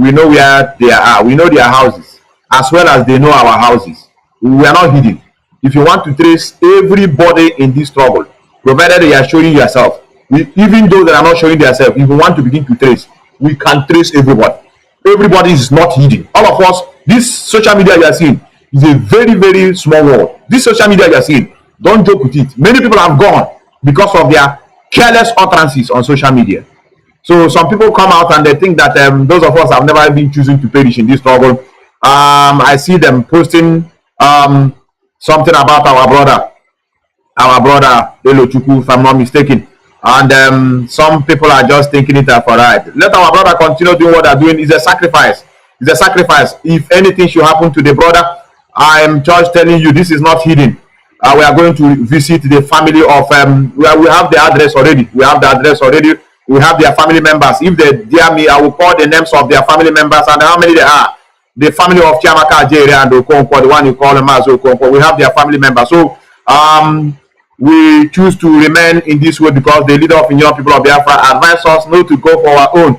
We know where they are. We know their houses, as well as they know our houses. We are not hidden. If you want to trace everybody in this struggle, provided you are showing yourself, even those that are not showing themselves, if you want to begin to trace, we can trace everybody. Everybody is not hidden. All of us, this social media you are seeing is a very, very small world. This social media you are seeing, don't joke with it. Many people have gone because of their careless utterances on social media. So some people come out and they think that those of us have never been choosing to perish in this struggle. I see them posting something about our brother Elochukwu, if I'm not mistaken. And some people are just thinking it for right. Let our brother continue doing what they're doing. It's a sacrifice. It's a sacrifice. If anything should happen to the brother, I am just telling you, this is not hidden. We are going to visit the family of we have the address already. We have the address already. We have their family members. If they dare me, I will call the names of their family members and how many they are. The family of Chiamaka Jere and Okonkwo, the one you call Mazi Okonkwo, we have their family members. So we choose to remain in this way because the leader of Indigenous people of Biafra advised us not to go for our own.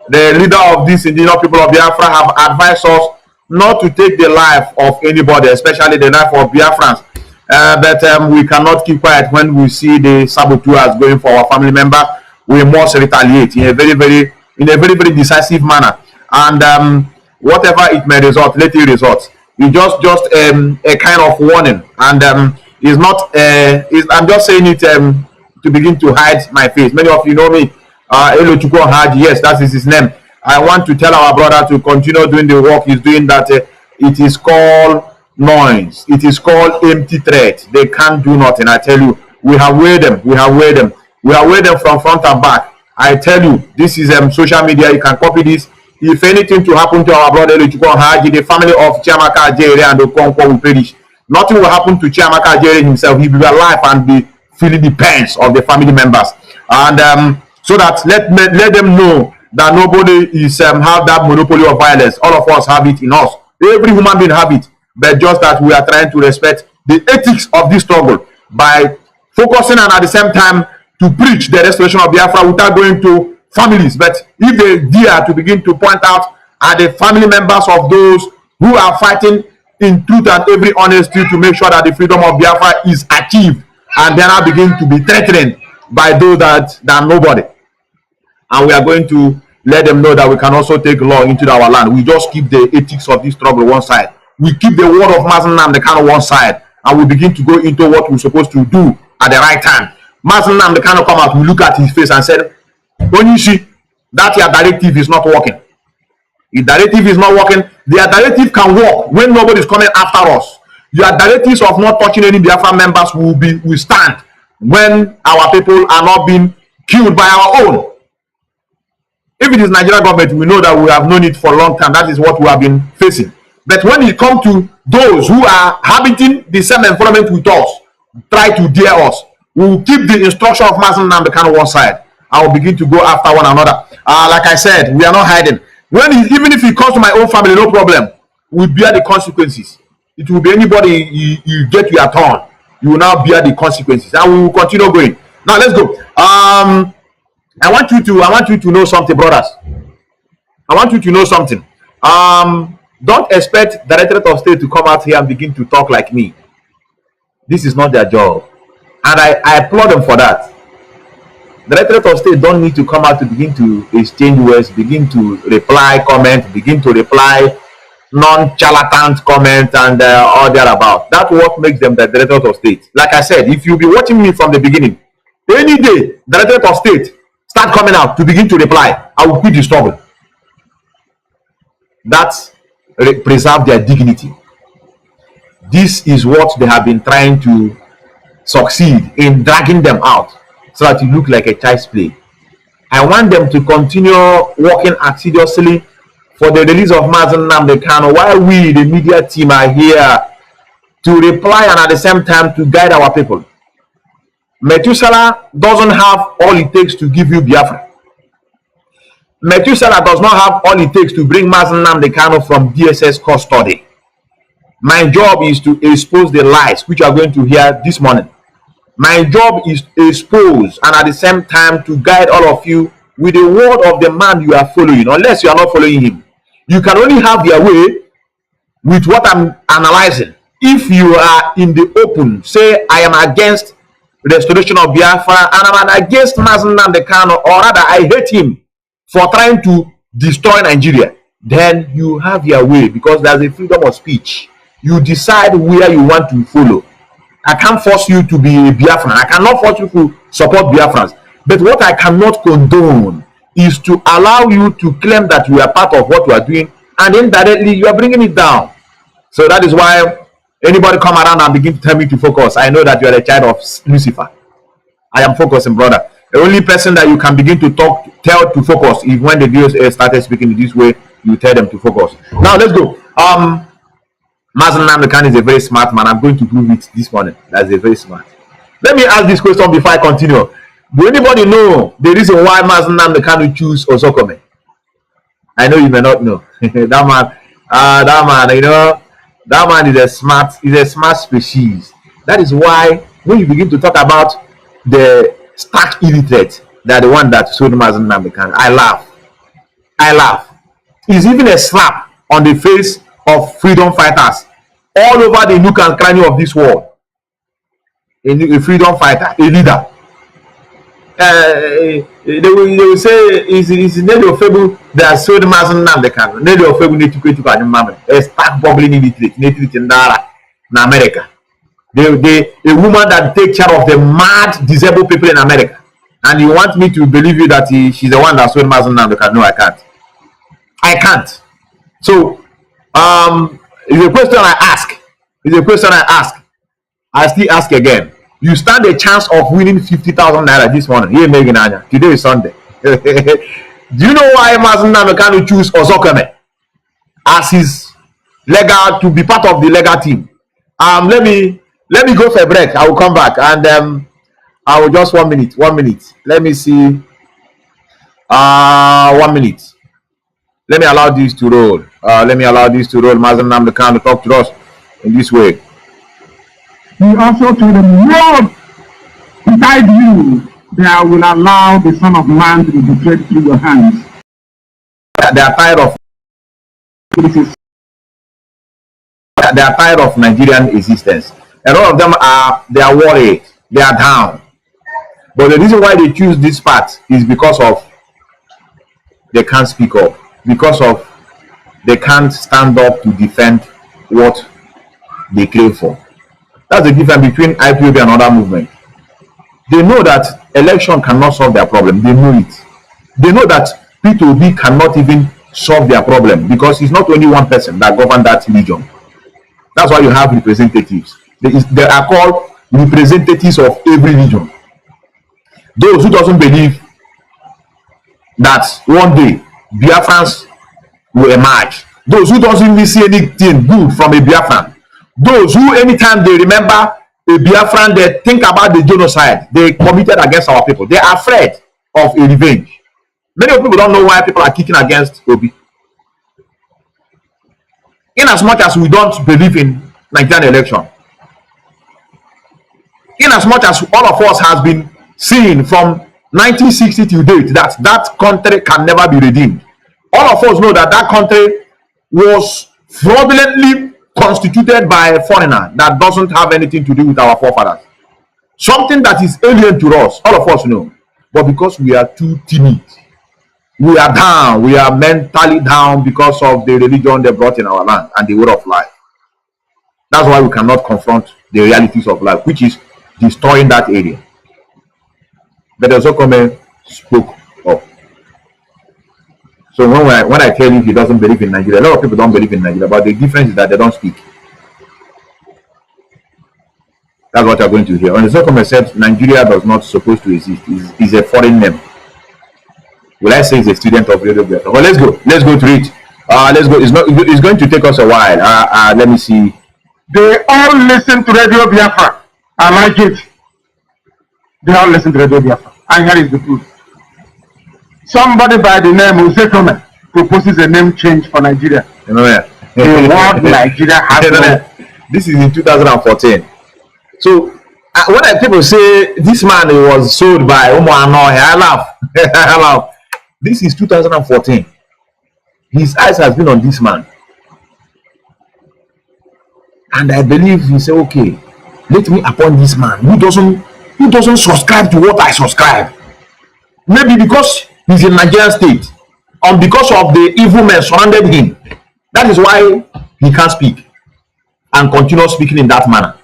The leader of this Indigenous people of Biafra have advised us not to take the life of anybody, especially the life of Biafrans. But we cannot keep quiet when we see the saboteurs going for our family member. We must retaliate in a very, very decisive manner. And whatever it may result, let it result. It's just a kind of warning, and it's not. I'm just saying it to begin to hide my face. Many of you know me. Elochukwu Haji, yes, that is his name. I want to tell our brother to continue doing the work he's doing. That it is called noise. It is called empty threat. They can't do nothing. I tell you, we have weighed them. We have weighed them. We have weighed them from front and back. I tell you, this is social media. You can copy this. If anything to happen to our brother Elochukwu Haji, the family of Chiamaka Jere and Okonkwo will perish. Nothing will happen to Chiamaka Jere himself. He will be alive and be feeling the pains of the family members. And so that let them know that nobody is have that monopoly of violence. All of us have it in us. Every human being have it. But just that we are trying to respect the ethics of this struggle by focusing and at the same time to preach the restoration of Biafra without going to families. But if they dare to begin to point out at the family members of those who are fighting in truth and every honesty to make sure that the freedom of Biafra is achieved, and then I begin to be threatened by those that are nobody. And we are going to let them know that we can also take law into our land. We just keep the ethics of this struggle one side. We keep the word of Mazi Nnamdi Kanu one side, and we begin to go into what we're supposed to do at the right time. Mazi Nnamdi Kanu come out, we look at his face and said, when you see that your directive is not working, if directive is not working, their directive can work when nobody is coming after us. Your directives of not touching any Biafra members will stand when our people are not being killed by our own. If it is Nigerian government, we know that we have known it for a long time. That is what we have been facing. But when it comes to those who are habiting the same environment with us, try to dare us, we will keep the instruction of Mazi Nnamdi Kanu one side. I will begin to go after one another. Like I said, we are not hiding. Even if it comes to my own family, no problem. We bear the consequences. It will be anybody you get your turn. You will now bear the consequences, and we will continue going. Now let's go. I want you to know something, brothers. I want you to know something. Don't expect the Directorate of State to come out here and begin to talk like me. This is not their job, and I applaud them for that. The Directorate of State don't need to come out to begin to exchange words, begin to reply comment, begin to reply non-charlatan comment and all thereabout. That's what makes them the Directorate of State. Like I said, if you be watching me from the beginning, any day the Directorate of State start coming out to begin to reply, I will quit the struggle. That's preserve their dignity. This is what they have been trying to succeed in, dragging them out so that you look like a child's play. I want them to continue working assiduously for the release of Mazi Nnamdi Kanu while we, the media team, are here to reply and at the same time to guide our people. Methuselah doesn't have all it takes to give you Biafra. Methuselah does not have all it takes to bring Mazi Nnamdi Kanu from DSS custody. My job is to expose the lies which you are going to hear this morning. My job is to expose and at the same time to guide all of you with the word of the man you are following, unless you are not following him. You can only have your way with what I'm analyzing. If you are in the open, say I am against restoration of Biafra and I'm against Mazi Kanu, or rather I hate him for trying to destroy Nigeria, then you have your way, because there's a freedom of speech. You decide where you want to follow. I can't force you to be a Biafran. I cannot force you to support Biafrans. But what I cannot condone is to allow you to claim that you are part of what you are doing, and indirectly you are bringing it down. So that is why anybody come around and begin to tell me to focus, I know that you are a child of Lucifer. I am focusing, brother. The only person that you can begin to tell to focus is when the DOS started speaking in this way, you tell them to focus. Now let's go. Mazi Kanu is a very smart man. I'm going to prove it this morning. That's a very smart. Let me ask this question before I continue. Do anybody know the reason why Mazi Kanu choose Osokome? I know you may not know. that man, you know, that man is a smart species. That is why when you begin to talk about the stark illiterate, they're the one that sold Mazi Kanu, I laugh. It's even a slap on the face of freedom fighters all over the nook and cranny of this world. A freedom fighter, a leader. They will say is Nedi Ofebu that sold Mazi Kanu. Nedi Ofebu need to create a stark bubbling illiterate in America. A woman that takes care of the mad disabled people in America. And you want me to believe you that she's the one that sold Mazi Kanu? No, I can't. So it's a question I ask. I still ask again. You stand a chance of winning 50,000 naira this morning. Here, Meginanya. Today is Sunday. Do you know why Mazi Kanu choose Osokome as his legal, to be part of the legal team? Let me go for a break. I will come back and I will just 1 minute. Let me see. 1 minute. Let me allow this to roll. Mazi Kanu talk to us in this way. He also told them, no, beside you, there will allow the Son of Man to be betrayed through your hands. They are tired of Nigerian existence. A lot of them they are worried. They are down. But the reason why they choose this path is because of they can't speak up. Because of they can't stand up to defend what they crave for. That's the difference between Ipob and other movement. They know that election cannot solve their problem. They know it. They know that P2B cannot even solve their problem, because it's not only one person that governs that region. That's why you have representatives. They are called representatives of every region. Those who doesn't believe that one day Biafrans will emerge. Those who doesn't really see anything good from a Biafran. Those who, anytime they remember a Biafran, they think about the genocide they committed against our people. They are afraid of a revenge. Many people don't know why people are kicking against Obi. In as much as we don't believe in Nigerian election, in as much as all of us has been seeing from 1960 to date that country can never be redeemed. All of us know that country was fraudulently constituted by a foreigner that doesn't have anything to do with our forefathers. Something that is alien to us, all of us know. But because we are too timid, we are down, we are mentally down because of the religion they brought in our land and the way of life. That's why we cannot confront the realities of life, which is destroying that area. But Osokome spoke up. So when I tell you he doesn't believe in Nigeria, a lot of people don't believe in Nigeria, but the difference is that they don't speak. That's what you're going to hear. When Osokome said Nigeria does not supposed to exist, is a foreign name. Will I say he's a student of Radio Biafra? Well, let's go to it. Let's go. It's going to take us a while. Let me see. They all listen to Radio Biafra. I like it. They all listen to Radio Biafra. And here is the proof. Somebody by the name Osokome proposes a name change for Nigeria. The word Nigeria has no. This is in 2014. So when people say this man was sold by Umo Ano, I laugh. This is 2014. His eyes has been on this man. And I believe he said, okay, let me appoint this man who doesn't subscribe to what I subscribe. Maybe because he's in Nigerian state, and because of the evil men surrounded him. That is why he can't speak and continue speaking in that manner.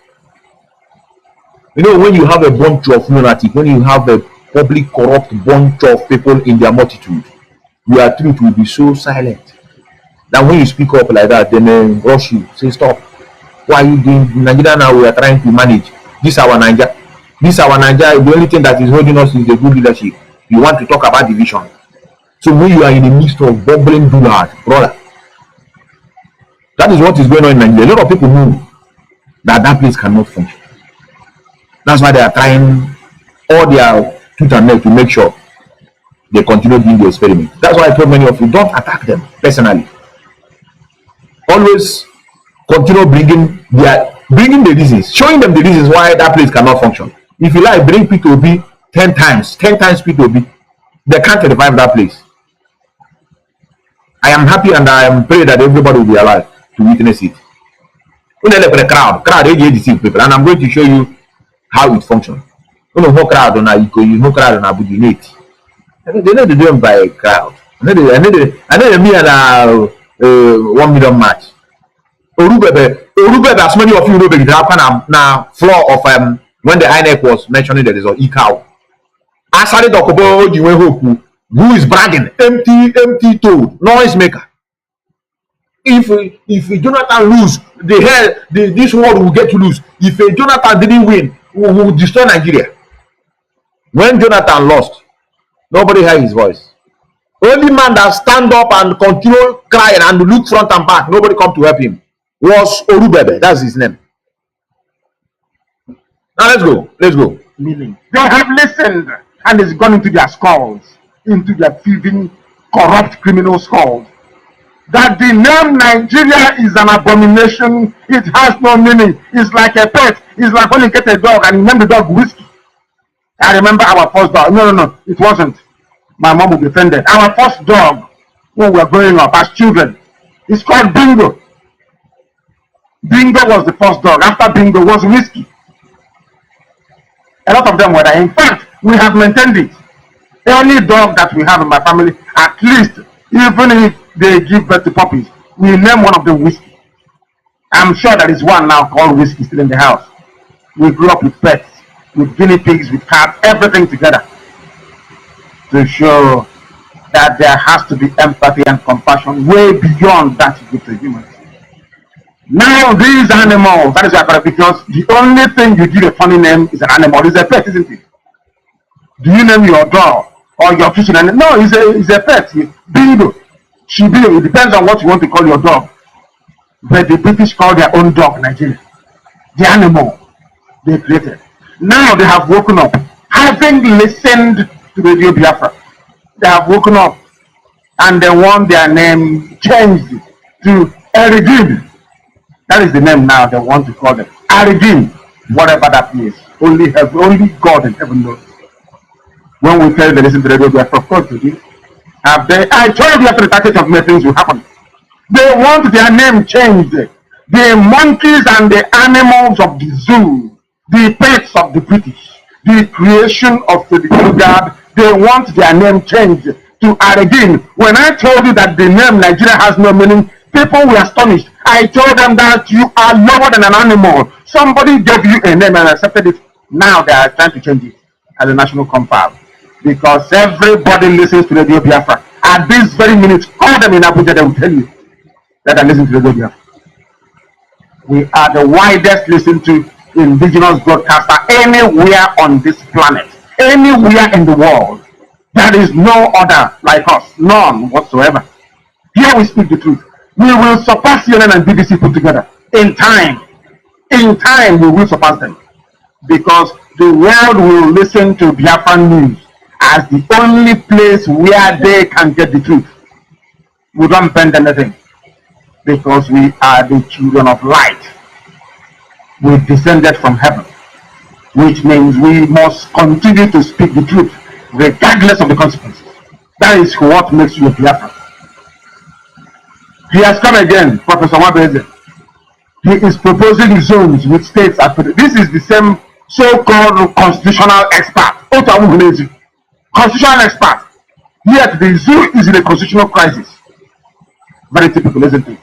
You know, when you have a bunch of lunatic, when you have a public corrupt bunch of people in their multitude, your truth will be so silent that when you speak up like that, then they rush you, say stop. Why are you doing Nigeria now? We are trying to manage. This our Nigeria. The only thing that is holding us is the good leadership. You want to talk about division. So when you are in the midst of bubbling blood, brother, that is what is going on in Nigeria. A lot of people know that place cannot function. That's why they are trying all their tooth and nail to make sure they continue doing the experiment. That's why I told many of you, don't attack them personally. Always continue bringing the reasons, showing them the reasons why that place cannot function. If you like, bring P2B 10 times P2B, they can't revive that place. I am happy and I am praying that everybody will be alive to witness it. Crowd, they deceive people, and I'm going to show you how it functions. You know, crowd on Iko, you know, crowd on Abu. They know they do them by a crowd. I know me and 1 million match. Orubebe, as many of you know, it happened now floor of when the INEC was mentioning that there's an e-cow. I started talk about who is bragging, empty toad, noise maker. If Jonathan lose, this world will get to lose. If Jonathan didn't win, we will destroy Nigeria. When Jonathan lost, nobody heard his voice. Only man that stand up and continue crying and look front and back, nobody come to help him, was Orubebe. That's his name. Now let's go. Meaning, they have listened and it's gone into their skulls, into their thieving, corrupt criminal skulls, that the name Nigeria is an abomination. It has no meaning. It's like a pet. It's like when you get a dog and you name the dog Whiskey. I remember our first dog. No, it wasn't. My mom would be offended. Our first dog, when we were growing up as children, is called Bingo. Bingo was the first dog. After Bingo was Whiskey. A lot of them were there. In fact, we have maintained it. The only dog that we have in my family, at least, even if they give birth to puppies, we name one of them Whiskey. I'm sure there is one now called Whiskey still in the house. We grew up with pets, with guinea pigs, with cats, everything together, to show that there has to be empathy and compassion way beyond that you give to humans. Now these animals, that is why, because the only thing you give a funny name is an animal. It's a pet, isn't it? Do you name your dog or your kitchen animal? No, it's a pet. Bingo, Shibio. It depends on what you want to call your dog. But the British call their own dog Nigeria. The animal they created. Now they have woken up, having listened to Radio Biafra. They have woken up and they want their name changed to Eridin. That is the name now they want to call them. Eridin, whatever that means. Only God in heaven knows. When we tell them listen to Radio Biafra, of course they do. I told you after the package of May things will happen. They want their name changed. The monkeys and the animals of the zoo, the pets of the British, the creation of the guard, they want their name changed to Aregin. When I told you that the name Nigeria has no meaning, people were astonished. I told them that you are lower than an animal. Somebody gave you a name and accepted it. Now they are trying to change it as a national compound. Because everybody listens to Radio Biafra. At this very minute, call them in Abuja, they will tell you that I listen to Radio Biafra. We are the widest listened to indigenous broadcaster anywhere on this planet, anywhere in the world. There is no other like us, none whatsoever. Here we speak the truth. We will surpass CNN and BBC put together. In time we will surpass them. Because the world will listen to Biafran news as the only place where they can get the truth. We don't bend anything. Because we are the children of light. We descended from heaven. Which means we must continue to speak the truth regardless of the consequences. That is what makes you a Biafran. He has come again, Professor Wabeze. He is proposing zones with states. This is the same so-called constitutional expert. Constitutional expert. Yet the zoo is in a constitutional crisis. Very typical, isn't it?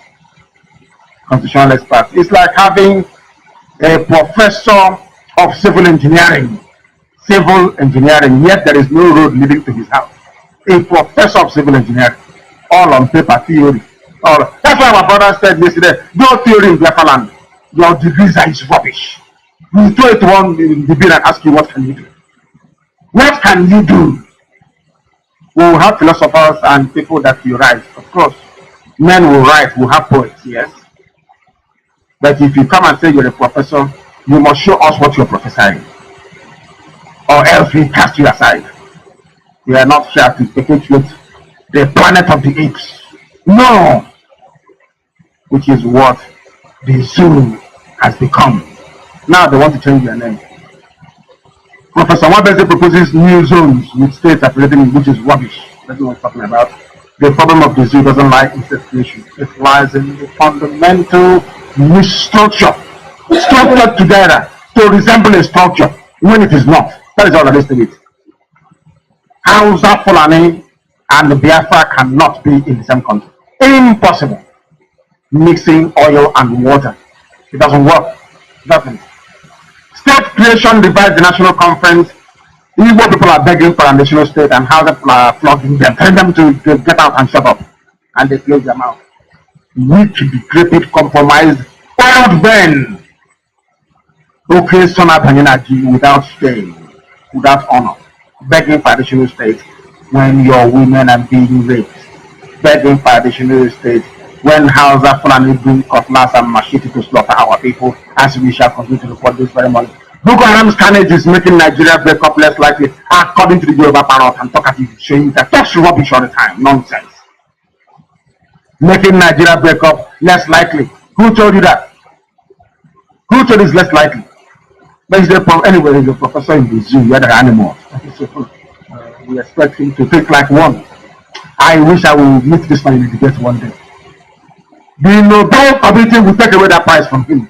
Constitutional expert. It's like having a professor of civil engineering. Yet there is no road leading to his house. A professor of civil engineering. All on paper, theory. That's why my brother said yesterday, no theory in Biafra land. Your degrees is rubbish. You throw it to one in the bill and ask you, what can you do? What can you do? We will have philosophers and people that will write. Of course, men will write, we'll have poets, yes. But if you come and say you're a professor, you must show us what you're prophesying. Or else we cast you aside. We are not here to perpetuate the planet of the apes. No! Which is what the zoo has become. Now they want to change their name. Professor Wabeze proposes new zones with states affiliating, which is rubbish. That's what we're talking about. The problem of the zoo doesn't lie in state creation. It lies in the fundamental misstructure. Structured together to resemble a structure when it is not. That is all there is to it. Hausa, Fulani, and Biafra cannot be in the same country. Impossible. Mixing oil and water. It doesn't work. It doesn't. State creation divides the national conference. Igbo people are begging for a national state, and Hausa people are flogging them, telling them to get out and shut up. And they close their mouth. Weak, decrepit, compromised, old men. Okay, son of energy without shame, without honor, begging for additional state when your women are being raped, begging for additional state when Hausa Fulani bring cutlass and machete to slaughter our people, as we shall continue to report this very morning. Boko Haram's carnage is making Nigeria break up less likely, according to the Yoruba parrot and talkative, showing that talks rubbish all the time, nonsense. Making Nigeria break up less likely. Who told you that? Who told you it's less likely? But anyway, there's a professor in the zoo, the other animals. We expect him to think like one. I wish I will meet this man in the debate one day. The Nobel committee will take away that prize from him.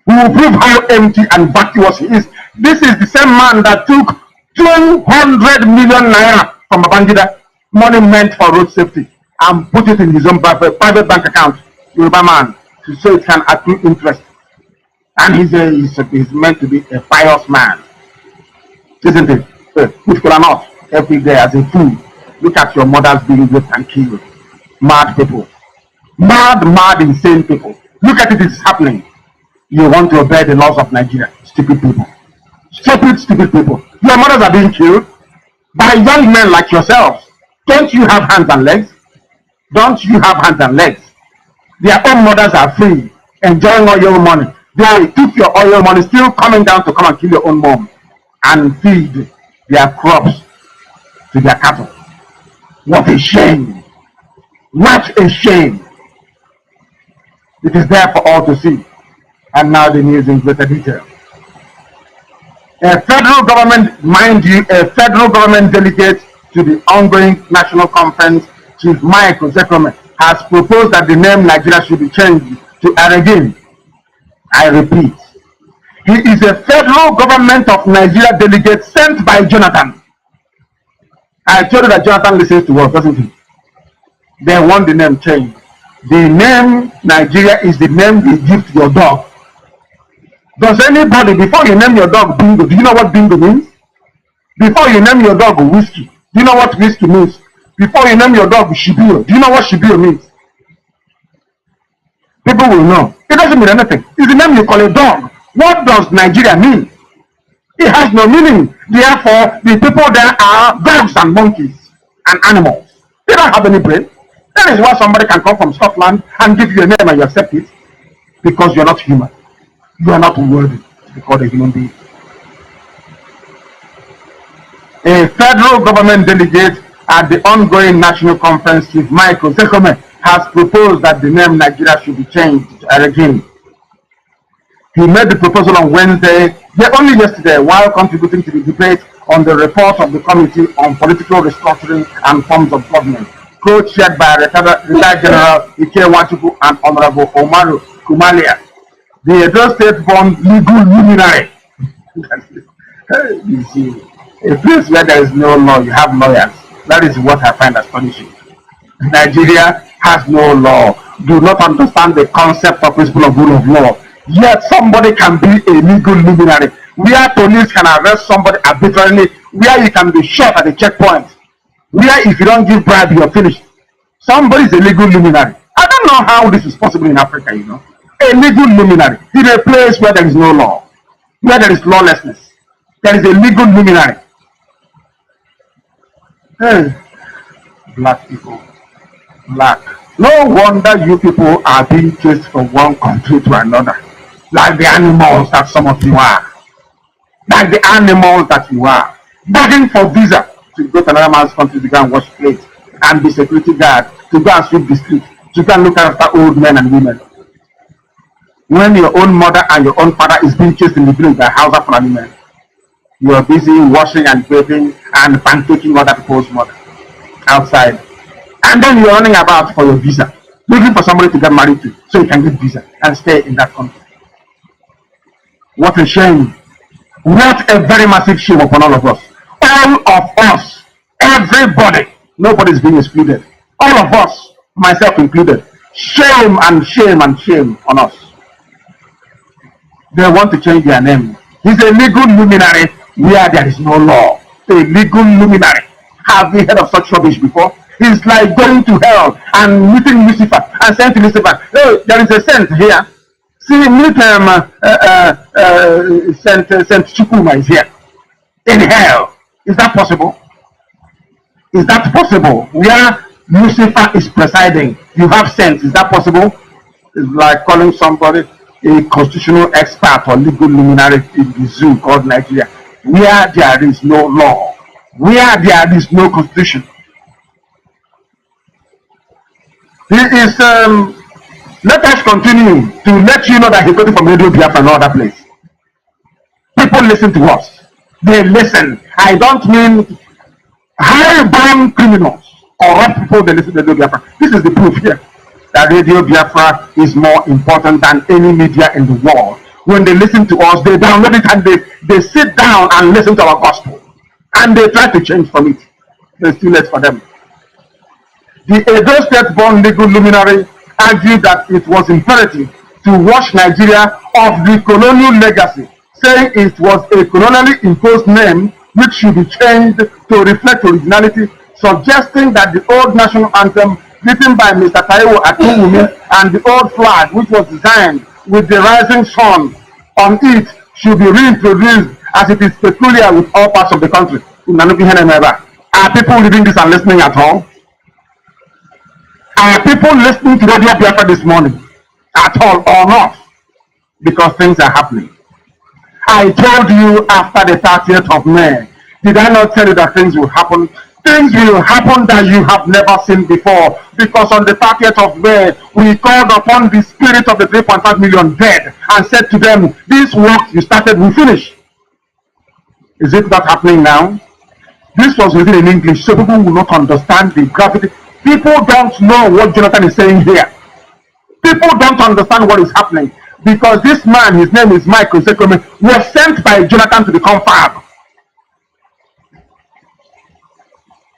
We will prove how empty and vacuous he is. This is the same man that took 200 million naira from Babangida, money meant for road safety, and put it in his own private bank account, Yoruba man, so it can accrue interest. And he's meant to be a pious man, isn't it? Which people are not every day as a fool. Look at your mothers being raped and killed. Mad people. Mad, insane people. Look at it's happening. You want to obey the laws of Nigeria. Stupid people. Stupid people. Your mothers are being killed by young men like yourselves. Don't you have hands and legs? Don't you have hands and legs? Their own mothers are free, enjoying all your money. They took your oil money, still coming down to come and kill your own mom and feed their crops to their cattle. What a shame. What a shame. It is there for all to see. And now the news in greater detail. A federal government, mind you, a federal government delegate to the ongoing national conference, Chief Mike Ozekhome, has proposed that the name Nigeria should be changed to Aregin. I repeat, he is a federal government of Nigeria delegate sent by Jonathan. I told you that Jonathan listens to us, doesn't he? They want the name changed. The name Nigeria is the name you give to your dog. Does anybody, before you name your dog Bingo, do you know what Bingo means? Before you name your dog Whiskey, do you know what Whiskey means? Before you name your dog Shibio, do you know what Shibio means? People will know. It doesn't mean anything. It's the name you call a dog. What does Nigeria mean? It has no meaning. Therefore, the people there are dogs and monkeys and animals. They don't have any brain. That is why somebody can come from Scotland and give you a name and you accept it, because you're not human. You are not worthy to be called a human being. A federal government delegate at the ongoing national conference, Chief Mike Ozekhome, has proposed that the name Nigeria should be changed to Aregin. He made the proposal on Wednesday, only yesterday, while contributing to the debate on the report of the Committee on Political Restructuring and Forms of Government, co-chaired by retired General Ike Wanchukwu and Honorable Omaru Kumalia, the Edo State-born legal luminary. You see, a place where there is no law, you have lawyers. That is what I find astonishing. Nigeria has no law, do not understand the concept of principle of rule of law. Yet somebody can be a legal luminary, where police can arrest somebody arbitrarily, where you can be shot at a checkpoint, where if you don't give bribe, you're finished. Somebody is a legal luminary. I don't know how this is possible in Africa, you know. A legal luminary in a place where there is no law, where there is lawlessness. There is a legal luminary. Hey, black people, black. No wonder you people are being chased from one country to another, like the animals that some of you are. Like the animals that you are, begging for visa to go to another man's country to go and wash plates and be security guard, to go and sweep the street, to go and look after old men and women. When your own mother and your own father is being chased in the village by Hausa-Service men, you are busy washing and bathing and pancaking other people's mother outside. And then you're running about for your visa, looking for somebody to get married to so you can get visa and stay in that country. What a shame. What a very massive shame upon all of us. All of us, everybody, nobody is being excluded. All of us, myself included. Shame and shame and shame on us. They want to change their name. He's a legal luminary where there is no law. A legal luminary. Have you heard of such rubbish before? It's like going to hell and meeting Lucifer and saying to Lucifer, oh, there is a saint here. See, meet Saint Chukuma is here. In hell. Is that possible? Is that possible? Where Lucifer is presiding, you have saints. Is that possible? It's like calling somebody a constitutional expert or legal luminary in the zoo called Nigeria, where there is no law, where there is no constitution. He is, let us continue to let you know that he's going from Radio Biafra and other place. People listen to us. They listen. I don't mean high-born criminals or rough people, they listen to Radio Biafra. This is the proof here that Radio Biafra is more important than any media in the world. When they listen to us, they download it and they sit down and listen to our gospel. And they try to change from it. It's too late for them. The Edo State-born legal luminary argued that it was imperative to wash Nigeria of the colonial legacy, saying it was a colonially imposed name which should be changed to reflect originality, suggesting that the old national anthem written by Mr. Taiwo Akinwumi and the old flag, which was designed with the rising sun on it, should be reintroduced as it is peculiar with all parts of the country. Are people reading this and listening at all? Are people listening to Radio Biafra this morning at all or not? Because things are happening. I told you after the 30th of May, did I not tell you that things will happen? Things will happen that you have never seen before. Because on the 30th of May, we called upon the spirit of the 3.5 million dead and said to them, this work you started will finish. Is it not happening now? This was written in English, so people will not understand the gravity. People don't know what Jonathan is saying here. People don't understand what is happening. Because this man, his name is Michael Zekome, was sent by Jonathan to the confab.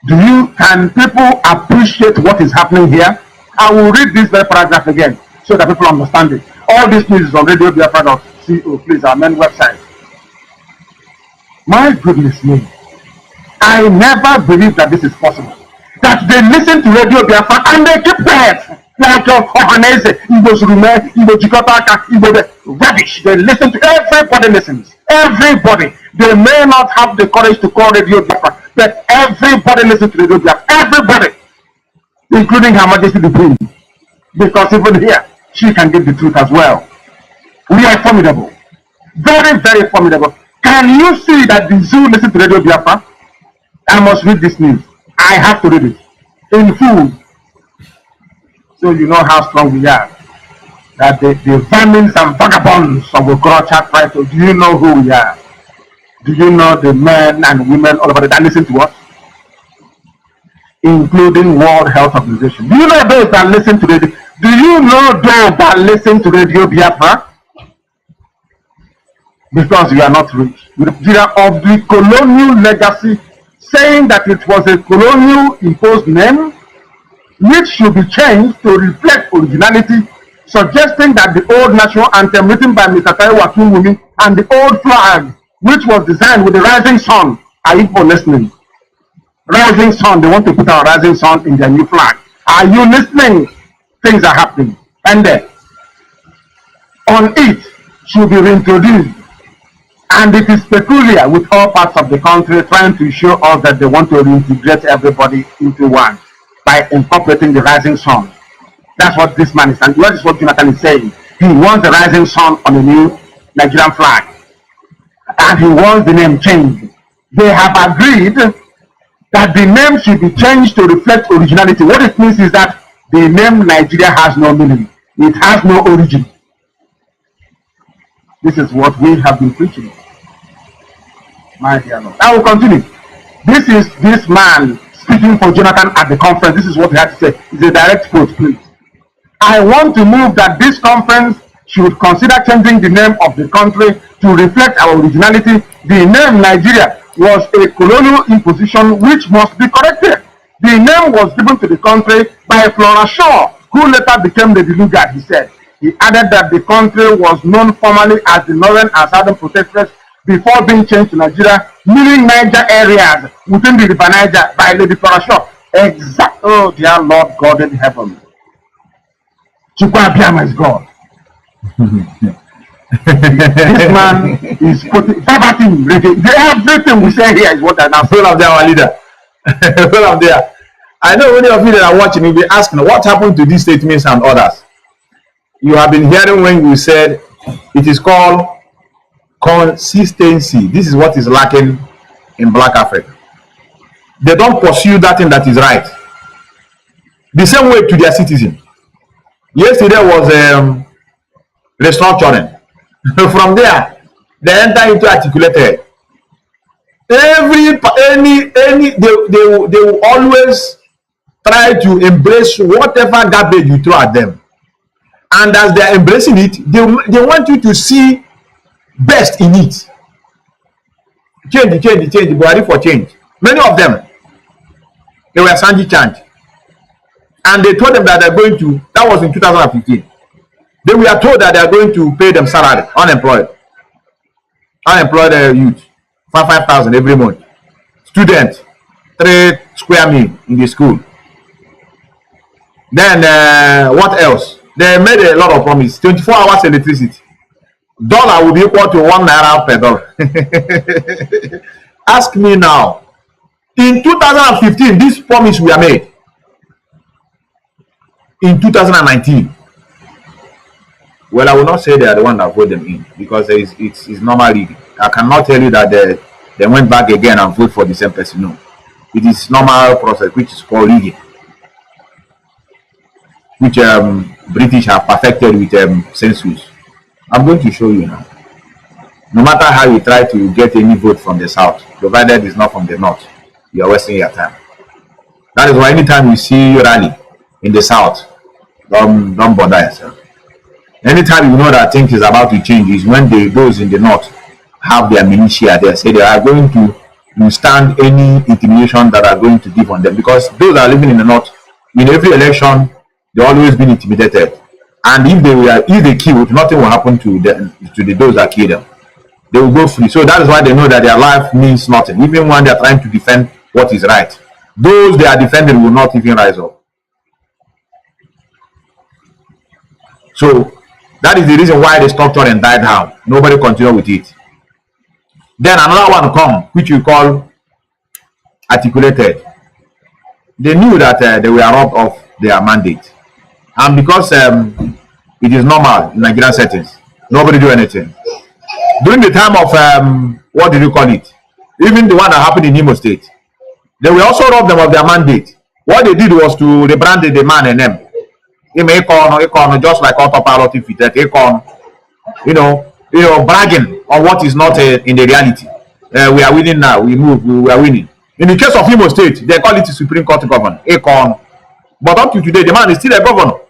Can people appreciate what is happening here? I will read this very paragraph again so that people understand it. All this news is on radiobiafra.co, please, our main website. My goodness me. I never believed that this is possible. That they listen to Radio Biafra and they keep quiet. Like Ohanese, Igbo Surume, Igbo Jikotaka, Igbo rubbish. They listen to, everybody listens. Everybody. They may not have the courage to call Radio Biafra, but everybody listens to Radio Biafra. Everybody. Including Her Majesty the Queen. Because even here, she can get the truth as well. We are formidable. Very, very formidable. Can you see that the zoo listen to Radio Biafra? I must read this news. I have to read it. In full. So you know how strong we are. That the vermins and vagabonds of Okorocha try to, do you know who we are? Do you know the men and women all over that listen to us? including World Health Organization. Do you know those that listen to radio? Do you know those that listen to Radio Biafra? Because you are not rich. You are of the colonial legacy, saying that it was a colonial imposed name which should be changed to reflect originality, suggesting that the old national anthem written by Mr. Taiwo Akinwumi and the old flag, which was designed with the rising sun, are you for listening? Rising sun, they want to put our rising sun in their new flag. Are you listening? Things are happening. And then, on it should be reintroduced. And it is peculiar with all parts of the country trying to show us that they want to reintegrate everybody into one by incorporating the rising sun. That's what this man is, and that is what Jonathan is saying. He wants the rising sun on the new Nigerian flag, and he wants the name changed. They have agreed that the name should be changed to reflect originality. What it means is that the name Nigeria has no meaning. It has no origin. This is what we have been preaching. My dear Lord. I will continue. This is this man speaking for Jonathan at the conference. This is what he had to say. It's a direct quote, please. I want to move that this conference should consider changing the name of the country to reflect our originality. The name Nigeria was a colonial imposition which must be corrected. The name was given to the country by Flora Shaw, who later became the Lugard, he said. He added that the country was known formally as the Northern and Southern Protectorate before being changed to Nigeria, meaning Niger areas within the River Niger by Lady Flora Shaw. Exact. Oh, dear Lord God in heaven. Chukwabiama is God. This man is putting verbatim. Everything we say here is what I now. Full of there, our leader. Full of there. I know many of you that are watching will be asking what happened to these statements and others. You have been hearing when we said it is called consistency. This is what is lacking in Black Africa. They don't pursue that thing that is right. The same way to their citizens. Yesterday was restructuring. From there, they enter into articulated. They will always try to embrace whatever garbage you throw at them. And as they are embracing it, they want you to see best in it. Change, Buhari for change. Many of them, they were Sanji chant. And they told them that they're going to, that was in 2015. They were told that they're going to pay them salary, unemployed youth, 5,000 every month. Student, 3 square meal in the school. Then what else? They made a lot of promise. 24 hours electricity. Dollar will be equal to 1 naira per dollar. Ask me now. In 2015, this promise were made. In 2019. Well, I will not say they are the one that voted them in because it's normal reading. I cannot tell you that they went back again and voted for the same person. No. It is normal process, which is called rigging, which British have perfected with census. I'm going to show you now. No matter how you try to get any vote from the south, provided it's not from the north, you are wasting your time. That is why anytime you see rally in the south, don't bother yourself. Anytime you know that things is about to change is when those in the north have their militia there, say they are going to withstand any intimidation that are going to give on them, because those that are living in the north, in every election, they always been intimidated, and if they killed, nothing will happen to them, to those that kill them. They will go free. So that is why they know that their life means nothing, even when they are trying to defend what is right. Those they are defending will not even rise up. So that is the reason why the structure and died down. Nobody continue with it. Then another one come, which we call articulated. They knew that they were robbed of their mandate, and because it is normal in Nigerian settings, nobody do anything. During the time of what did you call it? Even the one that happened in Imo State, they will also rob them of their mandate. What they did was to rebrand the man and them. Just like autopilot if it bragging on what is not in the reality. We are winning now. We are winning. In the case of Imo State, they call it the Supreme Court governor, Akon. But up to today, the man is still a governor.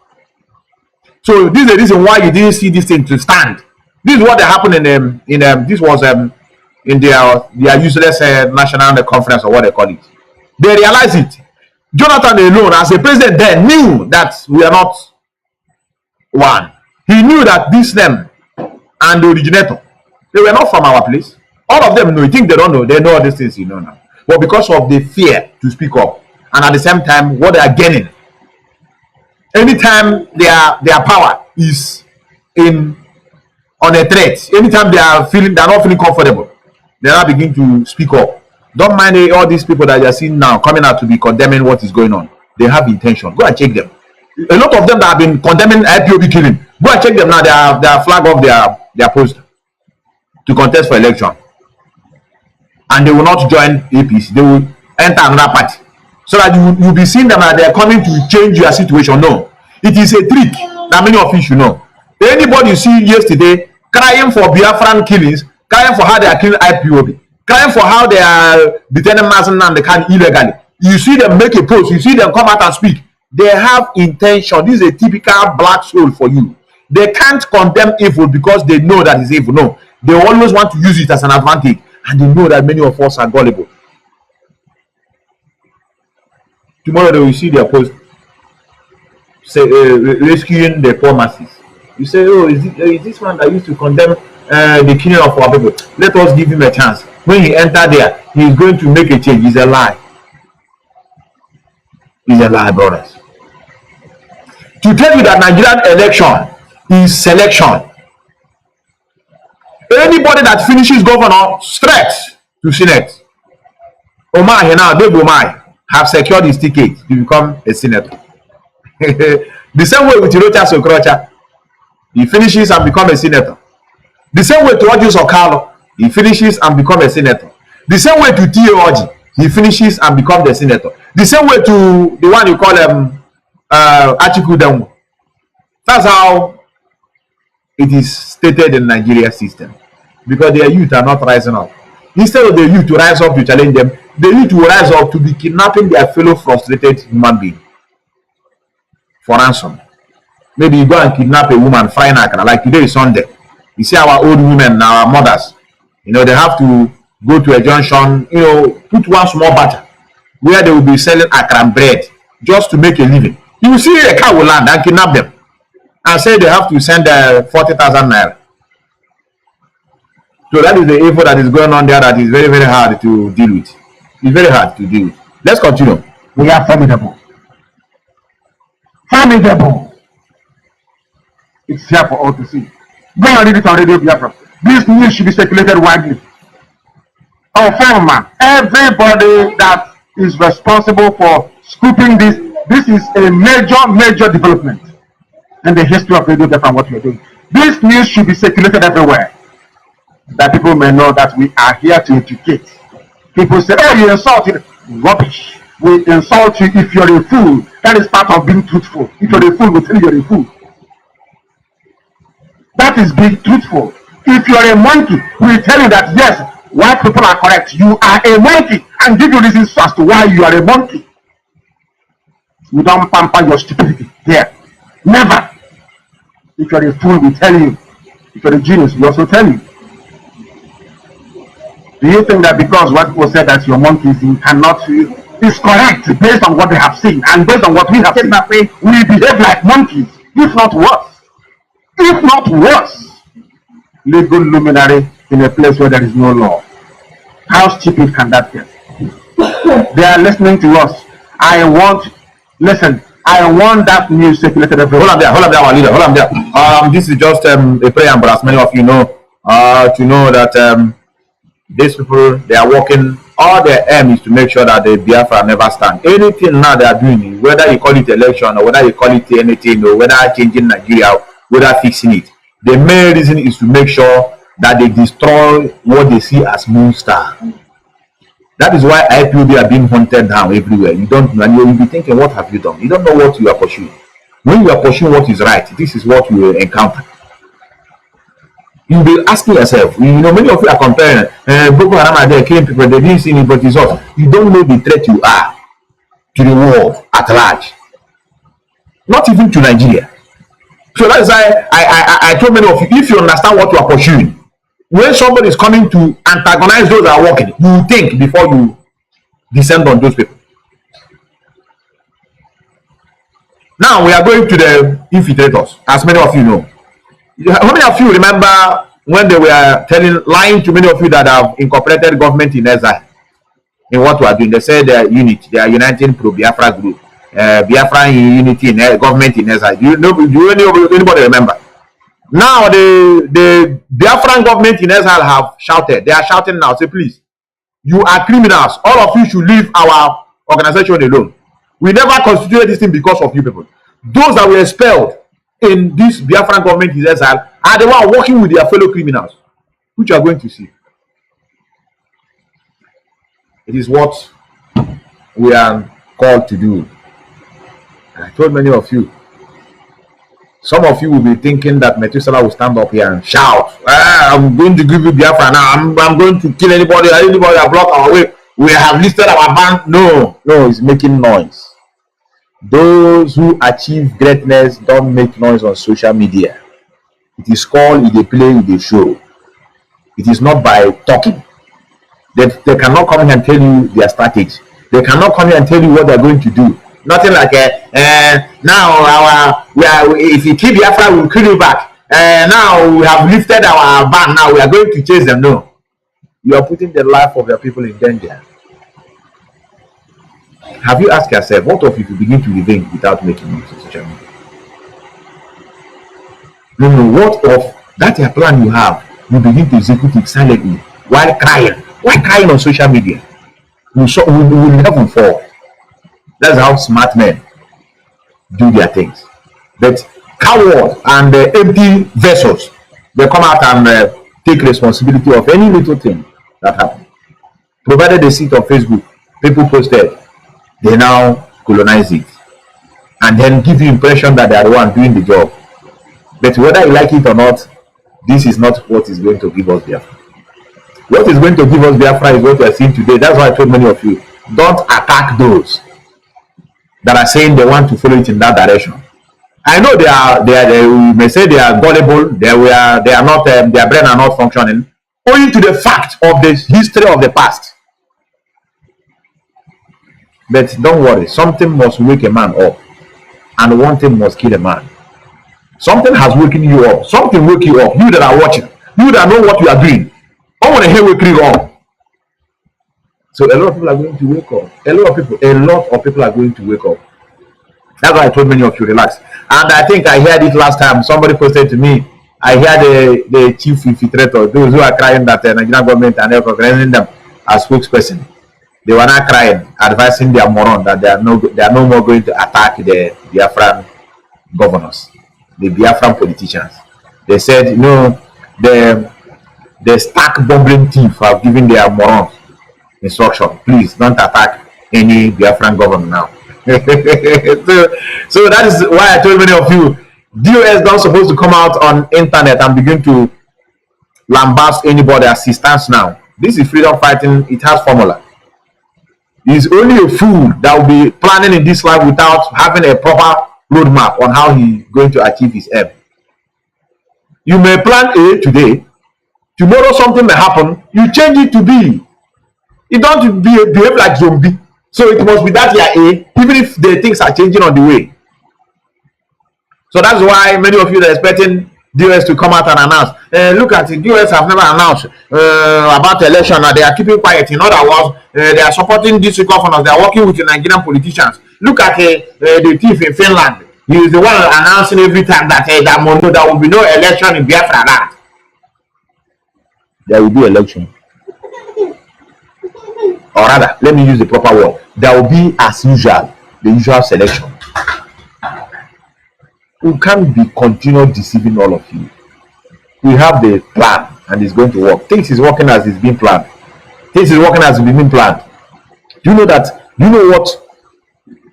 So this is the reason why you didn't see this thing to stand. This is what happened in their useless national conference, or what they call it. They realized it. Jonathan alone, as a president then, knew that we are not one. He knew that this name and the originator, they were not from our place. All of them know. You think they don't know? They know all these things, you know now. But because of the fear to speak up, and at the same time, what they are gaining, anytime their power is on a threat, anytime they are not feeling comfortable, they now begin to speak up. Don't mind all these people that you are seeing now coming out to be condemning what is going on. They have intention. Go and check them. A lot of them that have been condemning IPOB killing, go and check them now. They are flag off their post to contest for election. And they will not join APC. They will enter another party. So that you'll be seeing them that they are coming to change your situation. No. It is a trick that many of you should know. Anybody you see yesterday crying for Biafran killings, crying for how they are killing IPOB, crying for how they are detaining Mazi Methuselah illegally. You see them make a post, you see them come out and speak. They have intention. This is a typical black soul for you. They can't condemn evil because they know that it's evil. No. They always want to use it as an advantage. And they know that many of us are gullible. Tomorrow they will see their post, say, rescuing the poor masses. You say, oh, is this one that used to condemn the killing of our people? Let us give him a chance. When he enter there, he is going to make a change. It's a lie. It's a lie, brothers. To tell you that Nigerian election is selection. Anybody that finishes governor straight to Senate. Omar now, Dave Omar, have secured his ticket to become a senator. The same way with Hirocha Sokrocha, he finishes and becomes a senator. The same way to Ojus Okalo, he finishes and becomes a senator. The same way to T.A. Oji, he finishes and becomes a senator. The same way to the one you call Achiku Denwo. That's how it is stated in Nigeria system. Because their youth are not rising up. Instead of the youth to rise up to challenge them, the youth will rise up to be kidnapping their fellow frustrated human being for ransom. Maybe you go and kidnap a woman, frying her, like today is Sunday. You see our old women, our mothers, they have to go to a junction, put one small butter where they will be selling akra and bread just to make a living. You will see a car will land and kidnap them and say they have to send 40,000 naira. So that is the evil that is going on there that is very, very hard to deal with. It's very hard to deal with. Let's continue. We are formidable. Formidable. It's here for all to see. Go and read it on Radio Biafra. This news should be circulated widely. Former, everybody that is responsible for scooping this is a major development in the history of Radio Biafra and what we are doing. This news should be circulated everywhere, that people may know that we are here to educate. People say, oh, you insulted. Rubbish. We insult you if you're a fool. That is part of being truthful. If you're a fool, we tell you you're a fool. That is being truthful. If you're a monkey, we tell you that yes, white people are correct. You are a monkey, and give you reasons as to why you are a monkey. We don't pamper your stupidity here. Never. If you're a fool, we tell you. If you're a genius, we also tell you. Do you think that because what people said that you're monkeys, you cannot is correct based on what they have seen and based on what we have seen? We behave like monkeys, if not worse. If not worse. Legal luminary in a place where there is no law. How stupid can that get? They are listening to us. I want that news circulated everywhere. Hold on there, our leader. Hold on there. This is just a preamble, as many of you know, to know that these people, they are working, all their aim is to make sure that the Biafra never stand. Anything now they are doing, whether you call it election or whether you call it anything, or whether changing Nigeria, whether fixing it, the main reason is to make sure that they destroy what they see as monster. That is why IPOB are being hunted down everywhere. You don't know, and you will be thinking, what have you done? You don't know what you are pursuing. When you are pursuing what is right, this is what you will encounter. You'll be asking yourself, you know, many of you are comparing, Boko Haram are there killing people, they didn't see anybody's off. You don't know the threat you are to the world at large, not even to Nigeria. So that's why I told many of you, if you understand what you are pursuing, when somebody is coming to antagonize those that are working, you think before you descend on those people. Now we are going to the infiltrators, as many of you know. How many of you remember when they were lying to many of you that have incorporated government in exile in what we are doing? They said they are unit, they are uniting pro-Biafra group, Biafra unity in government in exile. Do anybody remember? Now the Biafran government in exile have shouted. They are shouting now. Say, please, you are criminals. All of you should leave our organization alone. We never constituted this thing because of you people. Those that were expelled in this Biafran government in exile are the one working with their fellow criminals, which you are going to see. It is what we are called to do. I told many of you. Some of you will be thinking that Methuselah will stand up here and shout, I'm going to give you Biafra now. I'm going to kill anybody that block our way. We have listed our band. No, it's making noise. Those who achieve greatness don't make noise on social media. It is called they play, they show. It is not by talking. They cannot come here and tell you their strategy. They cannot come here and tell you what they're going to do. Nothing like now if you keep Biafra, we'll kill you back. Now we have lifted our ban. Now we are going to chase them. No, you are putting the life of your people in danger. Have you asked yourself, what if you begin to revenge without making noise on social media? No, what of that your plan you have, you begin to execute it silently while crying. Why crying on social media? We will never fall. That's how smart men do their things. But cowards and empty vessels, they come out and take responsibility of any little thing that happened. Provided they see it on Facebook, people posted, they now colonize it and then give you impression that they are the one doing the job. But whether you like it or not, this is not what is going to give us Biafra. What is going to give us Biafra is what we are seeing today. That's why I told many of you, don't attack those that are saying they want to follow it in that direction. I know we may say they are gullible, they are not, their brain are not functioning, owing to the fact of the history of the past. But don't worry, something must wake a man up, and one thing must kill a man. Something has woken you up. Something wake you up. You that are watching, you that know what you are doing. I want to hear wake you up. So a lot of people are going to wake up. A lot of people are going to wake up. That's why I told many of you relax. And I think I heard it last time. Somebody posted to me. I heard the chief infiltrator, those who are crying that the Nigerian government are not recognizing them as spokesperson. They were not crying, advising their moron that they are no more going to attack the Biafran governors, the Biafran politicians. They said, no, the stack bumbling thief have given their morons instruction. Please don't attack any Biafran governor now. so that is why I told many of you, DOS don't supposed to come out on internet and begin to lambast anybody as he stands now. This is freedom fighting. It has formula. He's only a fool that will be planning in this life without having a proper roadmap on how he's going to achieve his aim. You may plan A today, tomorrow something may happen, you change it to B. You don't behave like zombie. So it must be that you are A, even if the things are changing on the way. So that's why many of you are expecting DOS to come out and announce. Look at it, DOS have never announced about the election. They are keeping quiet. In other words, they are supporting these governors. They are working with the Nigerian politicians. Look at the thief in Finland. He is the one announcing every time that there will be no election in Biafra land. There will be election. Or rather, let me use the proper word. There will be, as usual, the usual selection. We can't be continually deceiving all of you. We have the plan and it's going to work. Things is working as it's been planned. Things is working as it's been planned. Do you know that? You know what?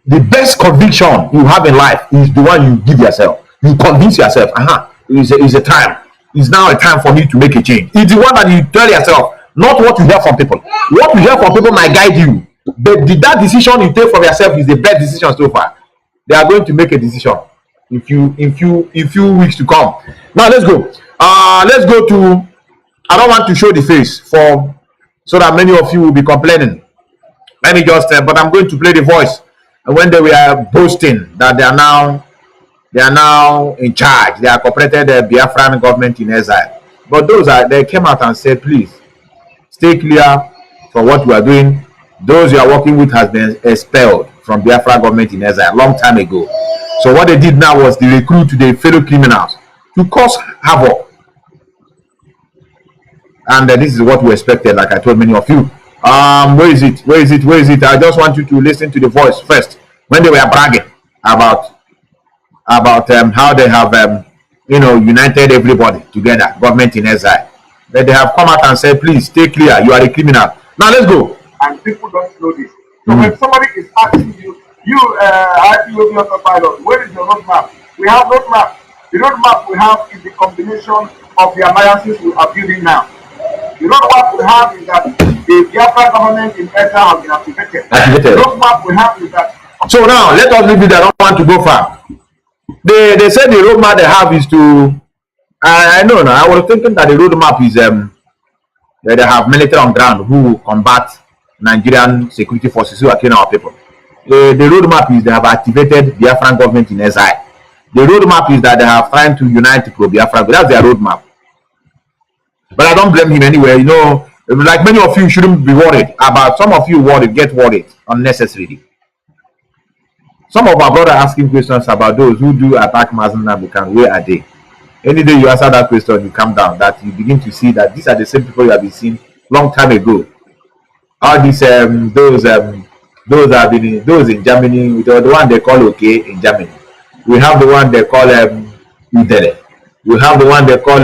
The best conviction you have in life is the one you give yourself. You convince yourself, it's a time. it's now a time for me to make a change. It's the one that you tell yourself, not what you hear from people. What you hear from people might guide you, but that decision you take from yourself is the best decision so far. They are going to make a decision in few weeks to come. Now let's go. Let's go to. I don't want to show the face so that many of you will be complaining. Let me just. But I'm going to play the voice. And when they were boasting that they are now in charge, they are cooperated the Biafran government in exile. But they came out and said, please stay clear from what we are doing. Those you are working with has been expelled from Biafra government in exile a long time ago. So what they did now was they recruit the fellow criminals to cause havoc. And this is what we expected, like I told many of you. Where is it? I just want you to listen to the voice first. When they were bragging about how they have united everybody together, government in exile. But they have come out and said, please stay clear, you are a criminal. Now let's go. And people don't know this. So when somebody is asking you, Ipob pilot, where is your roadmap? We have roadmap. The roadmap we have is the combination of the alliances we are building now. The roadmap we have is that the Biafra government in exile has been activated. The roadmap we have is that. So now let us leave it. I don't want to go far. They said the roadmap they have is to. I know now. I was thinking that the roadmap is that they have military on ground who combat Nigerian security forces who are killing our people. The roadmap is they have activated Biafran government in exile. The roadmap is that they have trying to unite pro-Biafra. That's their roadmap. But I don't blame him anyway. You know, like many of you shouldn't be worried about. Some of you get worried unnecessarily. Some of our brothers asking questions about those who do attack Mazi Methuselah. Where are they? Any day you answer that question, you calm down. That you begin to see that these are the same people you have been seeing long time ago. All these those in Germany, the one they call OK in Germany. We have the one they call Udele. We have the one they call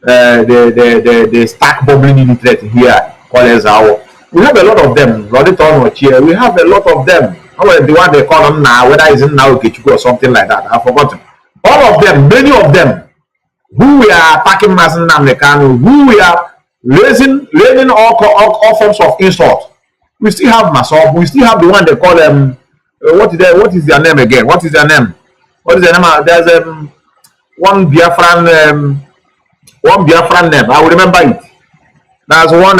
the stack bubbling illiterate here called exile. We have a lot of them. We have a lot of them. The one they call them now, whether it's in now Kechuku or something like that, I've forgotten. All of them, many of them, who we are attacking Mazi Methuselah, who we are raising all forms of insult. We still have Masob. We still have the one they call them. What is their name again? What is their name? There's one Biafran name. I will remember it. There's one.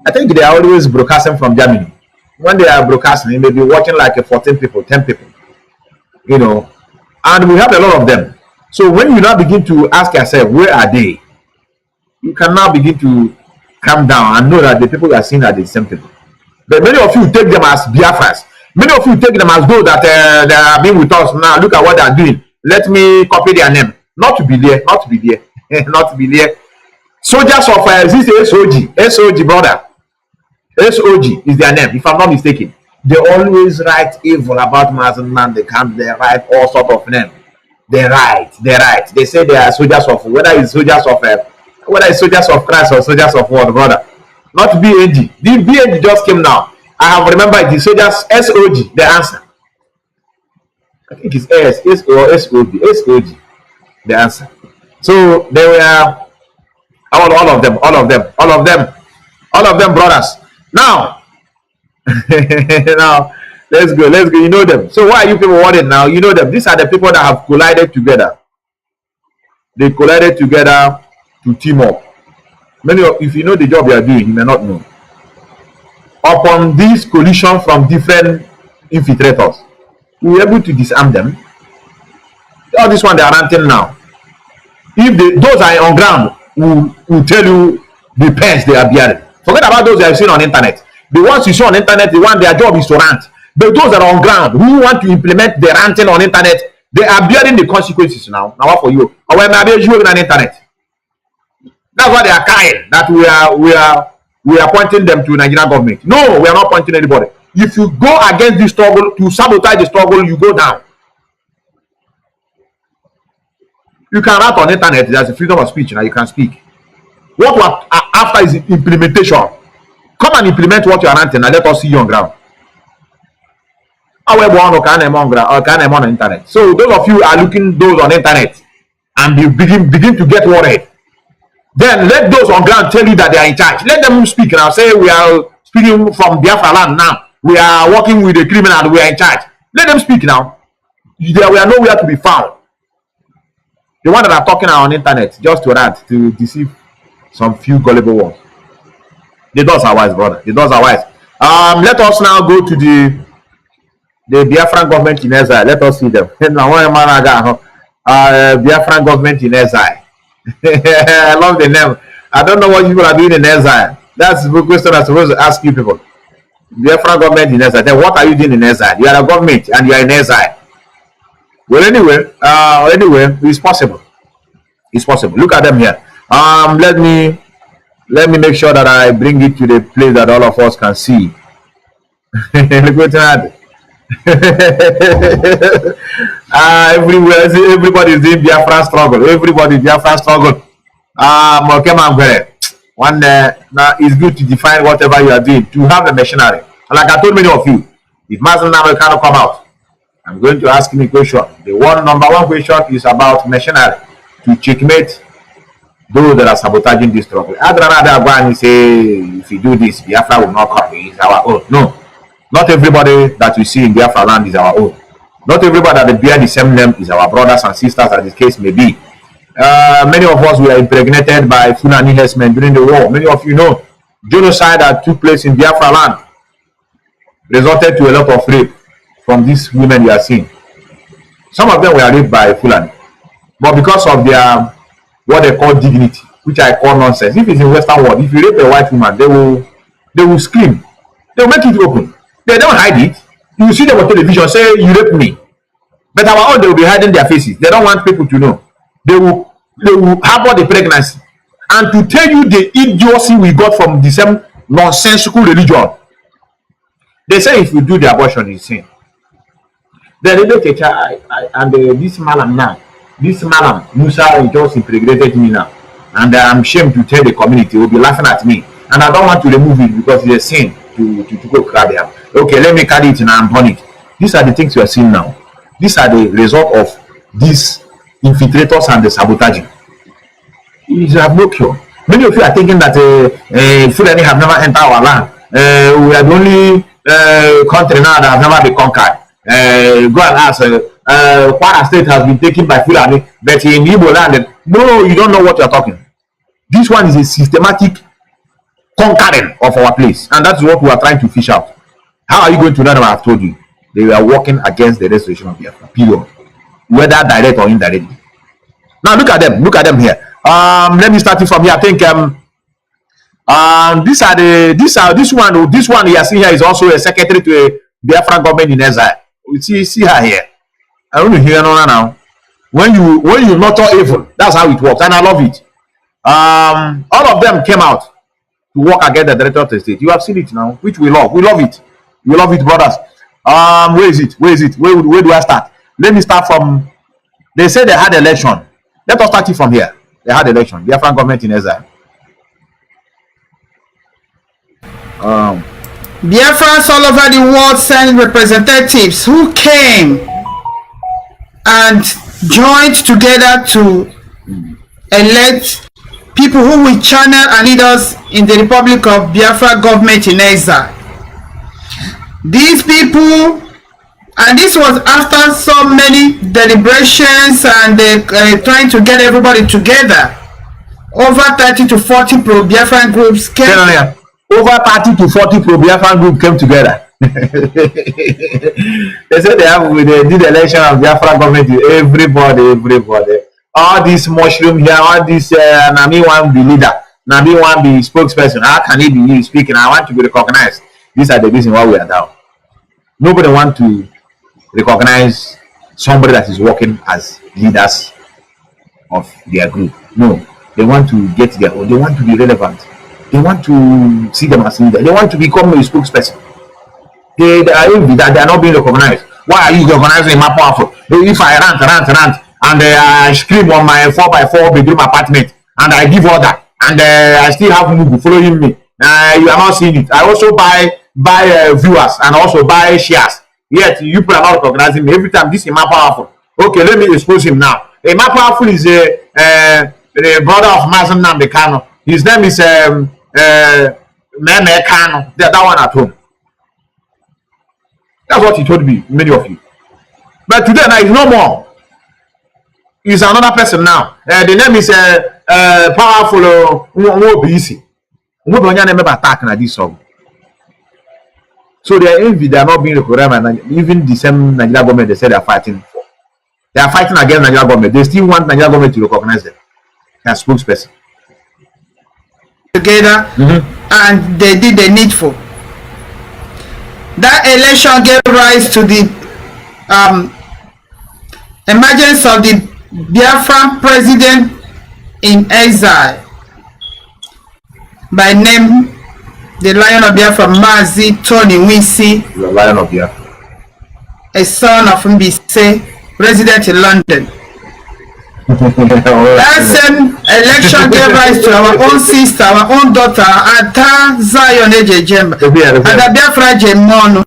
I think they are always broadcasting from Germany. When they are broadcasting, they may be watching like 14 people, 10 people. You know, and we have a lot of them. So when you now begin to ask yourself, where are they? You can now begin to calm down and know that the people you are seeing are the same people. But many of you take them as Biafrans. Many of you take them as those that they are being with us now. Look at what they are doing. Let me copy their name. Not to be there. Not to be there. Not to be there. Soldiers of this SOG brother. SOG is their name, if I'm not mistaken. They always write evil about Mazi Methuselah. They write all sort of names. They write. They say they are soldiers of whether it's soldiers of Christ or soldiers of what, brother. Not BAG. The BAG just came now. I have remembered the soldiers SOG. The answer. I think it's S or SOG. SOG. The answer. So they were all of them, brothers. Now, let's go. You know them. So why are you people worried now? You know them. These are the people that have collided together. They collided together to team up. Many of, if you know the job you are doing, you may not know. Upon this collision from different infiltrators, we were able to disarm them. All this one they are ranting now. If those are on ground, will tell you the pens they are bearing. Forget about those you have seen on internet. The ones you see on internet, the one their job is to rant. But those that are on ground who want to implement the ranting on internet, they are bearing the consequences now. Now what for you? Or when maybe you on internet. That's why they are crying that we are pointing them to Nigerian government. No, we are not pointing anybody. If you go against the struggle, to sabotage the struggle, you go down. You can rant on internet. There's a freedom of speech now. You can speak. What after is implementation. Come and implement what you are ranting and let us see you on ground. Or can on internet. So those of you are looking those on internet and you begin to get worried. Then let those on ground tell you that they are in charge. Let them speak now. Say we are speaking from Biafra land now. We are working with the criminal and we are in charge. Let them speak now. We are nowhere to be found. The one that are talking on internet just to rant, to deceive some few gullible ones. The doors are wise, brother. The doors are wise. Let us now go to the Biafran government in exile. Let us see them. Biafran government in exile. I love the name. I don't know what people are doing in exile. That's the question I'm supposed to ask you people. Biafran government in exile. Then what are you doing in exile? You are a government and you are in exile. Well, anyway, it's possible. It's possible. Look at them here. Let me make sure that I bring it to the place that all of us can see. Look at that. Everywhere, everybody is doing Biafran struggle. Everybody Biafran struggle. One now it's good to define whatever you are doing, to have a machinery. And like I told many of you, if Mazi Methuselah cannot come out, I'm going to ask him a question. The number one question is about machinery to checkmate those that are sabotaging this struggle. I'd rather go and say, if you do this, Biafra will not come. It's our own. No, not everybody that we see in Biafra land is our own. Not everybody that bear the same name is our brothers and sisters, as the case may be. Many of us were impregnated by Fulani herdsmen during the war. Many of you know genocide that took place in Biafra land resulted to a lot of rape from these women you are seeing. Some of them were raped by Fulani, but because of their what they call dignity, which I call nonsense. If it's in Western world, if you rape a white woman, they will scream. They will make it open. They don't hide it. You will see them on television say you raped me, but our own, they will be hiding their faces. They don't want people to know. They will harbor the pregnancy, and to tell you the idiocy we got from the same nonsensical religion. They say if you do the abortion, it's sin. Then they look at and this malam now. This malam Musa just impregnated me now, and I'm ashamed to tell the community. Will be laughing at me, and I don't want to remove it because it's a sin to go grab them. Okay, let me carry it now and burn it. These are the things you are seeing now. These are the result of these infiltrators and the sabotaging. You have no cure. Many of you are thinking that Fulani have never entered our land. We are the only country now that has never been conquered. Go and ask. Kwara State has been taken by Fulani, but in Igbo land, no, you don't know what you are talking. This one is a systematic conquering of our place, and that's what we are trying to fish out. How are you going to know? I have told you, they were working against the restoration of Biafra, period, whether direct or indirectly. Now look at them. Look at them here. Let me start it from here. I think this one you are seeing here is also a secretary to a Biafra government in exile. You see her here. I want to hear now. When you nurture evil, that's how it works, and I love it. All of them came out to work against the director of the state. You have seen it now, which we love. We love it. We love it, brothers. Where is it? Where is it? Where do I start? Let me start from. They say they had election. Let us start it from here. They had election. Biafran government in exile. Biafrans all over the world send representatives who came and joined together to elect people who will channel and lead us in the Republic of Biafra government in exile. These people, and this was after so many deliberations and trying to get everybody together. Over 30 to 40 pro-Biafran groups came. Over 30 to 40 pro-Biafran group came together. They said they did the election of Biafra government. Everybody. All this mushroom here, all this Nnamdi want be leader, Nnamdi want be spokesperson. How can he be speaking? I want to be recognized. These are the reason why we are down. Nobody want to recognize somebody that is working as leaders of their group. No, they want to get their own. They want to be relevant. They want to see them as leaders. They want to become a spokesperson. They are not being recognized. Why are you recognizing my powerful? If I rant, and I scream on my 4x4 bedroom apartment, and I give order, and I still have Mugu following me, you are not seeing it. I also buy viewers and also buy shares. Yet you people are not recognizing me. Every time this is my powerful. Okay, let me expose him now. A more powerful is the brother of Mazi Nnamdi Kanu. His name is Meme Kanu. That one at home. That's what he told me, many of you. But today now he's no more. He's another person now. The name is powerful Wobisi. Wobanya never attack na this song. So they are envy, they are not being recognized, and even the same Nigeria government they say they are fighting for. They are fighting against Nigeria government. They still want Nigeria government to recognize them as spokesperson. Together, and they did the needful. That election gave rise to the emergence of the Biafran president in exile, by name the Lion of Biafra, Mazi Tony Winsi, The Lion of Biafra, a son of Mbise, resident in London. That same election gave rise to our own sister, our own daughter, Ata Zion Ejejemba, and the Biafra Jemono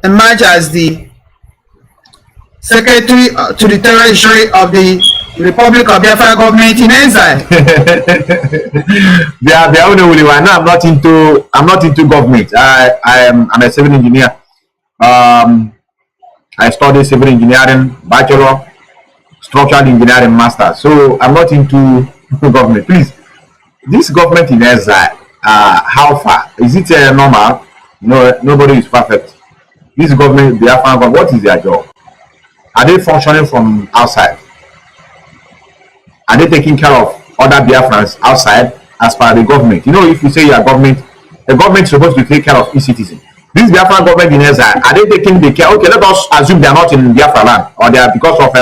emerged as the secretary to the territory of the Republic of Biafra government in exile. They are only one. No, I'm not into government. I'm a civil engineer. I studied civil engineering, bachelor, structural engineering, master. So I'm not into government. Please, this government in exile, how far is it normal? No, nobody is perfect. This government, Biafran, what is their job? Are they functioning from outside? Are they taking care of other Biafrans outside as per the government? You know, if you say you are government, the government is supposed to take care of each citizen. This Biafran government in exile, are they taking the care? Okay, let us assume they are not in Biafra land, or they are because of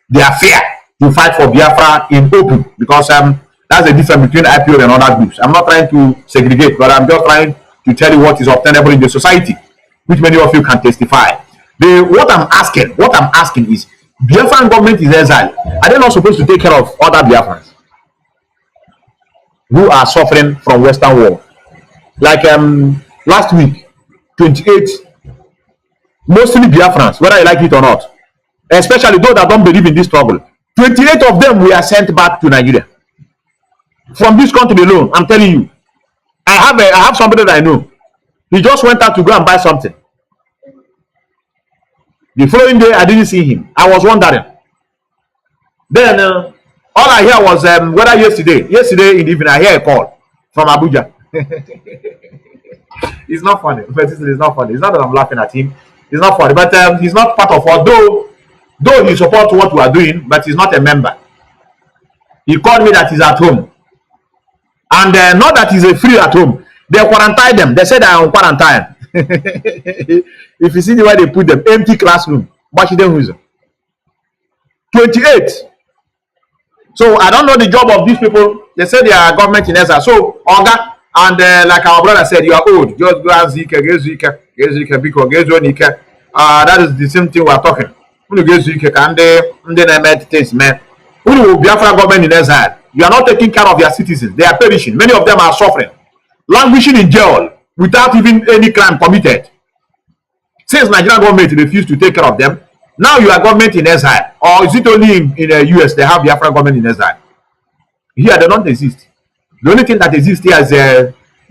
their fear to fight for Biafra in open, because that's the difference between IPO and other groups. I'm not trying to segregate, but I'm just trying to tell you what is obtainable in the society, which many of you can testify. What I'm asking is, Biafran government is exile. Are they not supposed to take care of other Biafrans who are suffering from Western war? Like last week, 28, mostly Biafrans, whether you like it or not, especially those that don't believe in this struggle, 28 of them were sent back to Nigeria from this country alone. I'm telling you, I have somebody that I know. He just went out to go and buy something. The following day, I didn't see him. I was wondering. Then all I hear was whether yesterday in the evening, I hear a call from Abuja. It's not funny. It's not funny. It's not that I'm laughing at him. It's not funny. But he's not part of, although he supports what we are doing, but he's not a member. He called me that he's at home. And not that he's a free at home. They quarantined them. They said I am on quarantine. If you see the way they put them, empty classroom. 28. So I don't know the job of these people. They say they are government in exile. So Oga, and like our brother said, you are old. Just go and Zika. That is the same thing we are talking. Biafra government in exile. You are not taking care of your citizens. They are perishing. Many of them are suffering, languishing in jail without even any crime committed. Since Nigerian government refused to take care of them, now you are government in exile. Or is it only in the US they have Biafra government in exile? Here they don't exist. The only thing that exists here is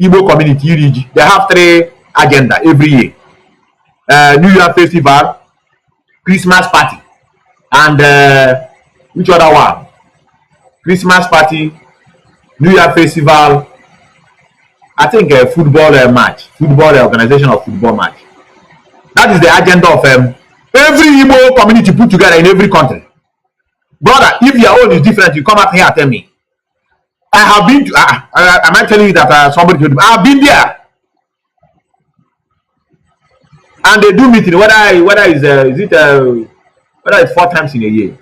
Igbo community. They have 3 agenda every year: New Year festival, Christmas party, and which other one? Christmas party, New Year festival. I think a football match, organization of football match. That is the agenda of every Igbo community put together in every country. Brother, if your own is different, you come up here and tell me. I have been to. Am I telling you that somebody told me? I have been there, and they do meeting. Whether it's 4 times in a year.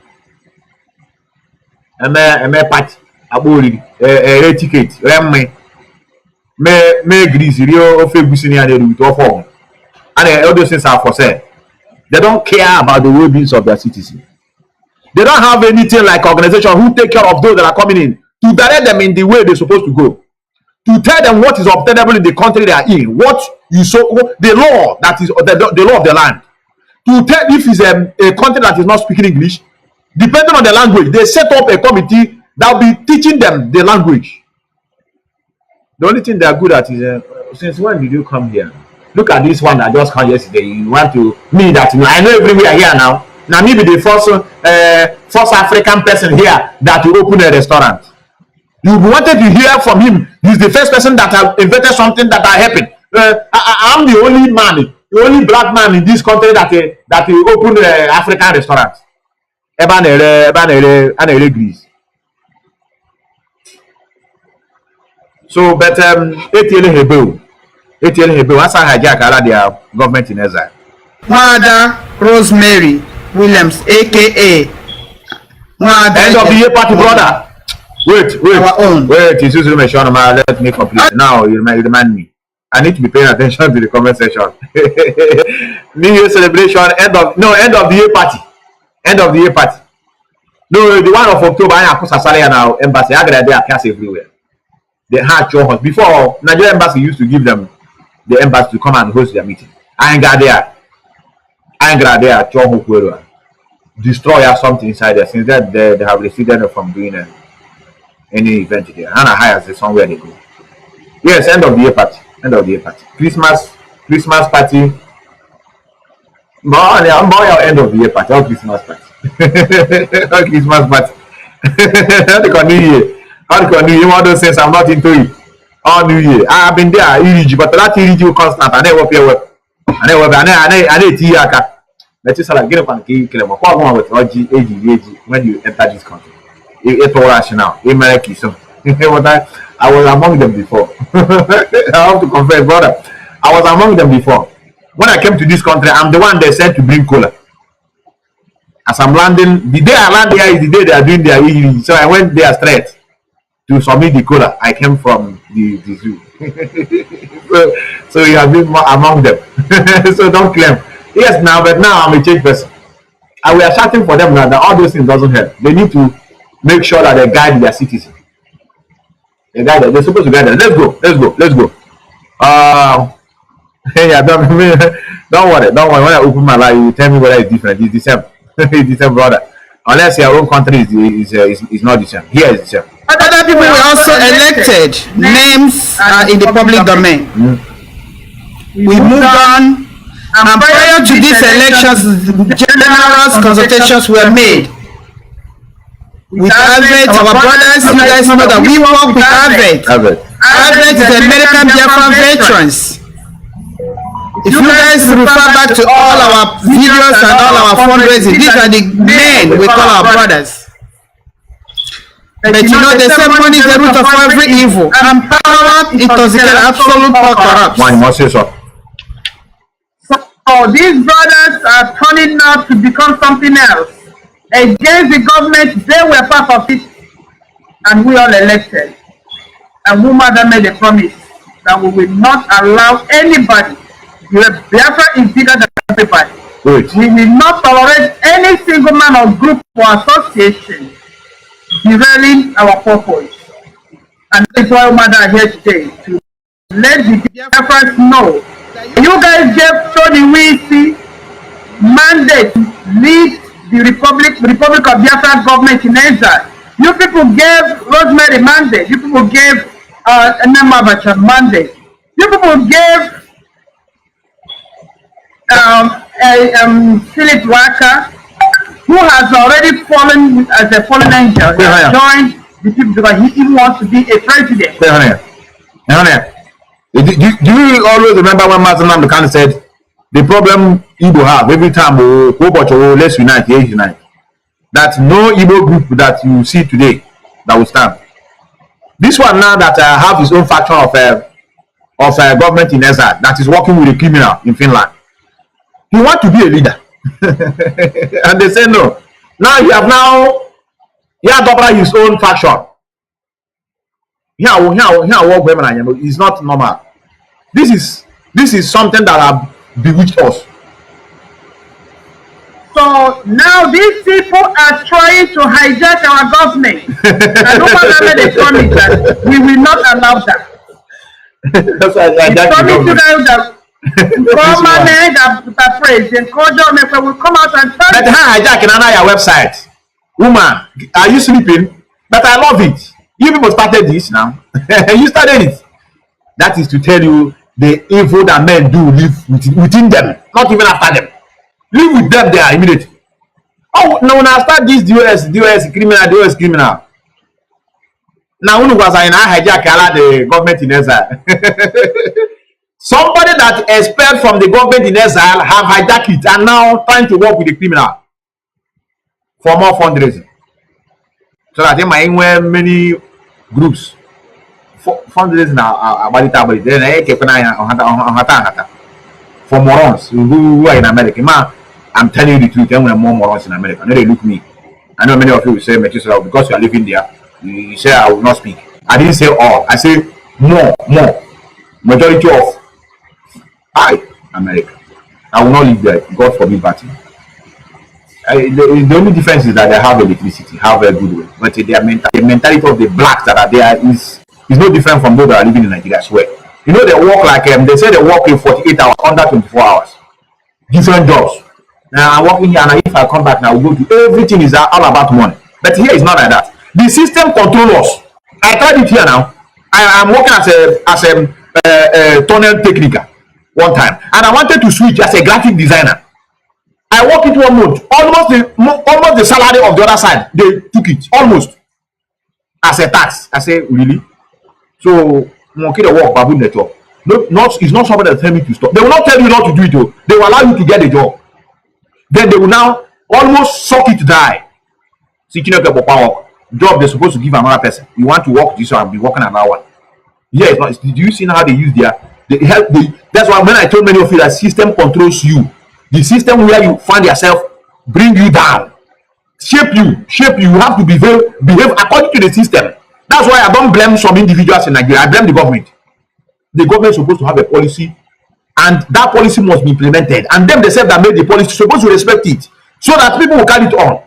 Party, a ticket, me grease, Rio, February, and all those things are for sale. They don't care about the well-being of their citizens. They don't have anything like organization who take care of those that are coming in, to direct them in the way they're supposed to go, to tell them what is obtainable in the country they are in, what you the law that is the law of the land, to tell if it's a country that is not speaking English, depending on the language, they set up a committee that will be teaching them the language. The only thing they are good at is, since when did you come here? Look at this one that just came yesterday. You want to me that I know everywhere here now. Now maybe the first African person here that will open a restaurant. You wanted to hear from him. He's the first person that have invented something that are helping. I'm the only man, the only black man in this country that will open African restaurant. Greece. So, but ATL Hebrew, what's a hijack their government in exile? Mother Rosemary Williams, aka End of the year party, brother. Wait. It's usually my show. Let me complete. Now you remind me. I need to be paying attention to the comment section. New Year celebration, end of the year party. End of the year party. No, the one of October, I have Hausa-Service now embassy. I got there cast everywhere. They had your host before. Nigerian embassy used to give them the embassy to come and host their meeting. I ain't got there. Destroy or something inside there. Since that they have refused from doing any event there. And I hire somewhere they go. Yes, end of the year party. Christmas party. More end of the year party. All Christmas party. All Christmas party. How the New Year? One of those things I'm not into it. All New Year. I've been there, but that ERG constant. I never pay work. I never tea. Let's just get up and kill them. With when you enter this country. It's all rational. So I was among them before. I have to confess, brother. I was among them before. When I came to this country, I'm the one they sent to bring cola. As I'm landing, the day I land here is the day they are doing their EEG. So I went there straight to submit the cola. I came from the zoo. so you have been among them. So don't claim. Yes, but now I'm a changed person. And we are shouting for them now that all those things doesn't help. They need to make sure that they guide their citizens. They're supposed to guide them. Let's go. Hey, don't worry. When I open my life, you tell me whether it's different. It's the same. It's the same, brother. Unless your own country is not the same. Here is the same. Other people were also elected. Names are in the public domain. We moved on. And prior to these elections, general consultations were made with Harvard. Our brothers, you guys know that we work with Harvard. Harvard is American Biafran veterans. If you guys refer back to all our videos and all our fundraising, these are the men we call our brothers. But you know, they say money is the root of every evil, and power intoxicates absolute power corrupts. One must say so. So these brothers are turning out to become something else. Against the government, they were part of it, and we all elected. And Mumada made a promise that we will not allow anybody. Biafra is bigger than everybody. Good. We will not tolerate any single man or group or association derailing our purpose. And that's why Mumada are here today to let the Biafrans know. You guys gave Tony Wisi mandate to lead the Republic of Biafra government in exile. You people gave Rosemary mandate. You people gave Nnamdi mandate. You people gave Philip Waka, who has already fallen as a fallen angel, joined the people because he even wants to be a president. Do you always remember when Mazi Methuselah said the problem Igbo have every time let's unite, that no Igbo group that you see today that will stand. This one now that have his own faction of government in exile that is working with a criminal in Finland. He want to be a leader, and they say no. Now he have doubled his own faction. It's not normal. This is something that have bewitched us. So now these people are trying to hijack our government. And no matter made a promise that we will not allow that. That's why I promise you guys that government that praise and culture will come out and tell you. But hijacking another website. Woman, are you sleeping? But I love it. You people started this now. You started it. That is to tell you the evil that men do live within them, not even after them. Live with them there immediately. Oh, no, when I start this DOS criminal. Now, when was I in hijack the government in exile? Somebody that expelled from the government in exile have hijacked it and now trying to work with the criminal for more fundraising. So that they might win many groups. Fundraising about it. Then for morons who are in America. Man, I'm telling you the truth. There are more morons in America. No, they look me. I know many of you will say, Methuselah, because you are living there, you say I will not speak. I didn't say all. I say more. Majority of America. I will not live there. God forbid that. The only difference is that they have electricity, have a good way. But the mentality of the blacks that are there is no different from those that are living in Nigeria, I swear. You know, they work like they say they work in 48 hours, under 24 hours. Different jobs. Now I'm working here, and if I come back now, we'll go to everything is all about money. But here it's not like that. The system controls us. I tried it here now. I'm working as a tunnel technical one time, and I wanted to switch as a graphic designer. I worked it 1 month, almost the salary of the other side. They took it almost as a tax. I say, really? So the work, babu network. No, it's not somebody that tell me to stop. They will not tell you not to do it though. They will allow you to get a job. Then they will now almost suck it dry. Job they're supposed to give another person. You want to work this one and be working another one. Yeah, it's not. Do you see how they use they help? That's why when I told many of you that system controls you, the system where you find yourself bring you down, shape you. You have to behave according to the system. That's why I don't blame some individuals in Nigeria. I blame the government. The government is supposed to have a policy, and that policy must be implemented. And them themselves that made the policy supposed to respect it, so that people will carry it on.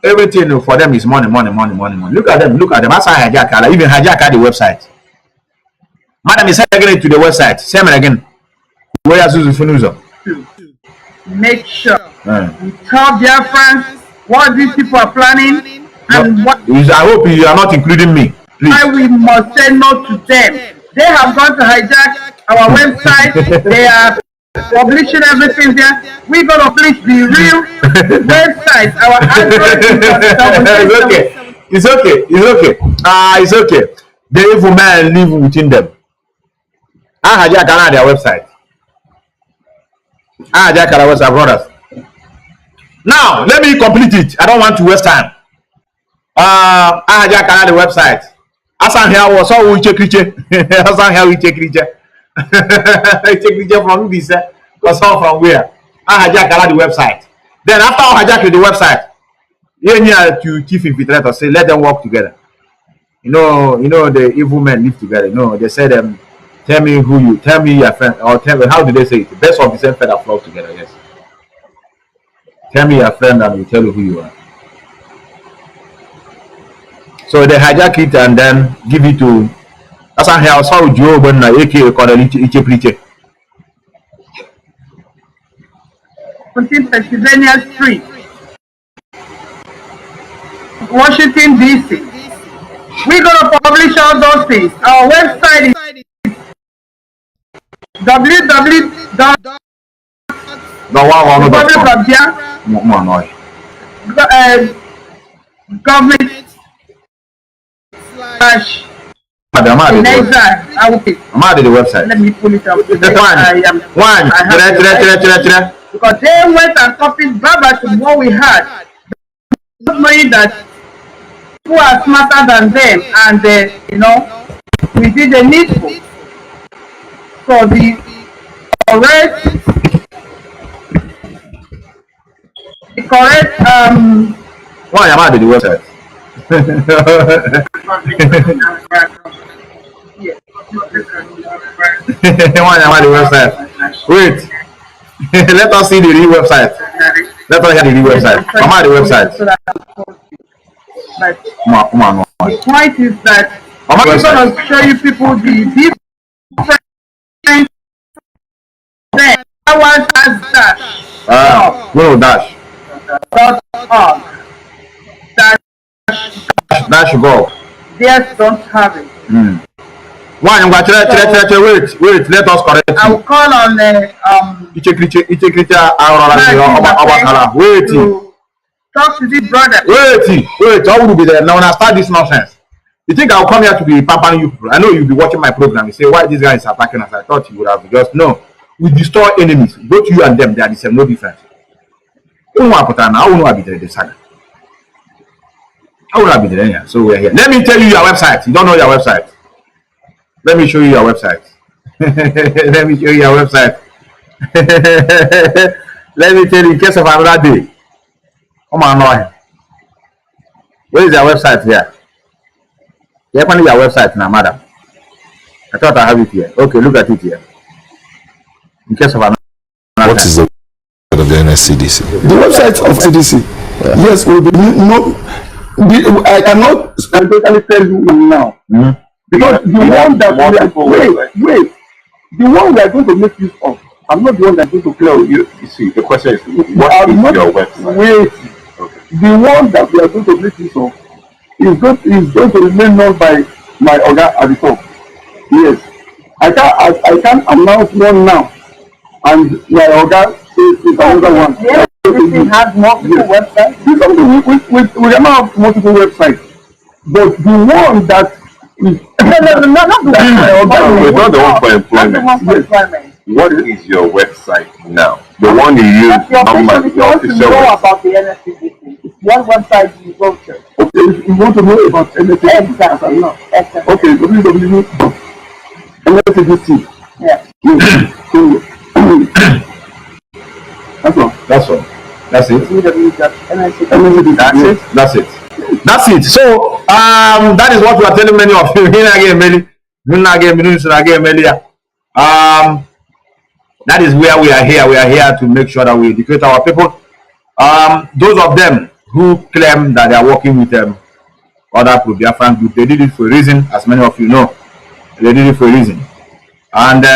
Everything for them is money. Look at them. That's how hijack. Even hijack the website. Madam is again to the website. Say me again. Where is the Make sure you tell Biafrans what these people are planning and what. I hope you are not including me. Please. Why we must say no to them. They have gone to hijack our website. They are publishing everything there. We're gonna publish the real website. Our address. It's okay. It's okay. The evil man live within them. I hijack their website. I hijack their website, brothers. Now let me complete it. I don't want to waste time. I hijack the website. Asan here was all we check creature. Asan here we check creature. Check creature from this. Because all from where? I hijack the website. Then after I hijack the website, you need to chief infiltrator say let them work together. You know the evil men live together. You know they say them. Tell me your friend, or tell me how do they say it? The best of the same feather flock together. Yes. Tell me your friend, and we'll tell you who you are. So they hijack it and then give it to. That's how Saul Joe when AK Colonial preacher. 14 Pennsylvania Street, Washington DC. We're gonna publish all those things. Our website is government in exile. I'm out of the website. Let me pull it up. One. Because they went and copied verbatim what we had, not knowing that people are smarter than them, and we did the needful. So the correct why am I on the website? Why am I on the website? Wait. Let us see the real website. Let us hear the real website. I'm on the website. But come on. The point is that I'm going to show you people the different things. That one has dash. Dash. .org. That should go. Theirs don't have it. Why? Wait, let us correct you. I will call on wait. Talk to this brother. Wait, I will be there. Now when I start this nonsense. You think I'll come here to be pampering you people? I know you'll be watching my program. You say, why this guy is attacking us? I thought you would have just no. We destroy enemies. Both you and them, they are the same, no difference. I will not be there. I will not be there. So we're here. Let me tell you your website. You don't know your website. Let me show you your website. Let me show you your website. Let me tell you in case of another day. Come on, now. Where is your website here? You have your website now, madam. I thought I have it here. Okay, look at it here. In case of another. What is the website of the NSCDC? The website of CDC. Yes, will be no. I cannot specifically tell you now. Because the one that we are wait. The one we are going to make use of. I'm not the one that's going to clear you. You see, the question is, what is your website? Wait. Okay. The one that we are going to make use of is going to remain known by my organ at the top. Yes. I can't announce one now. And my organ is another one. Yes, everything has multiple websites. We can have multiple websites. But the one that is not the one. It's not the one for employment. Not the one for employment. What is your website now? The one you use normally, your official website. Know website. about the NSCDC. What website do you go to? Okay, if you want to know about NSCDC. Exactly. Okay, www.nscdc. Yeah. That's all. That's it. www.nscdc. That's it. So that is what we are telling many of you. That is where we are here. We are here to make sure that we educate our people. Those of them who claim that they are working with other pro-Biafran groups, they did it for a reason, as many of you know. They did it for a reason. And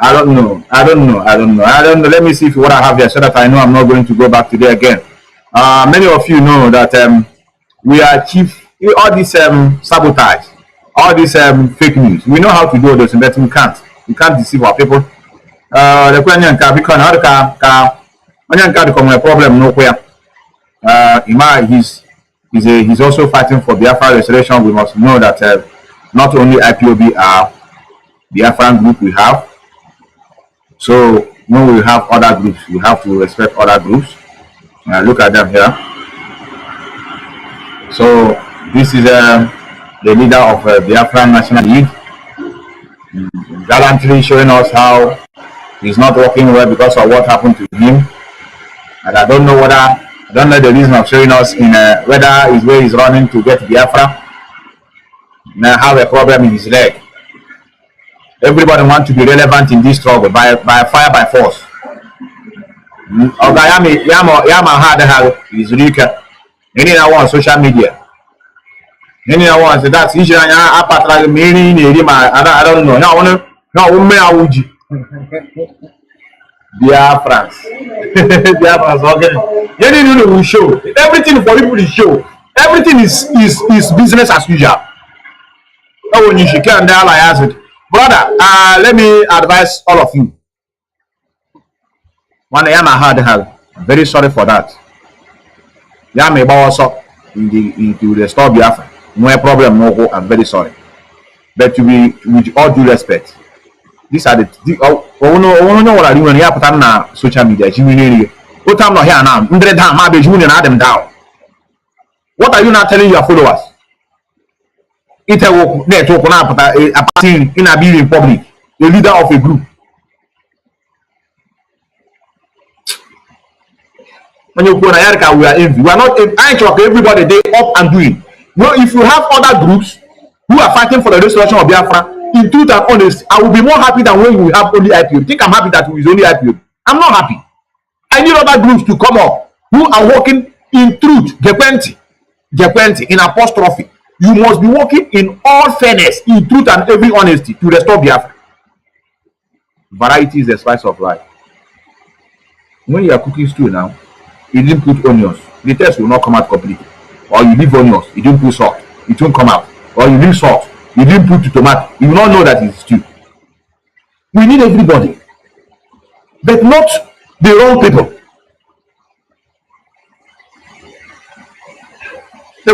I don't know. Let me see if what I have here so that I know I'm not going to go back today again. Many of you know that we achieve all this sabotage, all this fake news. We know how to do those, but we can't. We can't deceive our people. The problem nowhere. He's also fighting for Biafra restoration. We must know that not only IPOB are Biafran group we have. So when we have other groups, we have to respect other groups. Look at them here. So this is the leader of Biafran National League, gallantly showing us how he's not working well because of what happened to him. And I don't know the reason of showing us in whether his way is running to get Biafra. Now have a problem in his leg. Everybody wants to be relevant in this struggle by fire by force. Yama had his Rika. Any one on social media. Any one said that's usually I don't know. No, Biafrans. Biafrans, okay. You didn't know we show. Everything for people is show. Everything is business as usual. Oh, when you should care and I ask it. Brother, let me advise all of you. One I am I'm very sorry for that. Yeah, may also into the store Biafra. No problem, no go. I'm very sorry. But to be with all due respect, these are the no what I do when you put on social media. What time not here now? Them down. What are you not telling your followers? It will network a party in a building public, the leader of a group. When you go to America, we are envy. We are not everybody they up and doing. No, if you have other groups who are fighting for the restoration of Biafra, in truth and honest, I will be more happy than when we have only IPO. Think I'm happy that we is only IPO. I'm not happy. I need other groups to come up who are working in truth, in apostrophe. You must be working in all fairness, in truth and every honesty to restore Biafra. Variety is the spice of life. When you are cooking stew now, you didn't put onions, the taste will not come out completely. Or you leave onions, you didn't put salt, it won't come out. Or you leave salt, you didn't put tomato, you will not know that it's stew. We need everybody, but not the wrong people.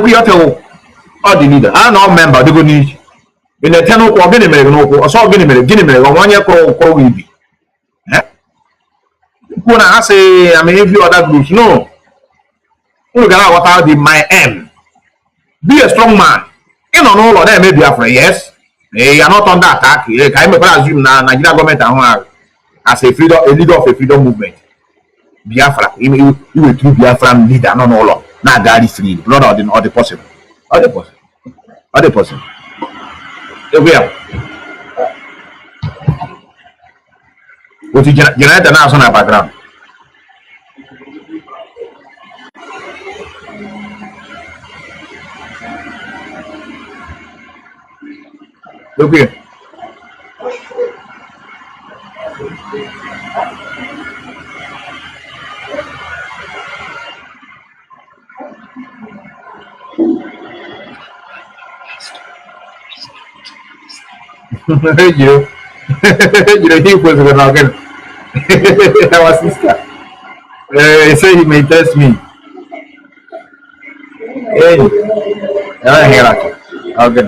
We have to all the leader. I know member they go need in the ten or gini mere no or so gini mere one year ko we be. People na say I mean every other groups no. You gonna what out the my aim. Be a strong man. You know all of them may be Biafra, yes. You are not under attack. Can you assume na Nigeria government as a freedom, a leader of a freedom movement? Biafra, you a true Biafran leader, no no law. Now God is free, not all the possible. All the possible. All the possible. We are. What you generate an answer on our background. Look here. You he was going again. Our sister. He said he may test me. Hey, I hear that. Okay.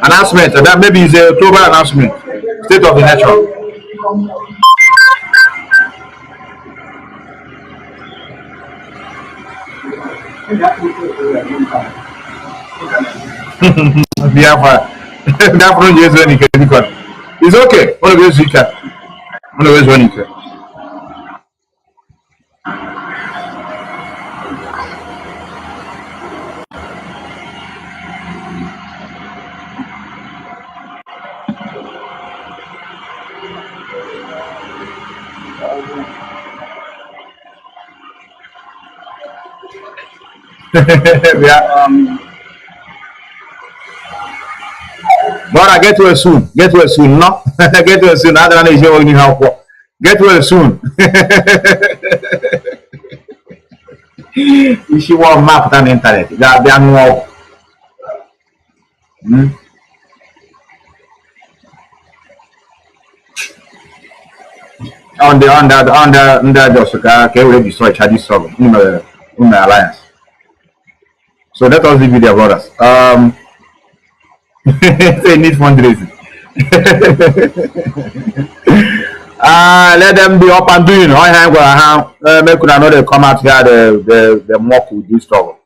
Announcement. That maybe is a October announcement. State of the nation. Biafra. Biafra is when you can. It's okay. Always you can. Always when you can. Yeah. Brother, get well soon. Get well soon. No, get well soon. I don't know if you're only how. Get well soon. You should want map on the internet. They are more. Under just okay, we destroy charges struggle in the alliance. So let us leave with their brothers. They need fundraising. Let them be up and doing. Make another come out here the mock with this struggle.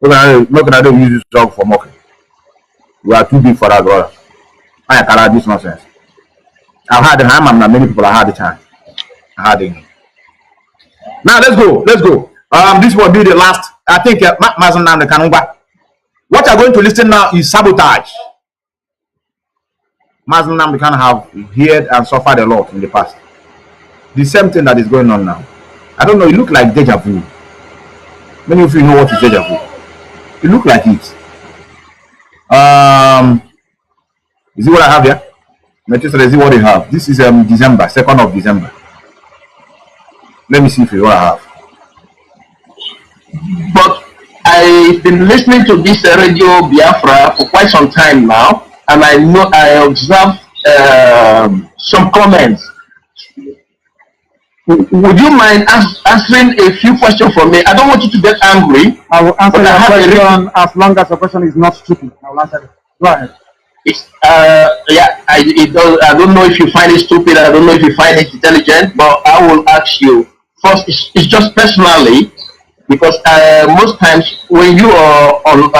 Make another use this struggle for mocking. We are too big for that, brother. I can't have this nonsense. I've had the ham and many people have had the time. I had it. Now let's go. Let's go. This will be the last. I think Mazi Methuselah. What you're going to listen now is Sabotage. Mazi Methuselah have heard and suffered a lot in the past. The same thing that is going on now. I don't know, it looks like deja vu. Many of you know what is deja vu. It looks like it. Is it what I have here? Methuselah, is it what you have? This is December, 2nd of December. Let me see if it's what I have. But I've been listening to this radio Biafra for quite some time now, and I know I observed some comments. Would you mind answering a few questions for me? I don't want you to get angry. I will answer your question as long as the question is not stupid. I will answer it. Go ahead. Yeah, I don't know if you find it stupid. I don't know if you find it intelligent, but I will ask you first. It's just personally, because most times when you are on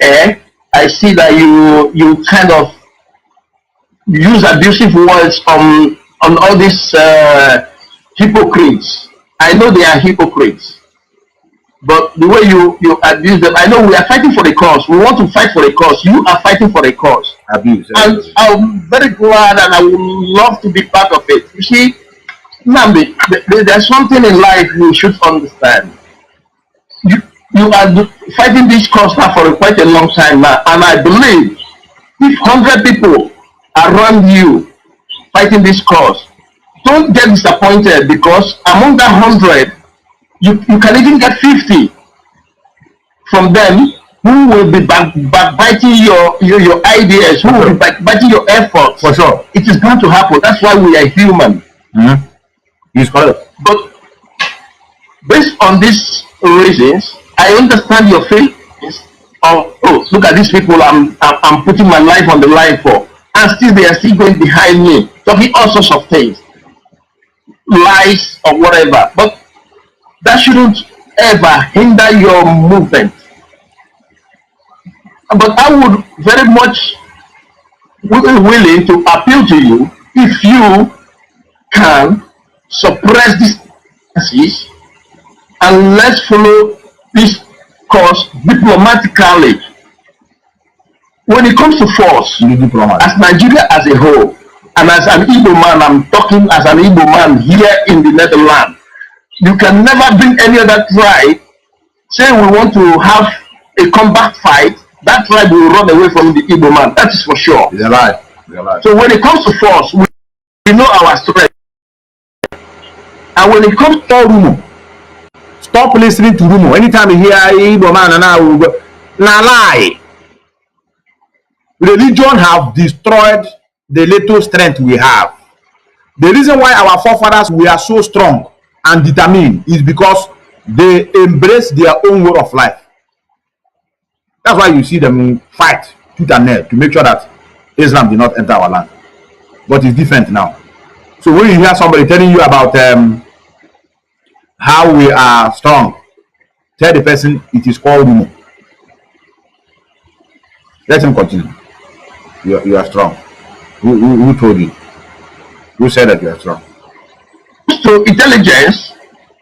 air, I see that you kind of use abusive words on all these hypocrites. I know they are hypocrites, but the way you abuse them, I know we are fighting for the cause. We want to fight for a cause. You are fighting for a cause. Abuse. And I'm very glad, and I would love to be part of it. You see, Nnamdi, there's something in life you should understand. You are fighting this cause now for quite a long time now, and I believe if 100 people around you fighting this cause, don't get disappointed, because among that 100, you can even get 50 from them who will be backbiting your ideas, who will be backbiting your efforts. For sure. It is going to happen. That's why we are human. Mm-hmm. He's correct. But based on these reasons, I understand your feelings of, oh, look at these people I'm putting my life on the line for, and still they are still going behind me, talking all sorts of things, lies or whatever. But that shouldn't ever hinder your movement. But I would very much be willing to appeal to you if you can suppress these messages and let's follow this course diplomatically. When it comes to force, as Nigeria as a whole, and as an Igbo man, I'm talking as an Igbo man here in the Netherlands, you can never bring any other tribe saying we want to have a combat fight. That tribe will run away from the Igbo man. That is for sure. It's a lie. It's a lie. So when it comes to force, we know our strength. And when it comes to rumor, stop listening to rumor. Anytime you hear Igbo man and now na lie. Religion have destroyed the little strength we have. The reason why our forefathers were so strong and determined is because they embrace their own way of life. That's why you see them fight tooth and nail to make sure that Islam did not enter our land. But it's different now. So when you hear somebody telling you about how we are strong, tell the person it is called rumor. Let him continue. You are strong. Who told you? Who said that you are strong? So intelligence,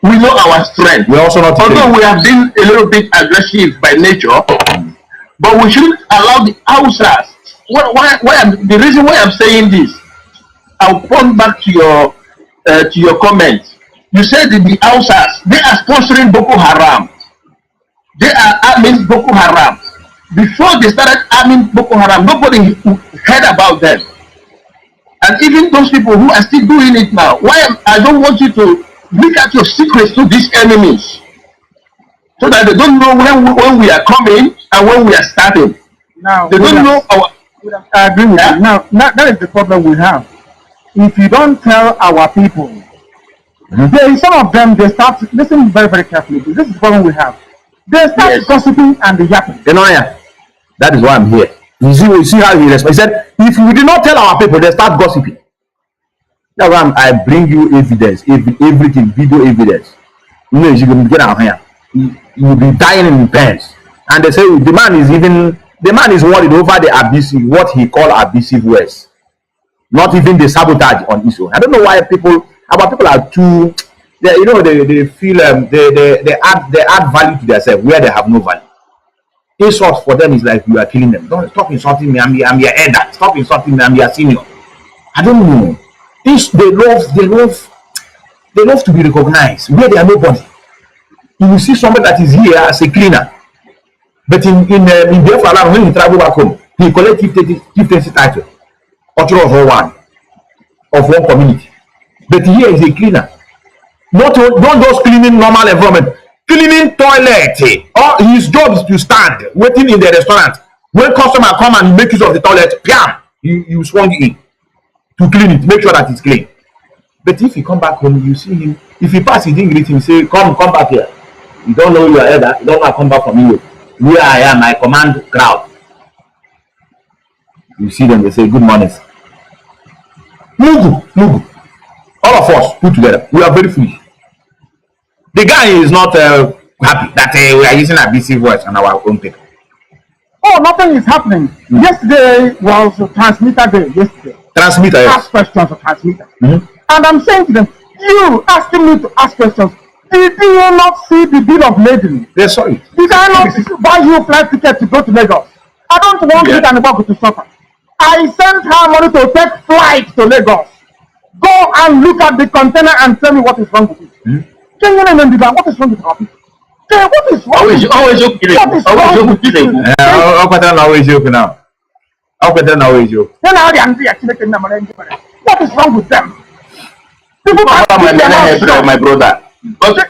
we know our strength. We also not. Although we have been a little bit aggressive by nature, but we shouldn't allow the Hausas. The reason why I'm saying this, I'll point back to your comment. You said that the Hausas, they are sponsoring Boko Haram. They are arming Boko Haram. Before they started arming Boko Haram, nobody heard about them. And even those people who are still doing it now, I don't want you to look at your secrets to these enemies, so that they don't know when we are coming and when we are starting. Now, they don't know our. I agree with you. Now, that is the problem we have. If you don't tell our people, some of them, they start, listen very, very carefully. This is the problem we have. They start gossiping and they yapping. You know, that is why I'm here. You see how he responds. He said, if we did not tell our people, they start gossiping. That's why I bring you evidence, everything, video evidence. You know, you can get out here. You'll be dying in pens. And they say the man is worried over the abusive, what he call abusive words. Not even the sabotage on his own. I don't know why our people are too, they feel they add value to themselves where they have no value. Insult for them is like you are killing them. Don't stop insulting me. I'm your elder. Stop insulting me. I'm your senior. I don't know. They love to be recognized where they are nobody. You will see somebody that is here as a cleaner, but in Biafra, when he travel back home, he collect chieftaincy title, author of one community. But here is a cleaner. Not just cleaning normal environment. Cleaning toilet, or his job is to stand waiting in the restaurant. When customer come and make use of the toilet, bam, you swung in to clean it, make sure that it's clean. But if he come back home, you see him. If he pass, he didn't greet him. Say, come back here. You don't know you are elder. You don't want to come back from you. Where I am, I command crowd. You see them. They say, good morning. Mugu. All of us put together, we are very foolish. The guy is not happy that we are using abusive words on our own paper. Oh, nothing is happening. Yesterday was transmitter day. Transmitter, yes. Ask questions of transmitter. And I'm saying to them, you asking me to ask questions. Did you not see the bill of lading? They saw it. Did I not buy you a flight ticket to go to Lagos? I don't want you and Ipob to suffer. I sent her money to take flight to Lagos. Go and look at the container and tell me what is wrong with it. What is wrong with our people? What is wrong with it? Always joking. Always joking now. How can now is you? Then how they angry actually can number. What is wrong with them? People my brother. But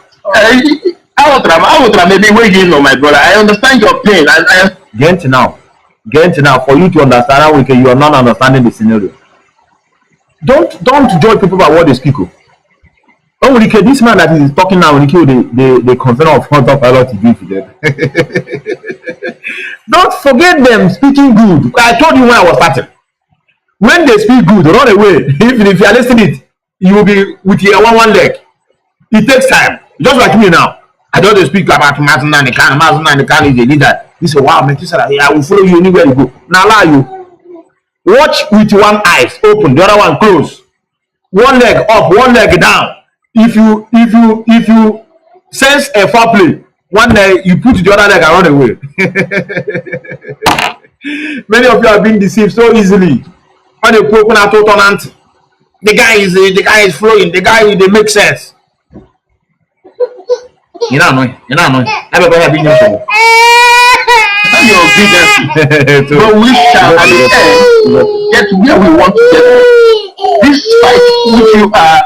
I would maybe waiting on my brother. I understand your pain. Get now for you to understand how you are not understanding the scenario. Don't judge people by what they speak. Oh, this man that is talking now, the concern of front of pilot to give to them. Don't forget them speaking good. I told you when I was starting. When they speak good, run away. If you are listening, you will be with your one leg. It takes time. Just like me now. I don't speak about Mazi Methuselah. Mazi Methuselah is a leader. You say, wow, Methuselah, I will follow you anywhere you go. Now allow you. Watch with one eye open, the other one closed. One leg up, one leg down. If you sense a foul play, one leg you put the other leg and run away. Many of you have been deceived so easily. When you put out tournament, the guy is flowing, the guy they make sense. You're not knowing. Everybody have been your obedience. But we shall get to where we want to get. This fight which you are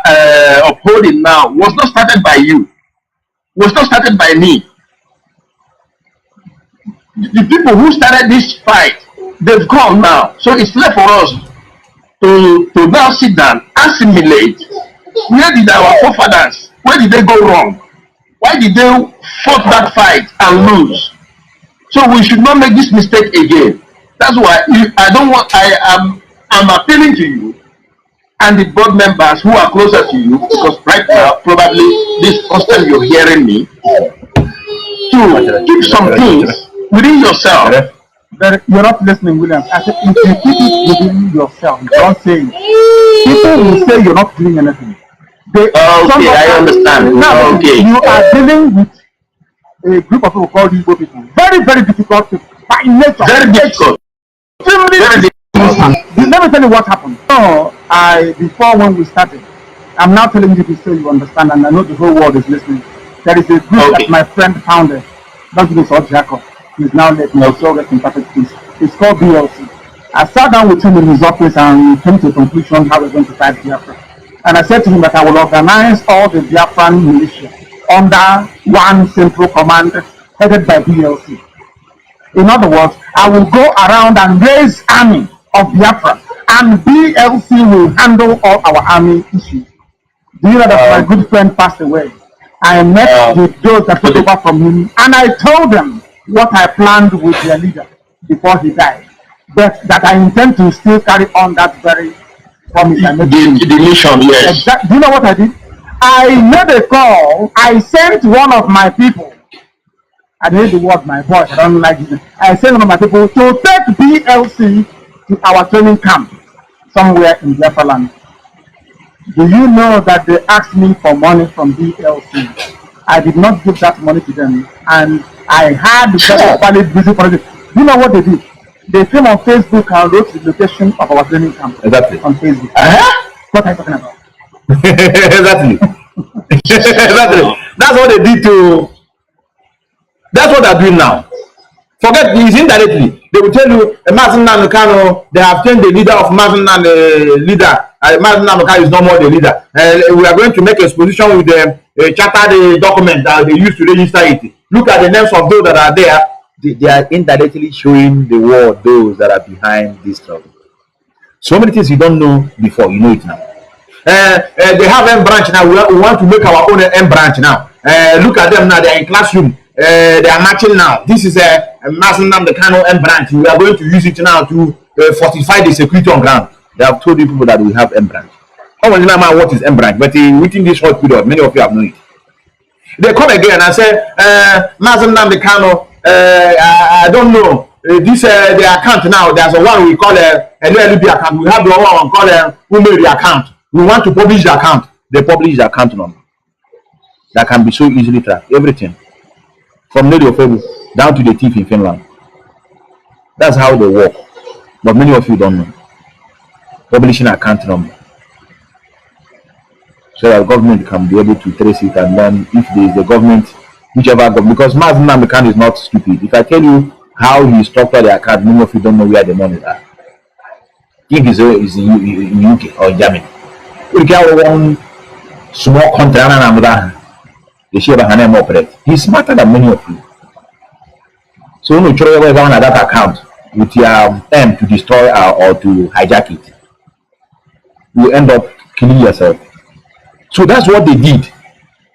upholding now was not started by you. Was not started by me. The people who started this fight, they've gone now. So it's left for us to now sit down, assimilate. Where did our forefathers, where did they go wrong? Why did they fought that fight and lose? So we should not make this mistake again. That's why I'm appealing to you and the board members who are closer to you, because right now probably this first time you're hearing me, to keep some things within yourself. You're not listening, Williams. I said, if you keep it within yourself, don't say it. People will say you're not doing anything. Okay, I understand. Now, okay. You are dealing with a group of people called Igbo people. Very, very difficult people. By nature. Very difficult. Very difficult. Let me tell you what happened. So, before when we started, I'm now telling you to say you understand, and I know the whole world is listening. There is a group that my friend founded. Don't do this or Jacob. He's now let me also rest in perfect peace. It's called BLC. I sat down with him in his office and we came to a conclusion how we're going to fight Biafra. And I said to him that I will organize all the Biafran militia under one central command headed by BLC. In other words, I will go around and raise army of Biafra, and BLC will handle all our army issues. Do you know that my good friend passed away? I met with those that took over from him, and I told them what I planned with their leader before he died, but that I intend to still carry on that very promise I made. The mission, yes. Do you know what I did? I made a call. I sent one of my people. I hate the word my voice. I don't like it. I sent one of my people to take BLC to our training camp somewhere in Biafra land. Do you know that they asked me for money from BLC? I did not give that money to them, and I had very valid reason for it. Do you know what they did? They came on Facebook and wrote the location of our training camp. Exactly. On Facebook. What are you talking about? Exactly. Exactly. That's what they did to. That's what they're doing now. Forget this indirectly. They will tell you, Mazi Methuselah, they have changed the leader of Mazi Methuselah leader. Mazi Methuselah is no more the leader. We are going to make a exposition with the chartered document that they used to register it. Look at the names of those that are there. They are indirectly showing the world those that are behind this trouble. So many things you don't know before, you know it now. They have M branch now. We want to make our own M branch now. Look at them now. They are in classroom. They are marching now. This is a Mazi Methuselah M branch. We are going to use it now to fortify the security on ground. They have told you people that we have M branch. I don't know what is M branch, but within this short period, many of you have known it. They come again and say, Mazi Methuselah, I don't know. This the account now. There's a one we call a LLB account. We have the other one called who made the account. We want to publish the account. They publish the account number. That can be so easily tracked. Everything. From Lady of Fable down to the thief in Finland. That's how they work. But many of you don't know. Publishing account number. So that government can be able to trace it, and then if there is the government, whichever government, because Mazi Methuselah is not stupid. If I tell you how he structured the account, many of you don't know where the money are. King is in UK or Germany. We get one small country and the share of an operate. He's smarter than many of you. So when you throw away down that account with your aim to destroy or to hijack it, you end up killing yourself. So that's what they did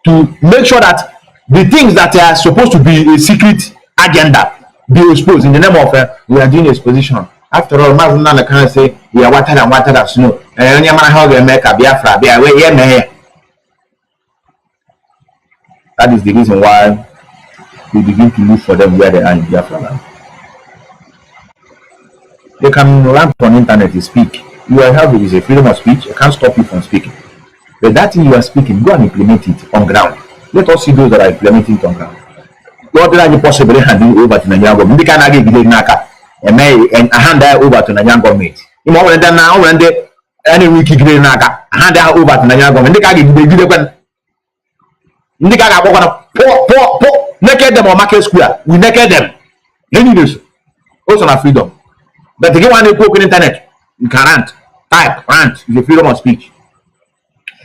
to make sure that the things that are supposed to be a secret agenda be exposed in the name of we are doing exposition. After all, Mazi Methuselah can say we are water and water as snow. And any man how they make a Biafra, they are way. That is the reason why we begin to look for them where they are in Biafra land. They can rant on internet and speak. You have is a freedom of speech. I can't stop you from speaking. But that thing you are speaking, go and implement it on ground. Let us see those that are implementing it on ground. What did I possibly hand over to Nigerian government? They can give Naka and hand that over to Nigerian government. You know when now when they any week give Naka hand that over to Nigerian government. They can give them. They can go naked them or market square. We naked them. Any news? Also on freedom. But if you want to go on internet, you can rant, type, rant. It's a freedom of speech.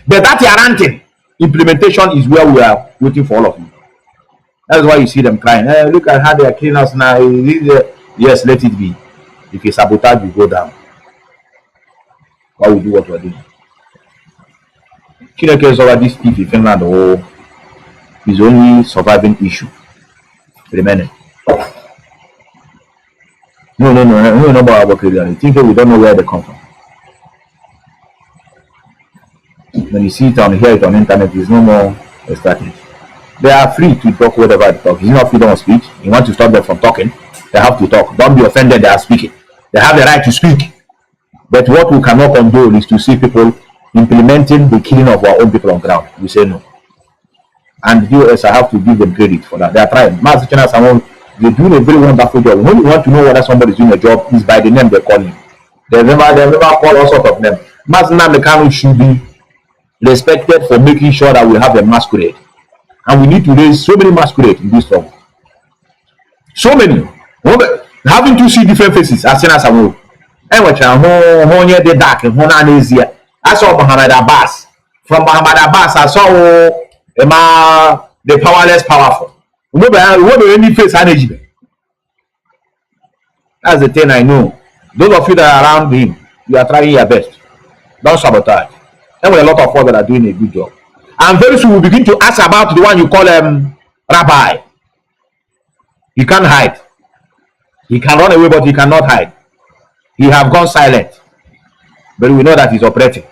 But that you're ranting, implementation is where we are waiting for all of you. That's why you see them crying. Hey, look at how they are killing us now. Yes, let it be. If a sabotage will go down, why we do what we're doing? Chineke is over this thief in Finland or his only surviving issue remaining. No, about our career. Think we don't know where they come from. When you see it on, hear it on internet, it's no more a strategy. They are free to talk whatever they talk. It's not freedom of speech. You want to stop them from talking, they have to talk. Don't be offended they are speaking. They have the right to speak. But what we cannot condone is to see people implementing the killing of our own people on ground. We say no. And the US, I have to give them credit for that. They are trying. Mazi Methuselah, they're doing a very wonderful job. When you want to know whether somebody is doing a job, is by the name they call him. They never call all sorts of names. Mazi Methuselah should be respected for making sure that we have a masquerade. And we need to raise so many masquerades in this struggle. So many. Having to see different faces as soon as I will. Anyway, the dark and Asia. I saw Muhammad Abbas. From Muhammad Abbas, I saw the powerless powerful. Remember any face energy. That's the thing I know. Those of you that are around him, you are trying your best. Don't sabotage. There were a lot of us that are doing a good job. And very soon we'll begin to ask about the one you call Rabbi. He can't hide. He can run away, but he cannot hide. He have gone silent. But we know that he's operating.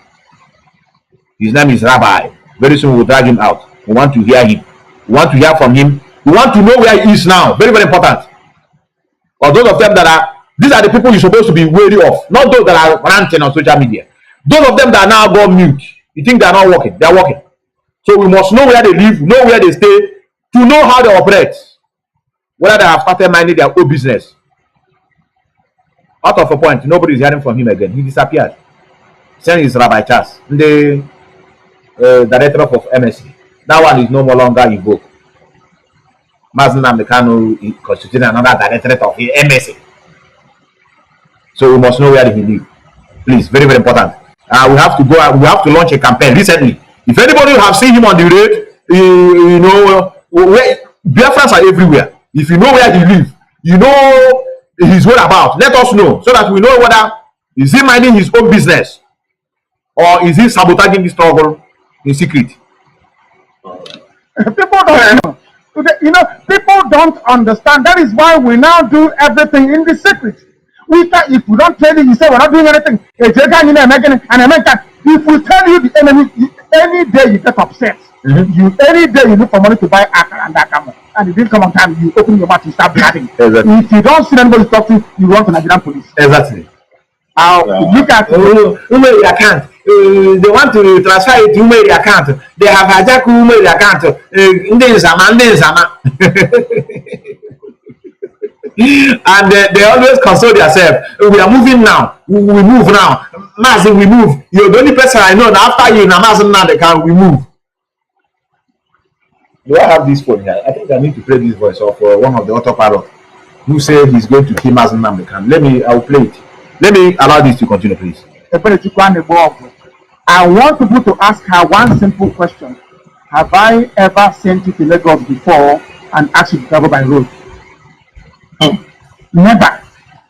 His name is Rabbi. Very soon we'll drag him out. We want to hear him. We want to hear from him. We want to know where he is now. Very, very important. Or those of them that are, these are the people you're supposed to be wary of. Not those that are ranting on social media. Those of them that are now gone mute. You think they are not working. They are working. So we must know where they live, know where they stay, to know how they operate. Whether they have started minding their own business. Out of a point, nobody is hearing from him again. He disappeared. Send his Rabbi Charles, the director of MSC. That one is no more longer invoked. Nnamdi Kanu constituted another directorate of MSC. So we must know where he lives. Please, very, very important. We have to go. We have to launch a campaign recently. If anybody have seen him on the road, you know where Biafrans are everywhere. If you know where he lives, you know his whereabouts. Let us know so that we know whether is he minding his own business or is he sabotaging the struggle in secret. People don't know. People don't understand. That is why we now do everything in the secret. If we don't tell you, you say we're not doing anything. If we tell you the enemy, any day you get upset. Any day you look for money to buy akara and akamo, and it didn't come on time, you open your mouth, you start blabbing. Exactly. If you don't see anybody talk to you run to Nigerian police. Exactly. Look at Umeri account. They want to transfer it to Umeri account. They have hijacked Umeri account. And they always console themselves. We are moving now. We move now. Mazi, we move. You're the only person I know that after you, Mazi now they can we move. Do I have this phone here? I think I need to play this voice of one of the auto pilot who said he's going to kill Mazi Nnamdi. Let me. I'll play it. Let me allow this to continue, please. I want people to ask her one simple question. Have I ever sent you to Lagos before and asked you to travel by road? Never.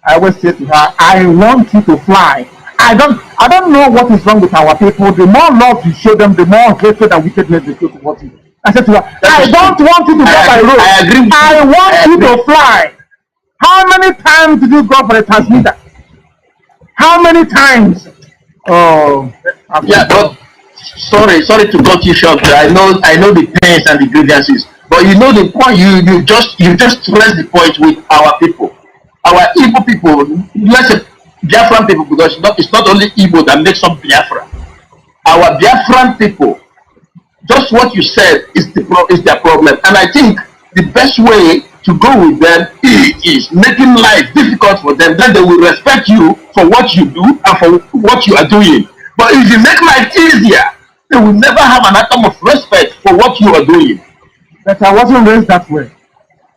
I always say to her, I want you to fly. I don't know what is wrong with our people. The more love you show them, the more hatred and wickedness they show towards you. I said to her, I don't want you to go by road. I agree. I want you to fly. How many times did you go for a transmitter? How many times? Oh, yeah, but sorry to cut you short. I know the pains and the grievances, but you know the point. You just stress the point with our people, our Igbo people. Let's say Biafran people, because it's not only Igbo that makes up Biafra. Our Biafran people, just what you said is their problem, and I think the best way to go with them is making life difficult for them. Then they will respect you for what you do and for what you are doing. But if you make life easier, they will never have an atom of respect for what you are doing. But I wasn't raised that way.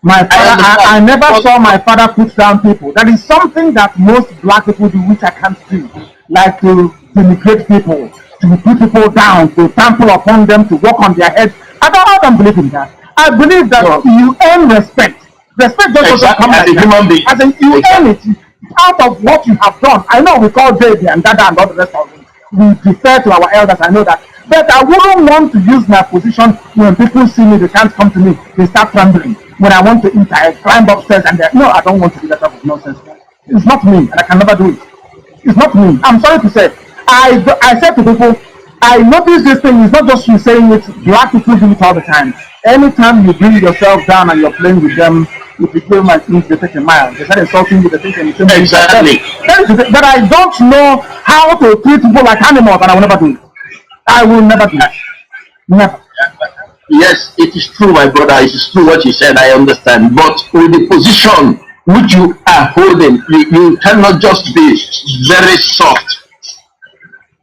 My father, I never saw my father put down people. That is something that most black people do, which I can't do. Like to denigrate people, to put people down, to trample upon them, to walk on their heads. I don't believe in that. I believe that you earn respect. Respect doesn't come as a human being. As in, you earn it out of what you have done. I know we call baby and dada and all the rest of it. We defer to our elders, I know that. But I wouldn't want to use my position when people see me, they can't come to me, they start trembling. When I want to eat, I climb upstairs and no, I don't want to do that type of nonsense. It's not me, and I can never do it. It's not me. I'm sorry to say. I said to people, I notice this thing is not just you saying it, black people do it all the time. Anytime you bring yourself down and you're playing with them, if you kill my things, they take a mile. They start insulting you, they take a mile. Exactly. But I don't know how to treat people like animals, and I will never do it. I will never do it. Never. Yes, it is true, my brother. It is true what you said. I understand. But with the position which you are holding, you cannot just be very soft.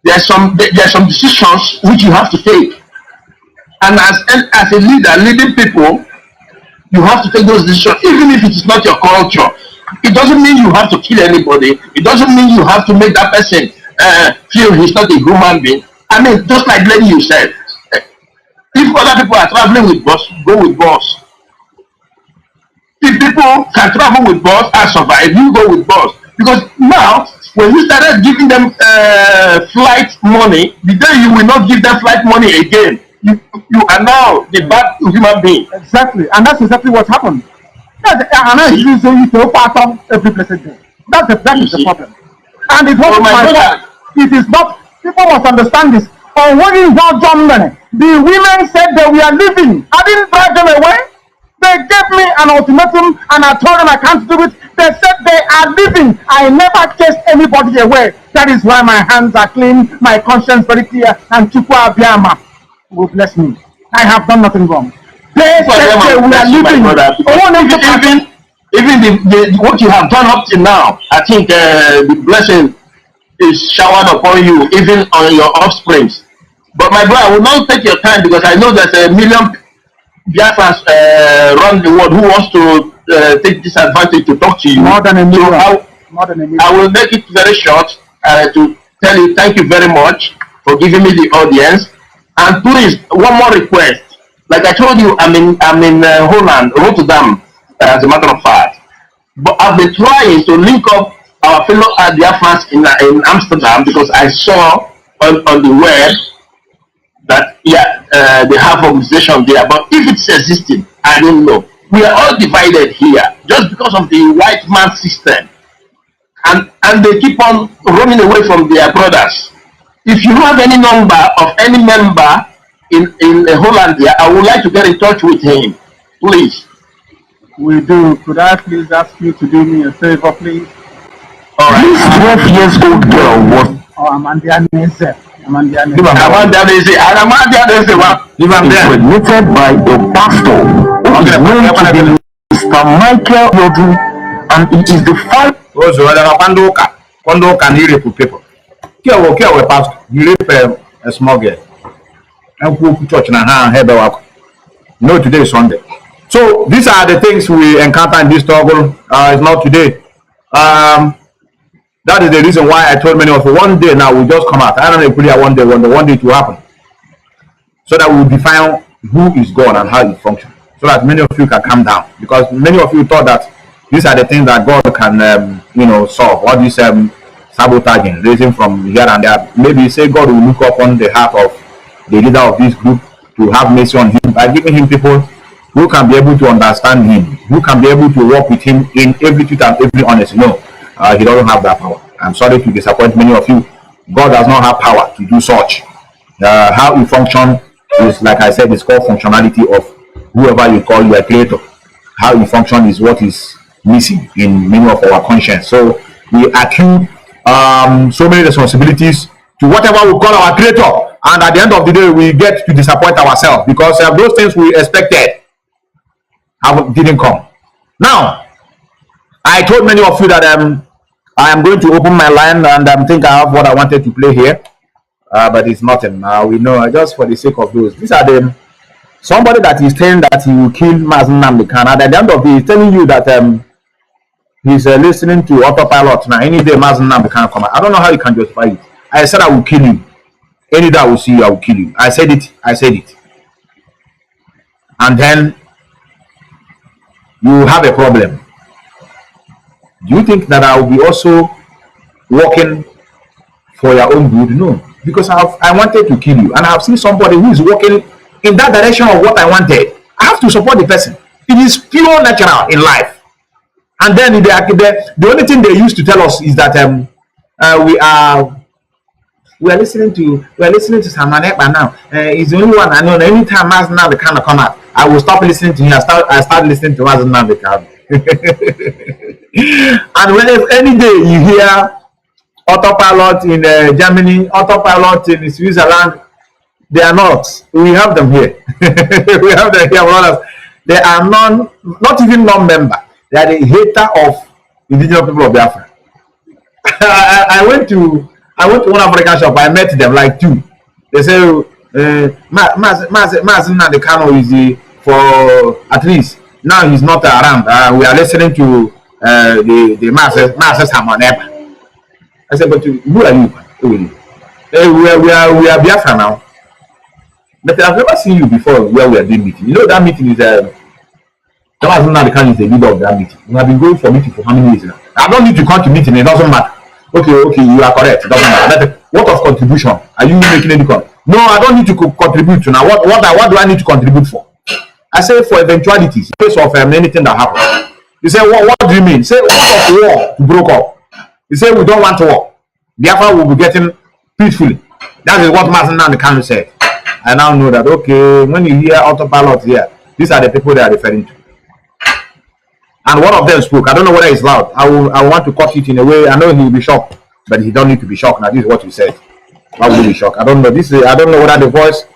There are some decisions which you have to take. And as a leader, leading people, you have to take those decisions, even if it is not your culture. It doesn't mean you have to kill anybody. It doesn't mean you have to make that person feel he's not a human being. I mean, just like Lady you said, if other people are traveling with bus, go with bus. If people can travel with bus and survive, you go with bus. Because now, when you started giving them flight money, the day you will not give them flight money again, you are now the bad human being. Exactly, and that's exactly what happened. Every blessed day. That is the problem. And it wasn't my fault. It is not. People must understand this. On when is not done, the women said they were leaving. I didn't drive them away. They gave me an ultimatum, and I told them I can't do it. They said they are leaving. I never chased anybody away. That is why my hands are clean, my conscience very clear, and Chukwu Abiyama will bless me. I have done nothing wrong. They said they were leaving. Even what you have done up to now, I think the blessing is showered upon you, even on your offsprings. But my brother, I will not take your time because I know there's a million Biafrans around the world who wants to take this advantage to talk to you. More than a million. I will make it very short to tell you thank you very much for giving me the audience. And please, one more request. Like I told you, I'm in Holland, Rotterdam, as a matter of fact. But I've been trying to link up our fellow Biafrans in Amsterdam because I saw on the web that they have organization there. But if it's existing, I don't know. We are all divided here just because of the white man system, and they keep on running away from their brothers. If you have any number of any member in Holland here, I would like to get in touch with him, please. We do. Could I please ask you to do me a favor, please? All right. This 12 years old girl was. Oh, Impregnated by a pastor who is known to be Mr. Michael Yodu, and it is the fact. Quando can you rape people? Kill pastor, you rape a small girl. And who church and head work. No, today is Sunday. So these are the things we encounter in this struggle. It's not today. That is the reason why I told many of you, one day now we'll just come out. I don't know if one day it will happen. So that we'll define who is God and how it functions. So that many of you can calm down. Because many of you thought that these are the things that God can, solve. All this sabotaging, raising from here and there. Maybe say God will look up on the heart of the leader of this group to have mercy on him by giving him people who can be able to understand him, who can be able to work with him in every truth and every honesty. No, he doesn't have that power. I'm sorry to disappoint many of you. God does not have power to do such. How he functions is, like I said, it's called functionality of whoever you call your creator. How he functions is what is missing in many of our conscience. So we accuse so many responsibilities to whatever we call our creator, and at the end of the day we get to disappoint ourselves because those things we expected didn't come. Now, I told many of you that I am going to open my line, and I think I have what I wanted to play here, but it's nothing. We know, just for the sake of those. These are them. Somebody that is saying that he will kill Mazi Nnamdi, and at the end of it, he's telling you that he's listening to autopilot. Now, any day Mazi Nnamdi can come out. I don't know how you can justify it. I said I will kill you. Any day I will see you, I will kill you. I said it. And then you have a problem. Do you think that I will be also working for your own good? No, because I wanted to kill you, and I have seen somebody who is working in that direction of what I wanted. I have to support the person. It is pure natural in life. And then the only thing they used to tell us is that we are listening to Samanepa now. He's the only one I know. Anytime Mazi Nnamdi kind of come out, I will stop listening to him. I start listening to Mazi Nnamdi. And when any day you hear autopilot in Germany, autopilot in Switzerland, they are not. We have them here. We have them here. They are not even non-member. They are the hater of indigenous people of Biafra. I went to one African shop. I met them like two. They say, Mazi Nnamdi Kanu is for at least now he's not around. We are listening to the Mazi Samanepa. I said, but who are you? We are Biafra now. But I've never seen you before where we are doing meeting. You know that meeting is Mazi Nnamdi Kanu is the leader of that meeting. We have been going for meeting for how many years now? I don't need to come to meeting. It doesn't matter. Okay, you are correct. It doesn't matter. What of contribution? Are you making any contribution? No, I don't need to contribute to now. What do I need to contribute for? I say for eventualities, in case of anything that happens. You say, what do you mean? Say, what of war to broke up? You say, we don't want to war. Biafra will be getting peacefully. That is what Mazi Nnamdi Kanu said. I now know that, okay, when you hear autopilot here, these are the people they are referring to. And one of them spoke. I don't know whether it's loud. I want to cut it in a way. I know he will be shocked, but he don't need to be shocked. Now, this is what he said. I will be shocked. I don't know. I don't know whether the voice.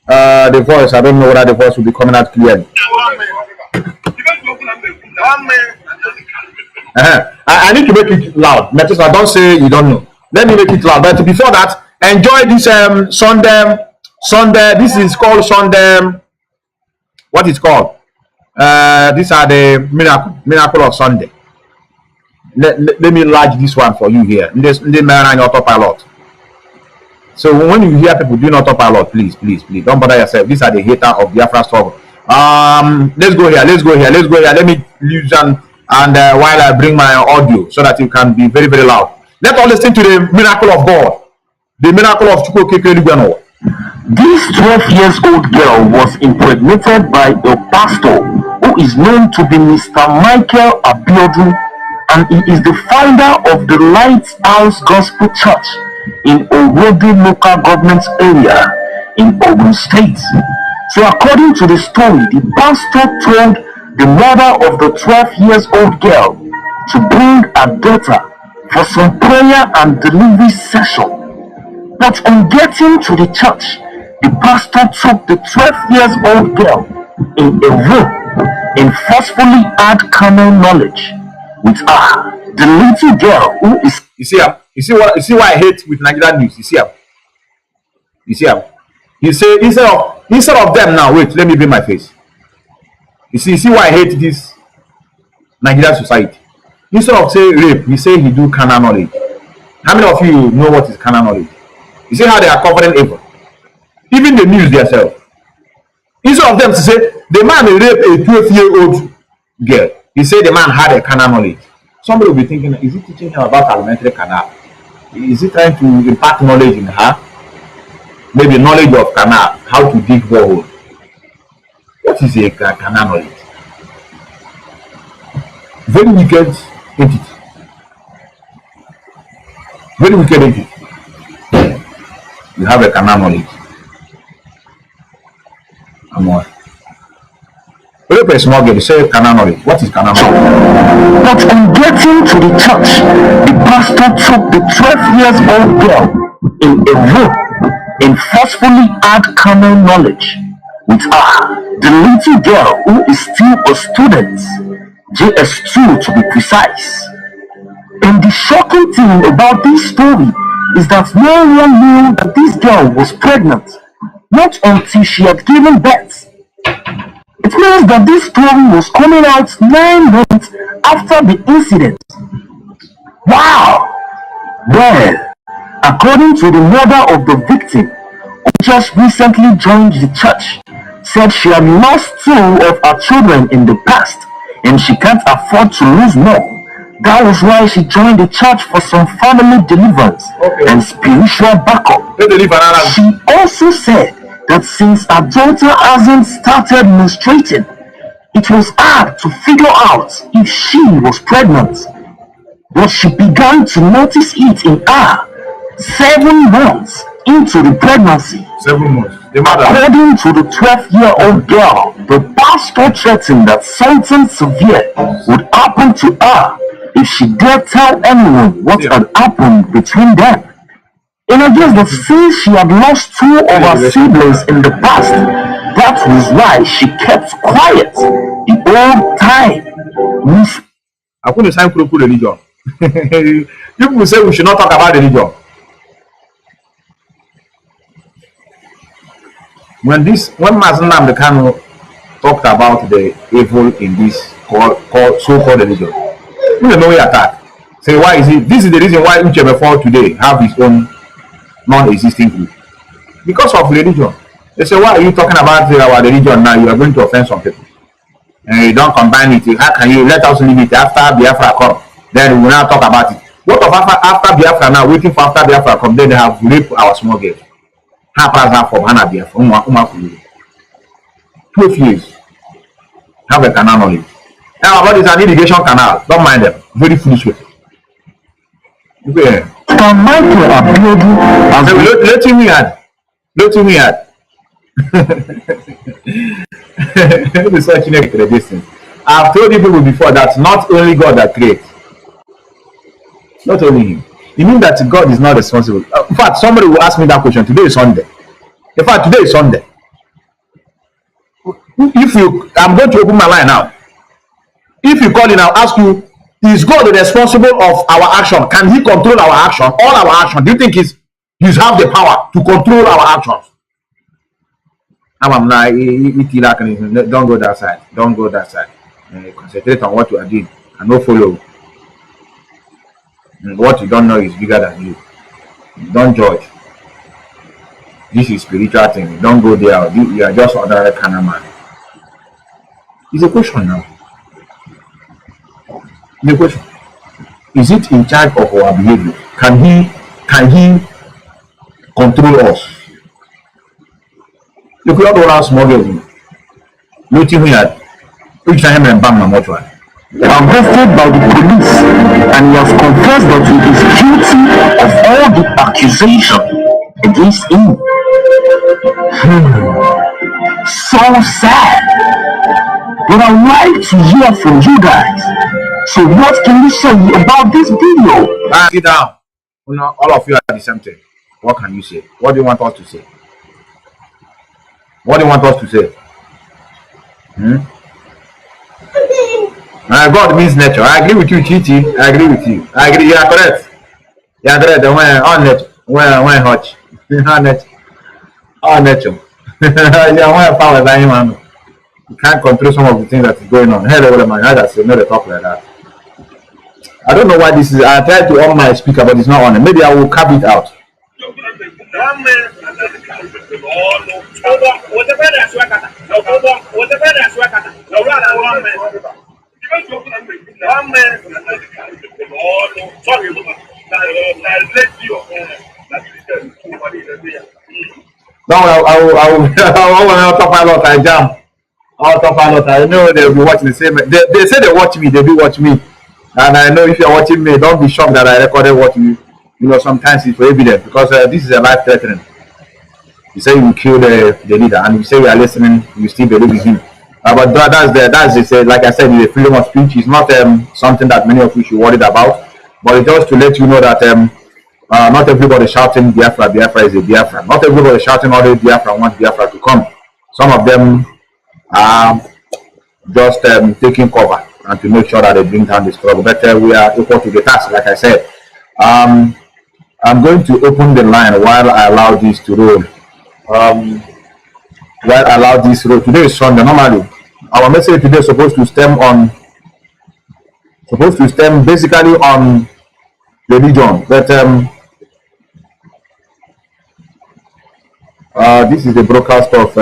I don't know whether the voice will be coming out clearly. I need to make it loud. Methuselah, don't say you don't know. Let me make it loud. But before that, enjoy this Sunday. This is called Sunday. What is called? These are the miracle of Sunday. Let me enlarge this one for you here. This autopilot. So when you hear people doing autopilot, please don't bother yourself. These are the hater of Biafra struggle. Let's go here. Let me use and while I bring my audio so that you can be very, very loud. Let's all listen to the miracle of God. The miracle of Chukwu Kekeli. This 12 years old girl was impregnated by a pastor who is known to be Mr. Michael Abiodun, and he is the founder of the Lighthouse Gospel Church in Owode local government area in Ogun State. So according to the story, the pastor told the mother of the 12 years old girl to bring her daughter for some prayer and delivery session. But on getting to the church, the pastor took the 12 years old girl in a room and forcefully had carnal knowledge with her. The little girl who is... You see why I hate with Nigerian news. You see he say instead of them now, wait, let me bring my face. You see why I hate this Nigerian society. Instead of say rape, he say he do carnal knowledge. How many of you know what is carnal knowledge? You see how they are covering evil? Even the news themselves. Instead of them to say, the man raped a 12-year-old girl, he said the man had a carnal knowledge. Somebody will be thinking, is he teaching her about elementary canal? Is he trying to impart knowledge in her? Maybe knowledge of canal, how to dig borehole. What is a canal knowledge? Very wicked entity. Very wicked entity. You have a canal knowledge. Look at a small girl, say canal knowledge. What is canal knowledge? But on getting to the church, the pastor took the 12 years old girl in a room and forcefully had carnal knowledge with her. The little girl, who is still a student, JS2 to be precise. And the shocking thing about this story is that no one knew that this girl was pregnant, not until she had given birth. It means that this story was coming out 9 months after the incident. Wow! Well, according to the mother of the victim, who just recently joined the church, said she had lost 2 of her children in the past and she can't afford to lose more. That was why she joined the church for some family deliverance and spiritual backup. She also said that since her daughter hasn't started menstruating, it was hard to figure out if she was pregnant. But she began to notice it in her 7 months into the pregnancy. 7 months. According to the 12-year-old girl, the pastor threatened that something severe would happen to her if she dared tell anyone what had happened between them. And I guess that since she had lost 2 of her siblings in the past, that was why she kept quiet the whole time. I couldn't sign religion. People say we should not talk about religion. When Mazi Methuselah talked about the evil in this so-called religion, we don't know we attack. Say, why is it? This is the reason why Uchebe today have his own non-existing group. Because of religion. They say, why are you talking about our religion now? You are going to offend some people. And you don't combine it. How can you let us leave it after Biafra come? Then we will now talk about it. What of after Biafra now, waiting for after Biafra come, then they have raped our small girls. How pass that from Hana Biafra? 12 years. Have a canal knowledge. Now about is an irrigation canal. Don't mind them. Very foolish way. Yeah. Let him hear. Let him hear. I've told you people before that not only God that creates, not only Him. You mean that God is not responsible? In fact, somebody will ask me that question. Today is Sunday. In fact, today is Sunday. I'm going to open my line now. If you call in, I'll ask you, is God responsible of our action? Can He control our action? All our action? Do you think He's have the power to control our actions? I'm like, don't go that side. Don't go that side. Concentrate on what you are doing and not follow. What you don't know is bigger than you. Don't judge. This is spiritual thing. Don't go there. You are just another kind of man. It's a question now. The question: is it in charge of our behavior? Can he control us? If we all do our small girls, looting here, which time and bang my mortuary. Arrested by the police, and he has confessed that he is guilty of all the accusation against him. So sad. But I'd like to hear from you guys. So what can you say about this video? Sit down. All of you are the same thing. What can you say? What do you want us to say? What do you want us to say? God means nature. I agree with you, Chichi. I agree with you. I agree. You are correct. You are correct. On nature. When hot. On nature. Power man. You can't control some of the things that is going on. Hello, my God, I say no, they talk like that. I don't know why this is. I tried to on my speaker, but it's not on. Maybe I will carve it out. No, I will top pilot. I jam. Autopilot. I know they'll be watching the same. They say they watch me. They do watch me, and I know if you're watching me, don't be shocked that I recorded watching you. You know, sometimes it's for evidence because this is a life threatening. You say you kill the leader, and you say we are listening. You still believe in him. But that's like I said, the freedom of speech is not something that many of you should worry about. But it's just to let you know that not everybody shouting Biafra is a Biafra. Not everybody shouting all the Biafra wants Biafra to come. Some of them are just taking cover and to make sure that they bring down the struggle. But we are equal to the task, like I said. I'm going to open the line while I allow this to roll. Today is Sunday. Normally, our message today is supposed to stem basically on religion, but this is the broadcast of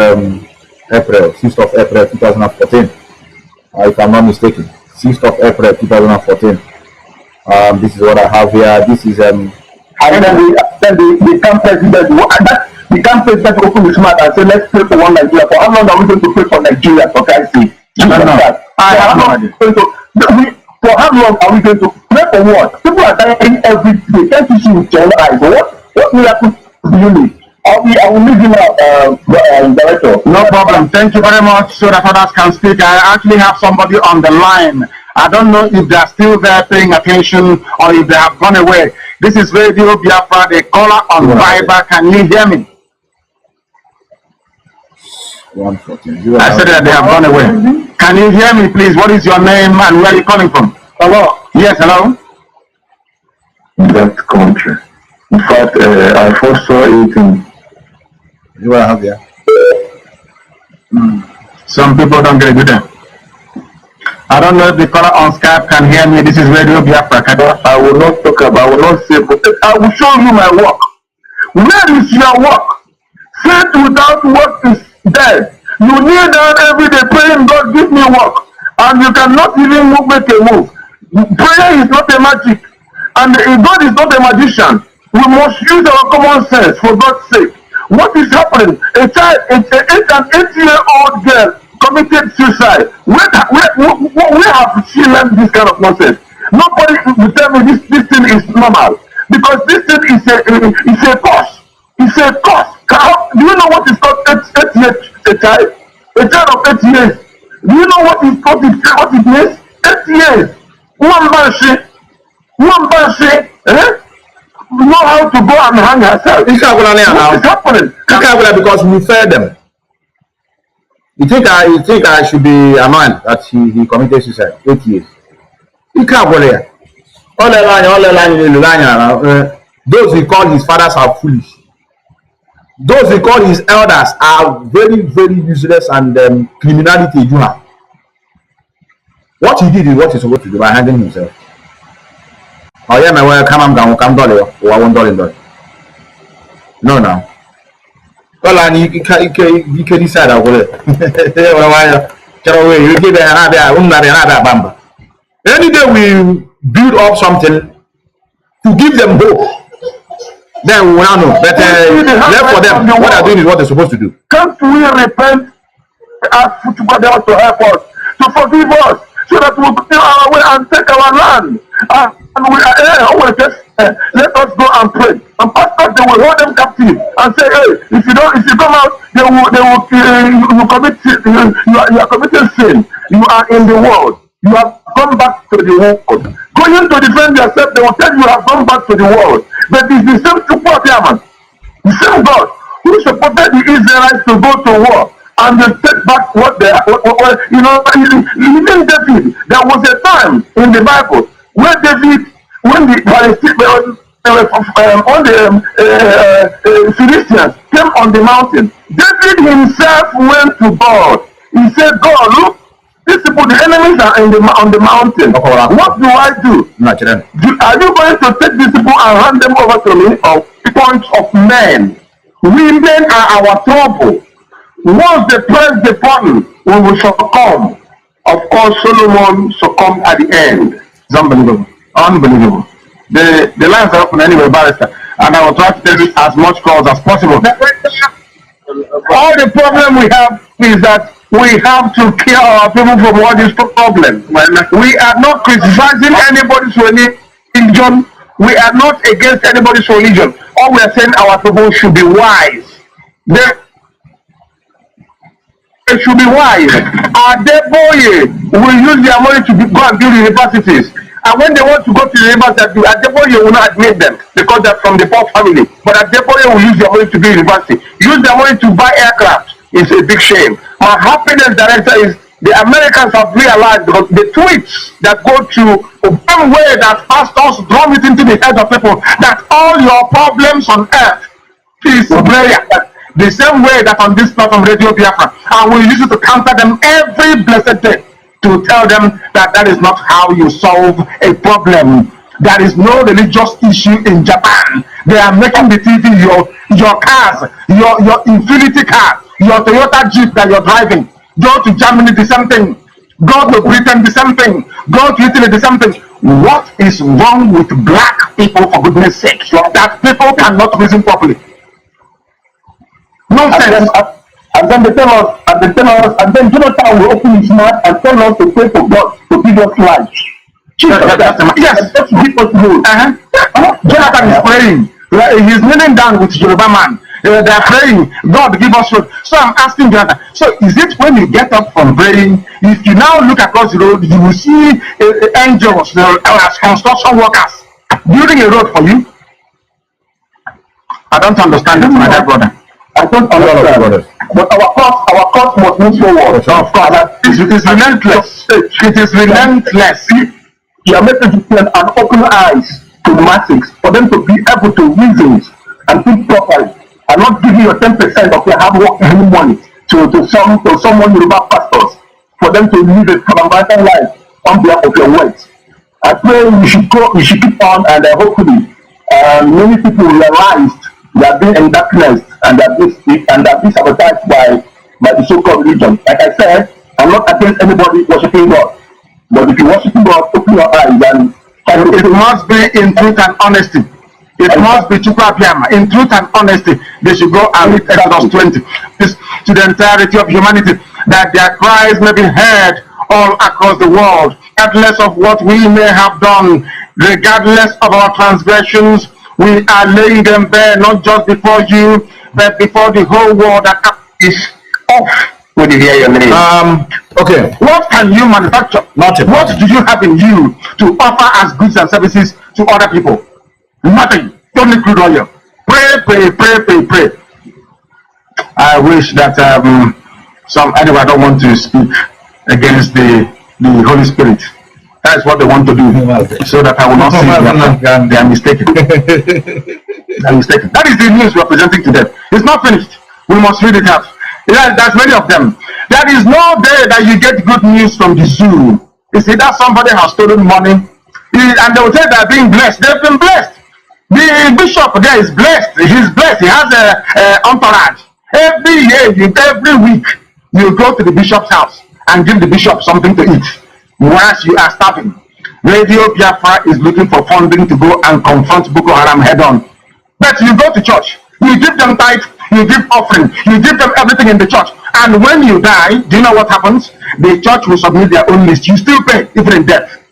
April 6th of April 2014, if I'm not mistaken. 6th of April 2014. This is what I have here. This is and then the camp president opened his mouth and said, let's pray for one Nigeria. For how long are we going to pray for Nigeria? For Christ's sake? For how long are we going to pray for what? People are dying every day. Can't you see with your own eyes? What miracle do you need? I will leave you now, Director. No problem. Thank you very much so that others can speak. I actually have somebody on the line. I don't know if they're still there paying attention or if they have gone away. This is Radio Biafra, the caller on Viber. Can you hear me? 114. I said that they have gone away. Can you hear me, please? What is your name and where are you calling from? Hello? Yes, hello? That country. In fact, I first saw it in... You will have here. Some people don't get it there. I don't know if the caller on Skype can hear me. This is Radio Biafra. I will not talk about, I will not say, but I will show you my work. Where is your work? Faith without work is dead. You kneel down every day praying, God give me work. And you cannot even make a move. Prayer is not a magic. And God is not a magician. We must use our common sense for God's sake. What is happening? An 8-year-old girl committed suicide. Where have she learned this kind of nonsense? Nobody will tell me this thing is normal. Because this thing is a cause. It's a cause. Do you know what is called 8 years? A child of 8 years. Do you know what it means? 8 years. One man, know how to go and hang herself. What is happening? Because we fed them. You think I should be annoyed that he committed suicide? 8 years. You can't go there. All the line. Those he call his fathers are foolish. Those he call his elders are very, very useless and criminality. What he did is what he's supposed to do by hanging himself. Oh yeah, my way, come dollar or $1. No, now. Well, and you can decide over it. You give another bamba. Any day we build up something to give them hope, then we will now know. But left for them, what they're doing is what they're supposed to do. Can't we repent, ask football to help us, to forgive us, so that we'll go our way and take our land? And we are let us go and pray. And pastors, they will hold them captive and say, hey, if you come out, you are committing sin. You are in the world. You have come back to the world. Going to defend yourself, they will tell you have come back to the world. But it's the same support, man. The same God who supported the Israelites to go to war and they take back what they are. Even David, there was a time in the Bible where David, when the Palestinians, Philistines came on the mountain, David himself went to God. He said, God, look, These people, the enemies are on the mountain. What do I do? Are you going to take these people and hand them over to me, or bunch of men? Women are our trouble. Once they press the button, we will succumb. Of course, Solomon succumbed at the end. It's unbelievable. Unbelievable. The lines are open anyway, Barrister. And I will try to take it as much calls as possible. All the problem we have is that we have to cure our people from all these problems. We are not criticizing anybody's religion. We are not against anybody's religion. All we are saying, our people should be wise. They should be wise. Our Adeboye will use their money to go and build universities. And when they want to go to the university, Adeboye will not admit them because they're from the poor family. But Adeboye will use their money to build university. Use their money to buy aircraft. It's a big shame. My happiness director is the Americans have realized because the tweets that go to the same way that pastors drum it into the head of people that all your problems on earth is prayer. The same way that on this platform, Radio Biafra, and we use it to counter them every blessed day to tell them that that is not how you solve a problem. There is no religious issue in Japan. They are making the TV your cars, your Infinity car, your Toyota Jeep that you're driving. Go to Germany, the same thing. Go to Britain, the same thing. Go to Italy, the same thing. What is wrong with black people, for goodness sake? That people cannot reason properly. Nonsense. And then they tell us, and then Jonathan will open his mouth and tell us to pray for God to give us life. Yes, let's give us good. Jonathan is praying. He's kneeling down with Yoruba man. They are praying, God give us road. So I'm asking Jonathan, so is it when you get up from praying, if you now look across the road, you will see angels as construction workers building a road for you? I don't understand it, my dear brother. I don't understand. But our cause must move forward. Of course, it is relentless. It is relentless. You are making people and open eyes to the masses for them to be able to reason and think properly, and not give you your 10% of your hard work and money to someone Yoruba pastors for them to live a Kalambatan life on behalf of your words. I pray we should keep on, and hopefully many people realized they are being in darkness and they are being sabotaged by the so-called religion. Like I said, I'm not against anybody worshiping God, but if you worship God, open your eyes and it must be in truth and honesty. It must be in truth and honesty. They should go and read Exodus 20 to the entirety of humanity, that their cries may be heard all across the world, regardless of what we may have done, regardless of our transgressions. We are laying them bare, not just before you, but before the whole world that is off. When you hear your name. Okay. What can you manufacture? Nothing. What do you have in you to offer as goods and services to other people? Nothing. Only crude oil. Pray. I wish that anyway, I don't want to speak against the Holy Spirit. That's what they want to do, so that I will not say they are mistaken. They are mistaken. That is the news we are presenting to them. It's not finished. We must read it out. There's many of them. There is no day that you get good news from the zoo. It's either somebody has stolen money, and they will say they are being blessed. They've been blessed. The bishop there is blessed. He's blessed. He has a entourage. Every year, every week, you go to the bishop's house and give the bishop something to eat, whereas you are starving. Radio Biafra is looking for funding to go and confront Boko Haram head on. But you go to church, you give them tithe, you give offering, you give them everything in the church. And when you die, do you know what happens? The church will submit their own list. You still pay, even in death,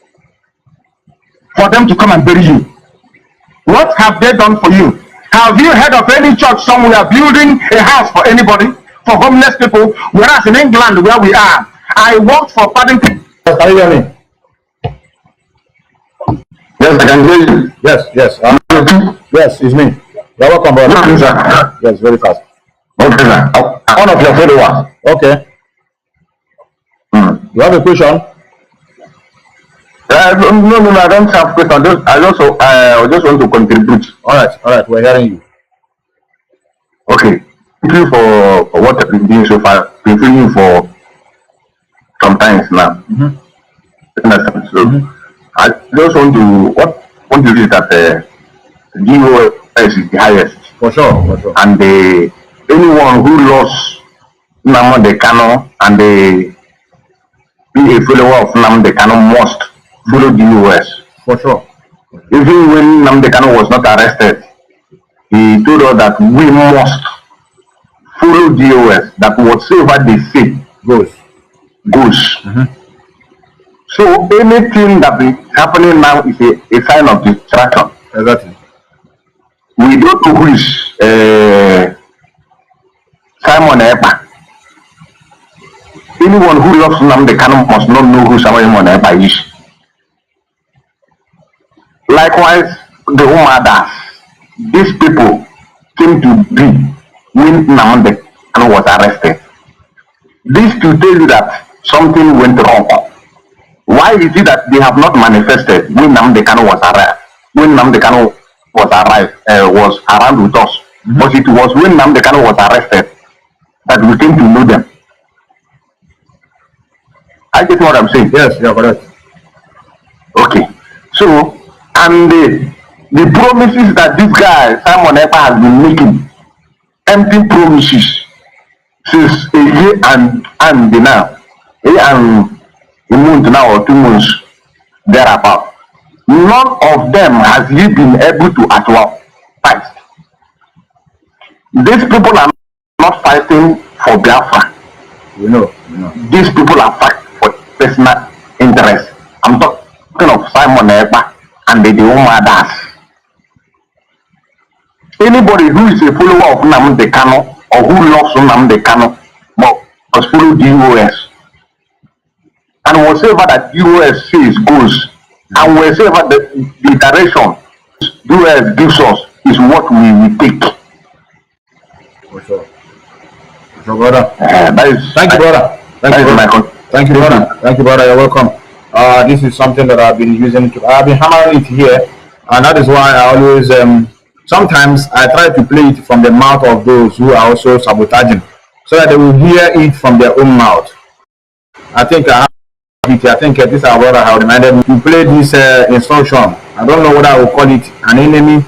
for them to come and bury you. What have they done for you? Have you heard of any church somewhere building a house for anybody, for homeless people? Whereas in England, where we are, I worked for Paddington. Can you hear me? Yes, I can hear you. Yes. Yes, it's me. You're welcome, brother. No, sir. Yes, very fast. Okay, sir. One of your followers. Okay. You have a question? No, I don't have question. I just want to contribute. All right, we're hearing you. Okay. Thank you for what I've been doing so far. Preparing for sometimes now. Understand? So I just want to read that GOS is the highest. For sure, for sure. And anyone who lost Nnamdi Kanu and be a follower of Nnamdi Kanu must follow the US. For sure. Even when Nnamdi Kanu was not arrested, he told us that we must follow the US, that whatsoever they say goes. So anything that is happening now is a sign of distraction. Exactly. We don't know who is Simon Epa. Anyone who loves Nnamdi Kanu must not know who Simon Epa is. Likewise, the Umadas, these people came to be when Nnamdi Kanu was arrested. This to tell you that something went wrong. Why is it that they have not manifested when Nnamdi Kanu was arrived? When Nnamdi Kanu was around with us, but it was when Nnamdi Kanu was arrested that we came to know them. I get what I'm saying. Yes, you're correct. Okay. So, and the promises that this guy Simon Epa has been making, empty promises since a year and now, a month now or 2 months thereabout. None of them has he been able to actualize. These people are not fighting for Biafra. You know. These people are fighting for personal interest. I'm talking of Simon Epa and the Umadas. Anybody who is a follower of Nnamdi Kanu or who loves Nnamdi Kanu must follow the US. And whatever that US says goes, and whatever the direction US gives us is what we will take. For sure. For sure, brother. Thank you, brother. Thank you, brother. Thank you, brother. You're welcome. This is something that I've been I've been hammering it here, and that is why I always sometimes I try to play it from the mouth of those who are also sabotaging, so that they will hear it from their own mouth. I think this our brother have reminded me to play this instruction. I don't know whether I will call it an enemy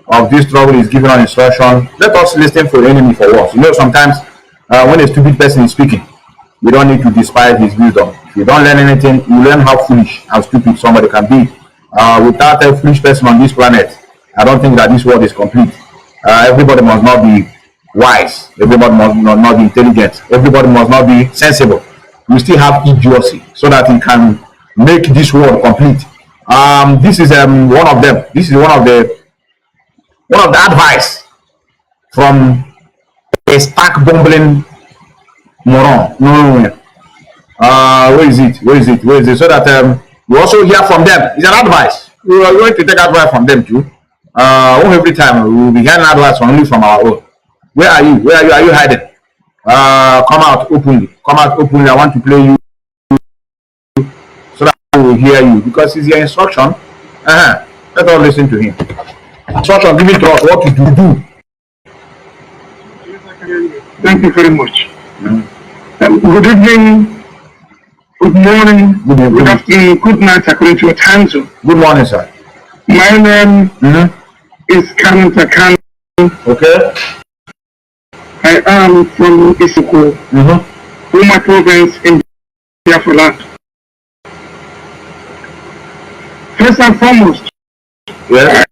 of this trouble is giving an instruction. Let us listen for the enemy for what. You know, sometimes when a stupid person is speaking, we don't need to despise his wisdom. If you don't learn anything, you learn how foolish and stupid somebody can be. Without a foolish person on this planet, I don't think that this world is complete. Everybody must not be wise. Everybody must not be intelligent. Everybody must not be sensible. We still have idiocy, so that it can make this world complete. This is one of them. This is one of the advice from a stark bumbling moron. No. Where is it? So that we also hear from them. It's an advice. We are going to take advice from them too. Every time we will be hearing advice only from our own. Where are you? Are you hiding? Come out openly. I want to play you so that I will hear you, because it's your instruction. Let us listen to him. Instruction given to us what to do. Thank you very much. Good evening, good morning, good afternoon, good night, according to your time zone. Good morning, sir. My name is Kanu. Okay. I am from Isoko, Uma province in Biafra land. First and foremost, I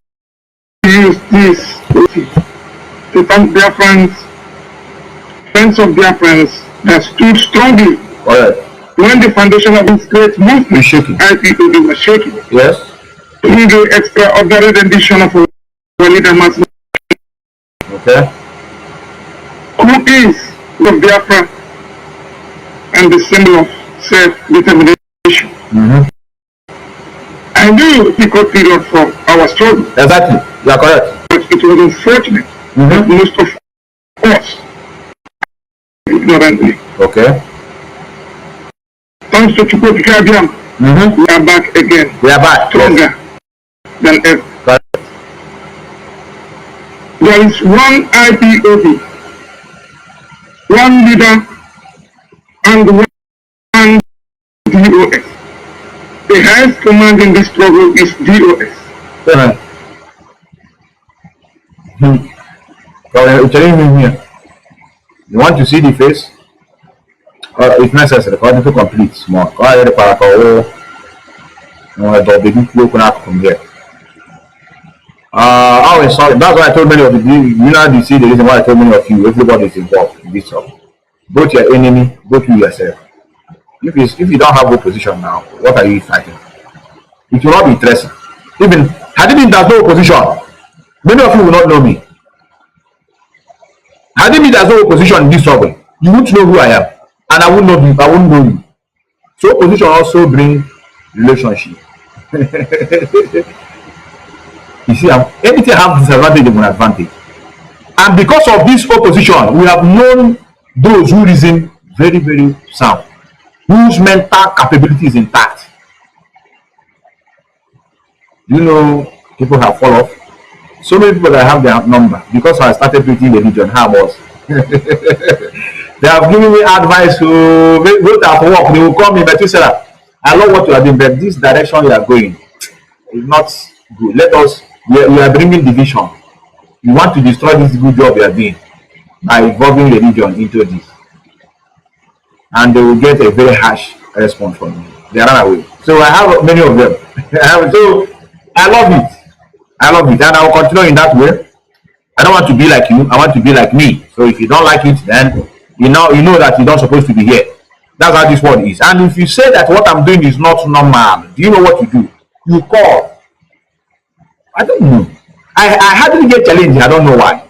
use this to thank Biafrans, friends of Biafrans that stood strongly when the foundation of this great movement, IPOB, was shaking. Yes. In the extraordinary rendition of our leader, Mazi. Okay. Who is the Biafra and the symbol of self-determination. I knew he could period for our struggle. Exactly. You are correct. But it was unfortunate that most of us ignorantly. Okay. Thanks to Chukwuka Abiam, we are back again. We are back. Stronger than ever. Correct. There is one IPOB, one leader, and one The highest command in this struggle is DOS. You want to see the face? If necessary, according to complete small. Go ahead, from here. Oh, sorry. That's why I told many of you see the reason why I told many of you, everybody is involved in this stuff. Both your enemy, both you yourself. If you don't have opposition now, what are you fighting? It will not be interesting. Even had it been there's no opposition, many of you will not know me. Had it been there's no opposition in this struggle, you won't know who I am, and I won't know you. I won't know you. So opposition also bring relationship. You see, anything has disadvantage and advantage. And because of this opposition, we have known those who reason very, very sound, whose mental capability is intact. You know, people have fallen off. So many people that have their number because I started preaching religion. How was? They have given me advice to go to work. They will call me Methuselah. I love what you are doing, but this direction you are going is not good. Let us. We are bringing division. You want to destroy this good job you are doing by involving religion into this, and they will get a very harsh response from me. They run away. So I have many of them. So I love it. I love it, and I will continue in that way. I don't want to be like you. I want to be like me. So if you don't like it, then you know that you're not supposed to be here. That's how this world is. And if you say that what I'm doing is not normal, do you know what you do? You call. I don't know. I hardly get challenged. I don't know why.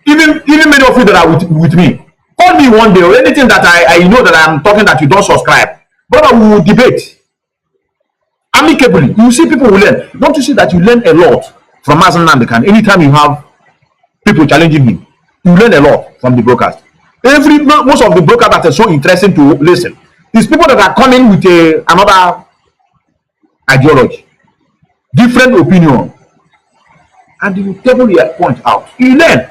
Even many of you that are with me, call me one day or anything that I know that I'm talking that you don't subscribe. Brother, we will debate amicably. You see, people will learn. Don't you see that you learn a lot from Mazi Nnamdi? Anytime you have people challenging him, you learn a lot from the broadcast. Most of the broadcast that are so interesting to listen is people that are coming with another ideology, different opinion, and you table your point out. You learn.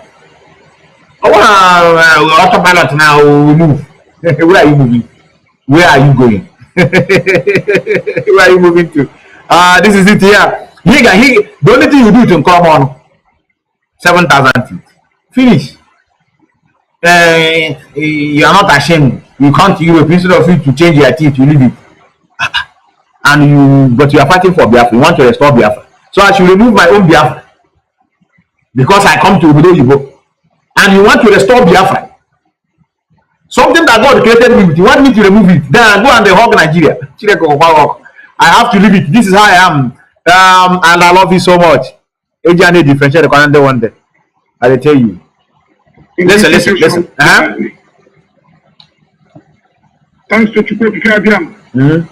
Autopilot now, we move. Where are you moving? Where are you going? Where are you moving to? This is it here. The only thing you do to come on 7,000 feet. Finish. You are not ashamed. You come to Europe instead of you to change your teeth, you leave it. But you are fighting for Biafra. You want to restore Biafra. So I should remove my own Biafra because I come to Obodo. And you want to restore Biafra. Something that God created me with, you want me to remove it. Then I go and they hug Nigeria. I have to leave it. This is how I am. And I love you so much. AJ differentiate the calendar one day. I will tell you. Listen. Thanks to Chukwu,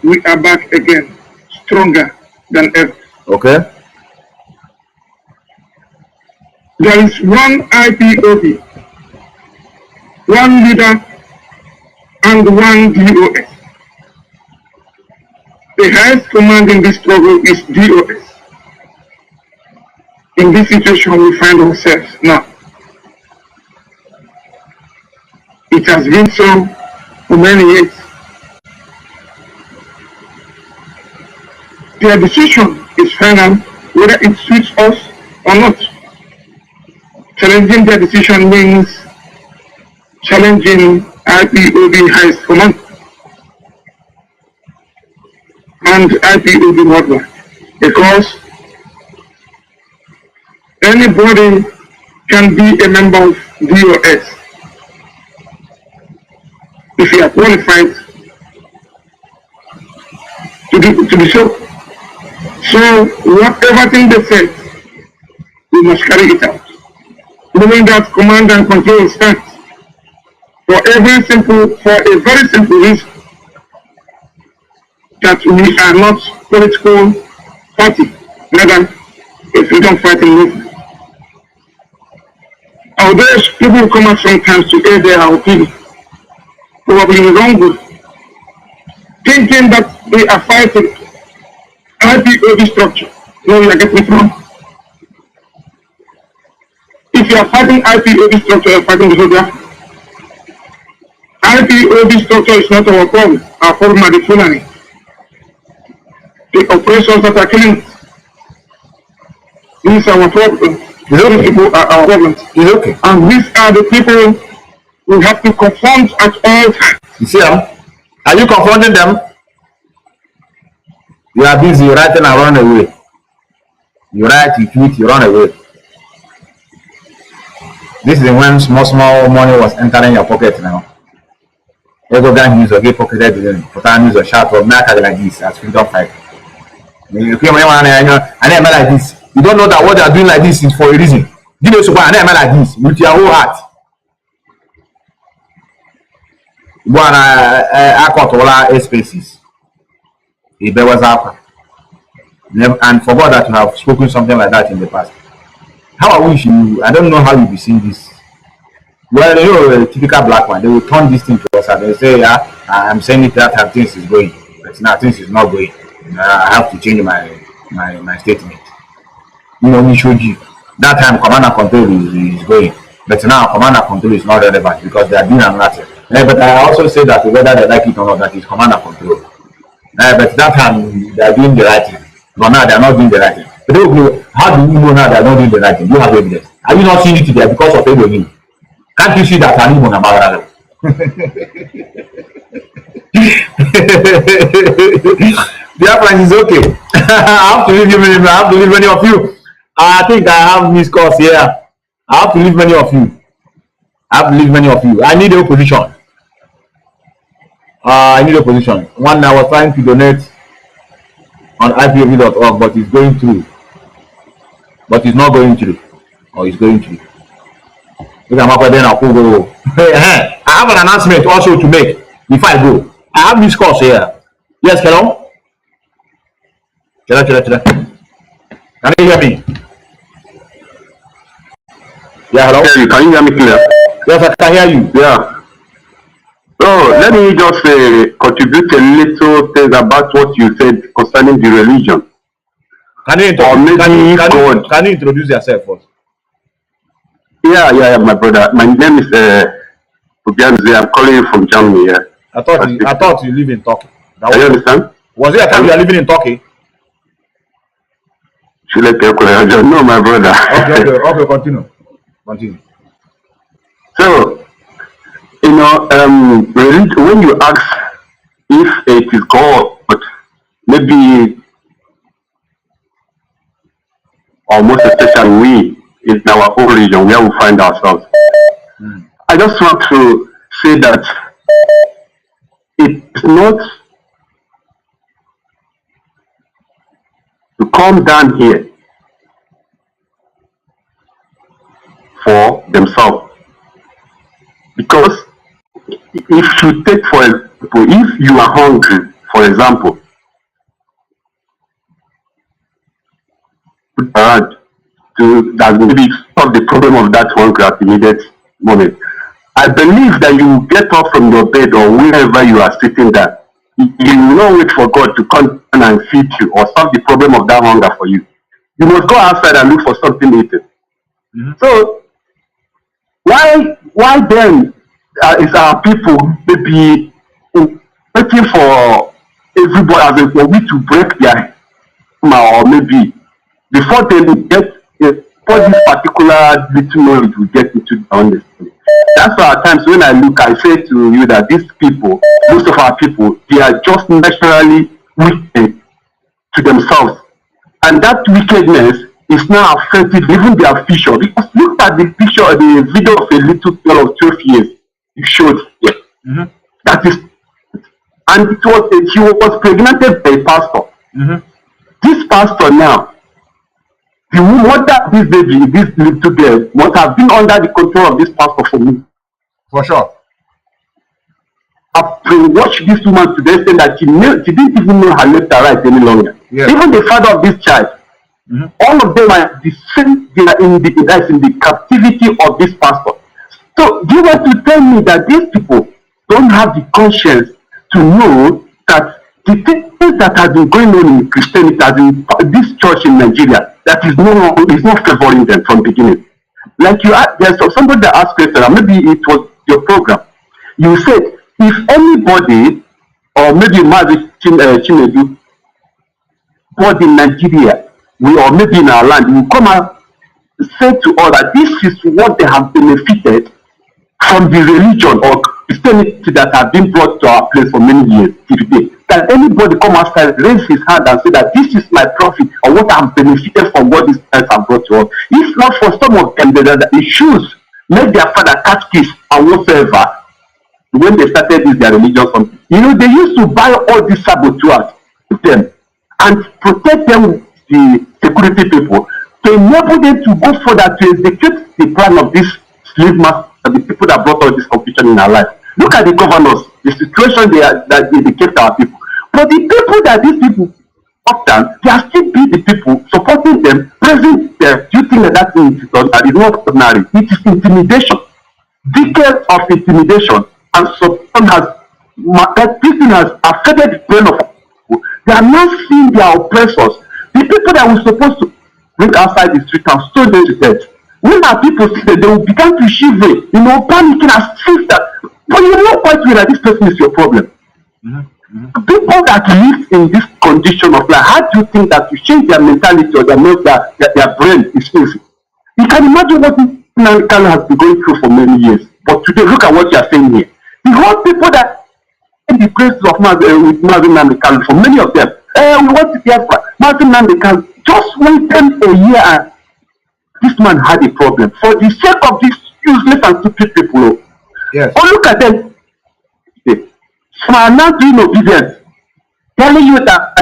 we are back again, stronger than ever. Okay. There is one IPOB, one leader, and one DOS. The highest command in this struggle is DOS. In this situation we find ourselves now. It has been so for many years. Their decision is final whether it suits us or not. Challenging their decision means challenging IPOB highest command and IPOB worldwide, because anybody can be a member of DOS if you are qualified to be so. So whatever thing they say, we must carry it out, knowing that command and control stands for a very simple reason, that we are not political party, rather a freedom fighting movement. Although people come out sometimes to air their opinion, probably in the wrong way, thinking that they are fighting IPOB structure. No, you are getting it wrong. If you are fighting IPOB structure, you are fighting the whole Biafra. IPOB structure is not our problem. Our problem are the Fulani. the operations that are killing us. These are our problems. These people are our problems. It's okay. And these are the people we have to confront at all times. You see them? Are you confronting them? You are busy writing and run away. You write, you tweet, you run away. This is when small money was entering your pocket now. Ego gang use or get pocketed in Potan use or shout or matter like this as freedom fight. You came and I like this. You don't know that what they are doing like this is for a reason. Give us one and like this with your whole heart. One I caught all our spaces. It was up. And forgot that you have spoken something like that in the past. How I wish you, I don't know how you be seeing this. Well, you're a typical black man. They will turn this thing to us and they say, yeah, I'm saying it that how things is going. But now things is not going. I have to change my statement. You know, we showed you. That time command and control is going. But now command and control is not relevant because they are doing nothing. But I also say that whether they like it or not, that is command and control. But that time they are doing the right thing. But now they are not doing the right thing. But they will, how do you know now they are not doing the right thing? You have evidence. Are you not seeing it there because of Elohim? Can't you see that I'm even about Biafrans is okay. I have to leave many of you. I think I have missed calls here. I have to leave many of you. I need a opposition. One I was trying to donate on ipob.org, but it's going through. But it's not going through. Or it's going through. I have an announcement also to make before I go. I have this course here. Yes, hello? Can you hear me? Yeah, hello? Can you hear me clear? Yes, I can hear you. Yeah. So let me just contribute a little thing about what you said concerning the religion. Can you introduce yourself first? Yeah, my brother. My name is Uganzi. I'm calling you from Germany. Yeah. I thought you live in Turkey. Do you understand? Was it a time you are living in Turkey? No, my brother. Okay, continue. So, you know, when you ask if it is God, but maybe, or most especially we, in our own region where we find ourselves. I just want to say that it's not to come down here for themselves. Because if you take, for example, if you are hungry, for example, to that maybe solve the problem of that hunger at the immediate moment. I believe that you get up from your bed or wherever you are sitting there, you will not wait for God to come and feed you or solve the problem of that hunger for you. You must go outside and look for something eaten. So why then is our people maybe waiting for everybody as a for we to break their or maybe before they get for this particular little knowledge we get into the understanding. That's why at times when I look, I say to you that these people, most of our people, they are just naturally wicked to themselves. And that wickedness is now affecting even their future. Because look at the picture, the video of a little girl of 12 years you showed here. That is, and it was she was pregnant by a pastor. This pastor now, the mother of this baby, this little girl, must have been under the control of this pastor for me. For sure. I've watched this woman to the extent that she didn't even know her left or right any longer. Yes. Even the father of this child, all of them are the same, they are in the captivity of this pastor. So do you want to tell me that these people don't have the conscience to know that the things that have been going on in Christianity, as in this church in Nigeria, that is not favoring them from beginning. Like you asked, there's somebody that asked question, and maybe it was your program. You said if anybody, or maybe Mazi Chinedu, anybody in Nigeria, or maybe in our land, will come and say to us that this is what they have benefited from the religion or Christianity that have been brought to our place for many years till today. Can anybody come outside, raise his hand and say that this is my profit or what I have benefited from what these guys have brought to us? If not for some of them, the shoes make their father catch kiss and whatsoever. When they started this, their religion, something. You know, they used to buy all these saboteurs with them and protect them, the security people, to enable them to go further to execute the plan of this slave master, the people that brought all this confusion in our life. Look at the governors, the situation that they kept our people. But the people that these people often, they are still be the people supporting them, praising them. Do you think that thing is not ordinary? It is intimidation. Decades of intimidation. And so this thing has affected the brain of people. They are now seeing their oppressors, the people that were supposed to bring outside the street and stone them to death. When our people see that, they will begin to shiver, panicking as if that. But you know quite well that this person is your problem. People that live in this condition of life, how do you think that to change their mentality or their brain is easy? You can imagine what Nnamdi Kanu has been going through for many years. But today, look at what you are saying here. The whole people that in the place of with Mazi Nnamdi Kanu, for many of them, we want to Biafra. Mazi Nnamdi Kanu, just wait them a year and this man had a problem. For the sake of these useless and stupid people, yes. Oh, look at them. Some are not doing obedience, telling you that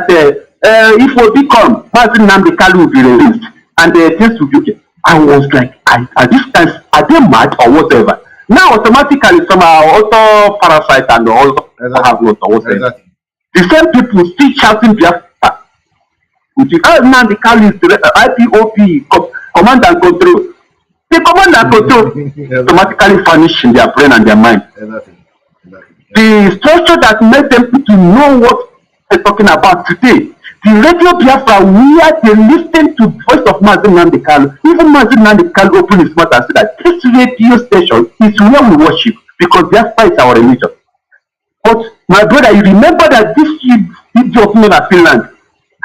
if we become, Mazi Nnamdi Kanu will be released and things will be okay. I was like, are these guys, are they mad or whatever? Now, automatically, some are also parasites and also have not or whatever. Exactly. The same people still shouting Biafra. Which is, Nnamdi Kanu is the IPOP, command and control. The command and control automatically vanish in their brain and their mind. Exactly. The structure that made them to know what they're talking about today. The radio Biafra, where they listen to the voice of Mazi Nnamdi Kanu. Even Mazi Nnamdi Kanu opened his mouth and said that this radio station is where we worship because Biafra is our religion. But my brother, you remember that this idiot known as Finland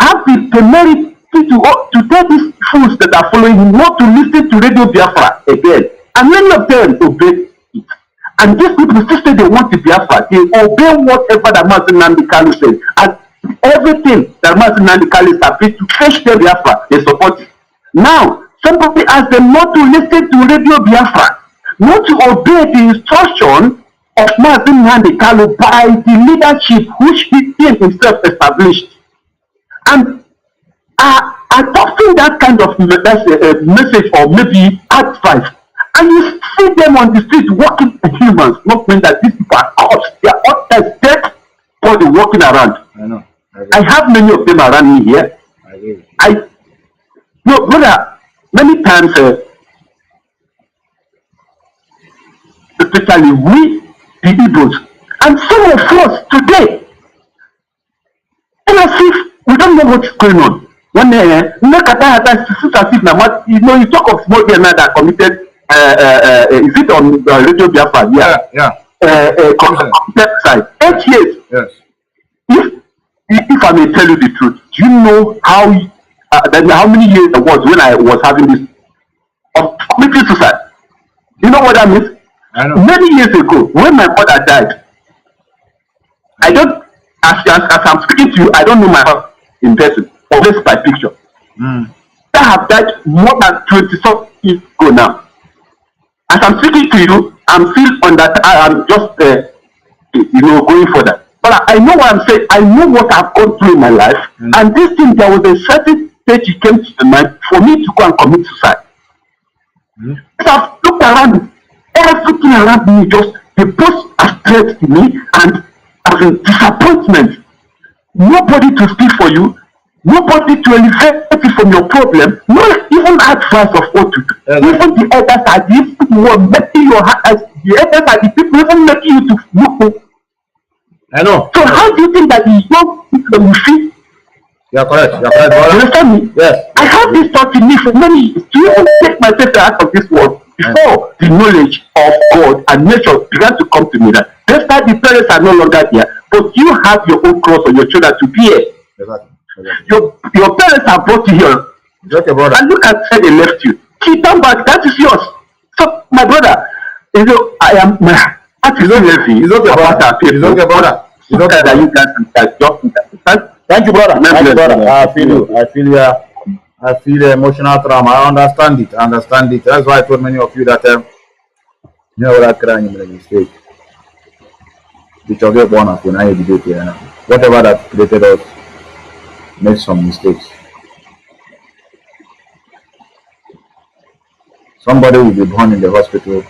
have the temerity to tell these fools that are following him not to listen to radio Biafra again. And many of them obey it. And these people still say they want to Biafra. They obey whatever that Mazi Nnamdi Kanu says. And everything that Mazi Nnamdi Kanu is happy to fetch them Biafra, they support it. Now, somebody asked them not to listen to radio Biafra, not to obey the instruction of Mazi Nnamdi Kanu by the leadership which he himself established. And adopting that kind of message or maybe advice, and you see them on the street walking as humans, not mean that these people are cops, they are all as dead body walking around. I know. I have many of them around me here. No, brother, many times, especially we, the Igbos, and some of us today, as if we don't know what's going on. When you talk of small girl that committed, is it on Radio Biafra? Yeah. Side. 8 years. Yes. If I may tell you the truth, do you know how many years it was when I was having this committed suicide? You know what that means? I know. Many years ago, when my mother died, I don't, as I'm speaking to you, I don't know my mother in person, or just by picture. I have died more than 20-something years ago now. As I'm speaking to you, I'm still on that. I'm just, going further. But I know what I'm saying. I know what I've gone through in my life. And this thing, there was a certain stage it came to the mind for me to go and commit suicide. I've looked around, everything around me just, the both are threats to me and as a disappointment. Nobody to speak for you, nobody to elevate you from your problem, not even advice of what to do. Even the elders are the people who are making your heart, the elders are the people even making you to look. I know. So how do you think that the young people will feel? You're correct. You understand me? Yes. I have this thought in me for many years to even take myself out of this world before the knowledge of God and nature began to come to me. That despite the parents are no longer there, but you have your own cross on your shoulder to bear. Exactly. Your parents have brought you here. Okay, brother. And look at where they left you. Keep them back. That is yours. So, my brother, you know, I am. It's okay, brother. It's okay, brother. It's okay that you can Thank you, brother. Thank you, brother. I feel you. I feel the emotional trauma. I understand it. That's why I told many of you that you know that crying in a mistake. Which of you born up when I debate here. Whatever that created us made some mistakes. Somebody will be born in the hospital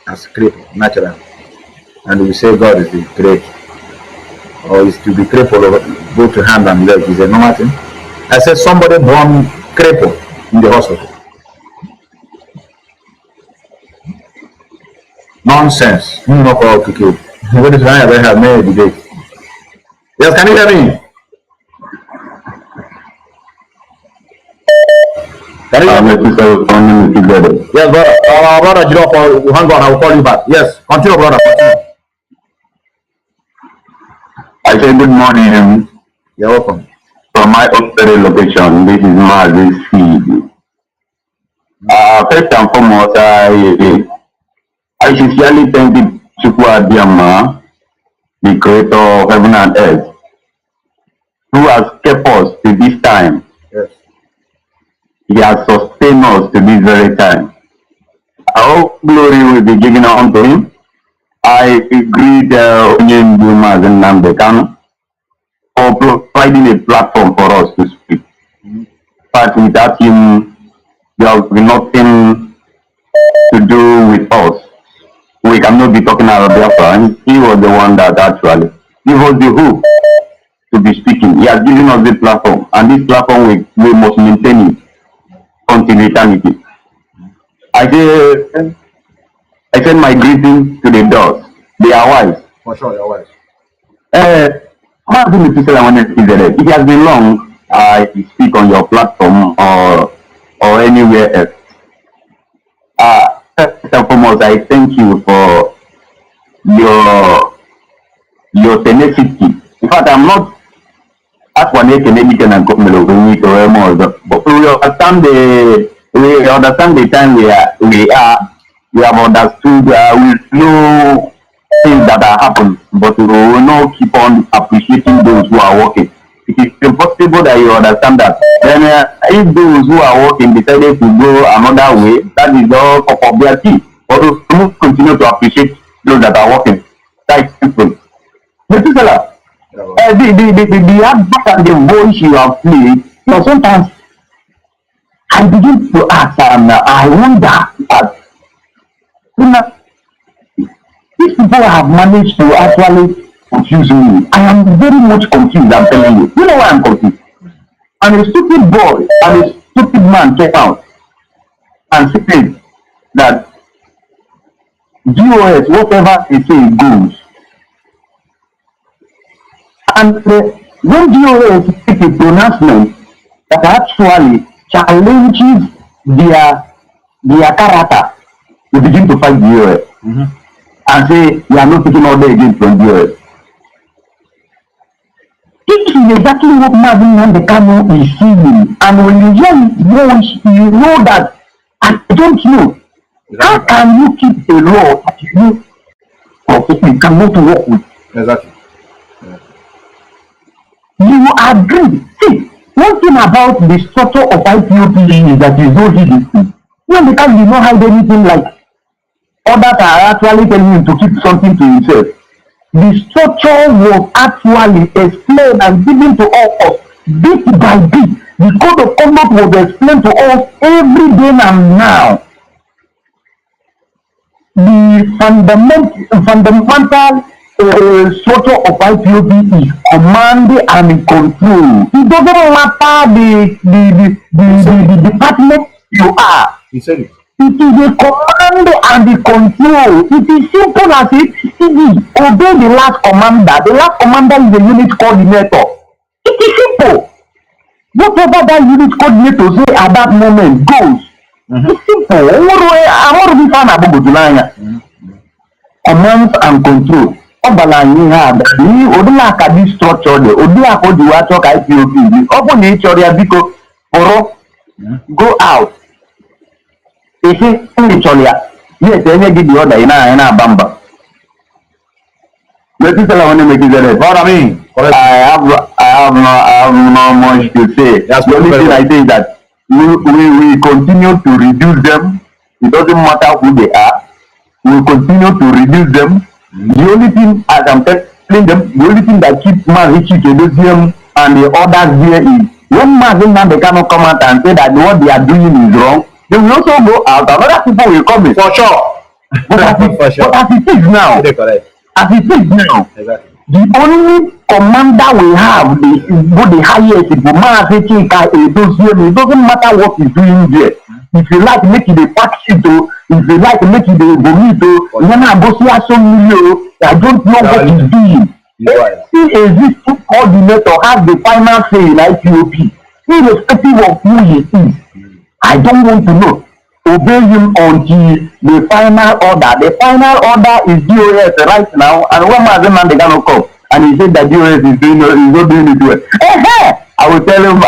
as cripple, natural, and we say God is the great, or is to be crippled or go to hand and leg is a normal thing. I said somebody born crippled in the hospital. Nonsense. What is I ever have made debate? Yes, can you hear me? Yes, brother. Brother, hang on, I will call you back. Yes, continue, brother. Continue. I say good morning. You're welcome. From my upstairs location, this is Mazi Methuselah. First and foremost, I sincerely thank the Chukwu Abiyama, the creator of heaven and earth, who has kept us to this time. Yes. He has sustained us to this very time. All glory will be given unto him. I greet Mazi Nnamdi Kanu for providing a platform for us to speak. But without him, there will be nothing to do with us. We cannot be talking about Biafra. He was the one that actually gave us the hope to be speaking. He has given us the platform, and this platform we must maintain it until eternity. I send my greeting to the dogs. They are wise. For sure, you're wise. Mazi Methuselah, it has been long I speak on your platform or anywhere else. First and foremost, I thank you for your tenacity. In fact, I'm not as one Canadian and but we understand the time we have understood, we know things that are happening, but we will not keep on appreciating those who are working. It is impossible that you understand that. Then if those who are working decided to go another way, that is all of their team. But we must continue to appreciate those that are working. That is simple. Methuselah, the advert and the voice you have played, you know, sometimes I begin to ask and I wonder that, you know, these people have managed to actually confuse me. I am very much confused, I'm telling you. You know why I'm confused? And a stupid boy and a stupid man came out and said that DOS, whatever they say, goes. And when DOS make a pronouncement that actually challenges their character, they begin to fight DOS. And say, we are not taking order again from DOS. This is exactly what Mazi Kanu is seeing. And when you hear his voice, you know that, I don't know, how can you keep a law that you know you cannot work with? Exactly. You agree. See, one thing about the structure of IPOP is that there is no hidden. When the can not hide anything like others are actually telling him to keep something to himself. The structure was actually explained and given to us bit by bit. The code of conduct was explained to us every day and now. The fundamental structure of IPOB is command and control. It doesn't matter the department you are. He said it. It is the command and the control. It is simple as easy. Obey the last commander. The last commander is a unit coordinator. It is simple. Whatever that unit coordinator say at that moment goes. It's simple. Command and control. Obalani have the Odulaka this structure, the Odulaka do what talk IPOB. Open the area because go out. If it's Victoria, yes, any give the order in a bamba. Methuselah want to make it. What I mean, I have no much to say. That's the only thing I say is that we continue to reduce them. It doesn't matter who they are. We continue to reduce them. The only thing, as I'm telling them, the only thing that keeps Mazi Methuselah and the others here is when Mazi Methuselah cannot come out and say that what they are doing is wrong, they will also go out. Other people will come in. For sure. But as it is now, exactly. The only commander we have, the highest, the Mazi Methuselah, it doesn't matter what he's doing there. If you like make it a package, if you like make it a bonito, I don't know what he's doing. Still existing coordinator has the final say in IPOB, irrespective of who he is. I don't want to know. Obey him until the final order. The final order is DOS right now, and when Mazi Methuselah cannot come, and he said that DOS is not doing it well. I will tell him,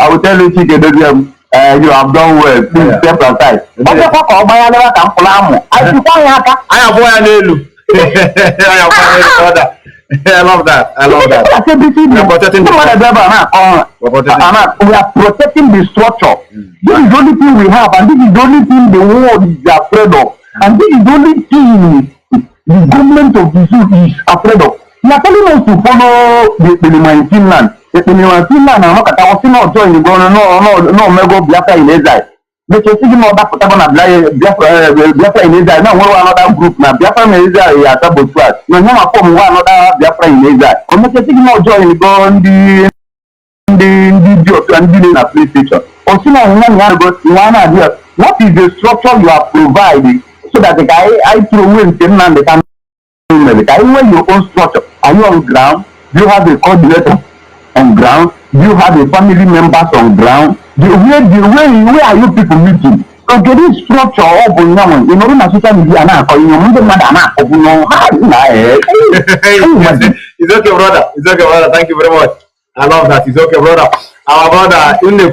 Chike, you have done well. Please step aside. I have I love that. We are protecting the structure. This is the only thing we have, and this is the only thing the world is afraid of. And this is the only thing the government of the zoo is afraid of. They are telling us to follow the Nigerian land. The Nigerian land, I'm not join the government, no, Mego Biafra in exile. They can see more that Biafra in exile. Now, one another group, now Biafra in exile, is a Sabotage. No, one another Biafra in exile. I'm not taking more joy in the job and dealing a police station. Or see, what is the structure you are providing so that the guy I throw in Finland, they can when your own structure. Are you on ground? Do you have a coordinator on ground? Do you have a family members on ground? Where are you people meeting? Okay, this structure of you know, social media now, it's okay, brother. It's okay, brother. Thank you very much. I love that. It's okay, brother. Our brother, in the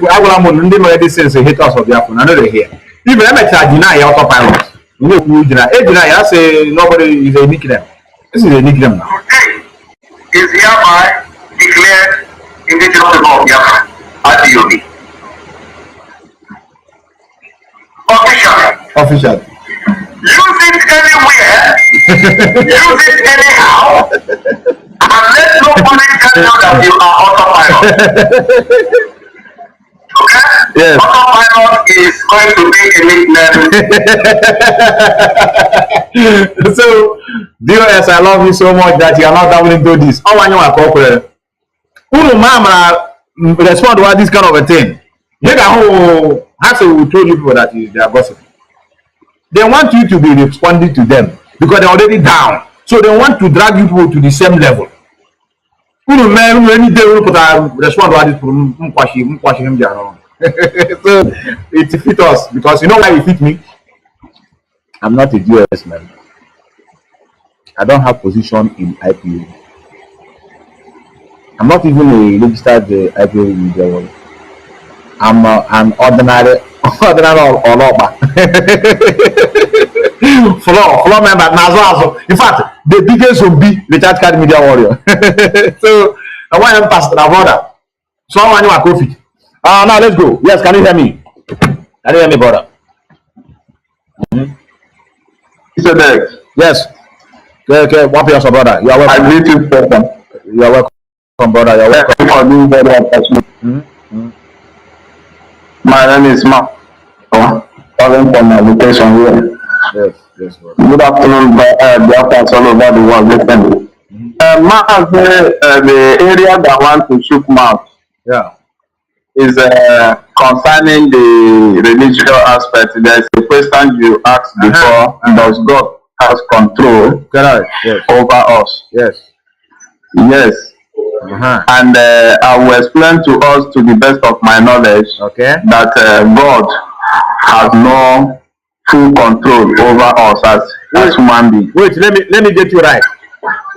I sense hate us of Biafra. I know they're here. Even I'm deny autopilot. I say nobody is a nickname. This is a nickname now. Today is hereby declared indigenous people of Biafra at the UB. Official. Use it anywhere, use it anyhow, and let nobody tell you that you are autopilot. Okay? Yes. Autopilot is going to be a nickname. So, DOS, I love you so much that you are not doubling to this. How are you a corporate? Who mama respond to this kind of a thing? Make a whole hassle will tell you people that they are gossiping. They want you to be responding to them because they're already down. So they want to drag you people to the same level. So it fits us because you know why it fits me? I'm not a US man. I don't have position in IPO. I'm not even a registered IPO in the world. I'm an ordinary floor member. In fact, the biggest zombie recharge card media warrior. So I want to pass to the brother. So I want you a coffee. Now let's go. Yes, can you hear me? Can you hear me, brother? Mr. Dex. Yes. Okay, what is your brother? You are welcome. I greet you, welcome. You are welcome, brother. You are welcome. Thank you for being very attachment. My name is Mark. Calling from my location here. Yes, brother. Good afternoon, Biafrans all over the world. Listen. The area that want to shoot mouth. Yeah. Is concerning the religious aspect. There's a question you asked before. Does God has control over us? Yes. Yes. And I will explain to us, to the best of my knowledge, that God has no full control over us as human beings. Wait, let me get you right.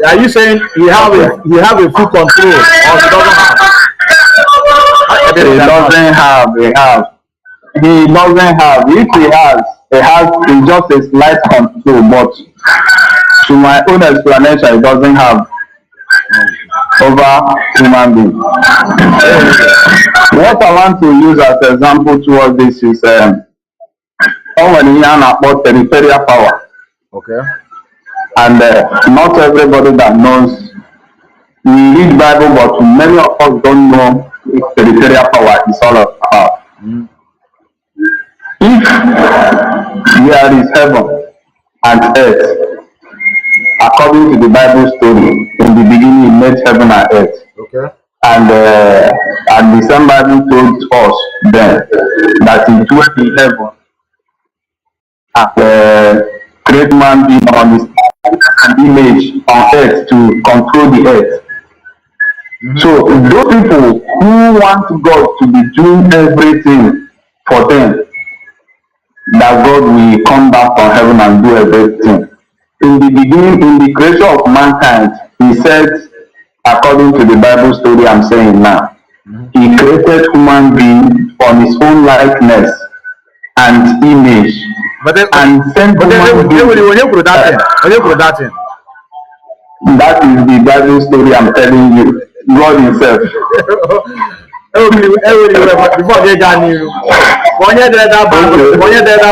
Are you saying he have a full control or he doesn't have? He doesn't have. He doesn't have. If he has it's just a slight control. But to my own explanation, he doesn't have over human beings. What I want to use as an example towards this is about territorial power. Okay. And not everybody that knows, we read Bible, but many of us don't know what territorial power is all about. Mm. If there is heaven and earth, according to the Bible story, in the beginning he made heaven and earth. Okay. And the same Bible told us then that he dwelt in heaven and great man being on his image on earth to control the earth. Mm-hmm. So those people who want God to be doing everything for them, that God will come back from heaven and do everything. In the beginning, in the creation of mankind, he said, according to the Bible story I'm saying now, he created human being on his own likeness and image. And sent human being. That is the Bible story I'm telling you. God himself. Before they got you, when you did that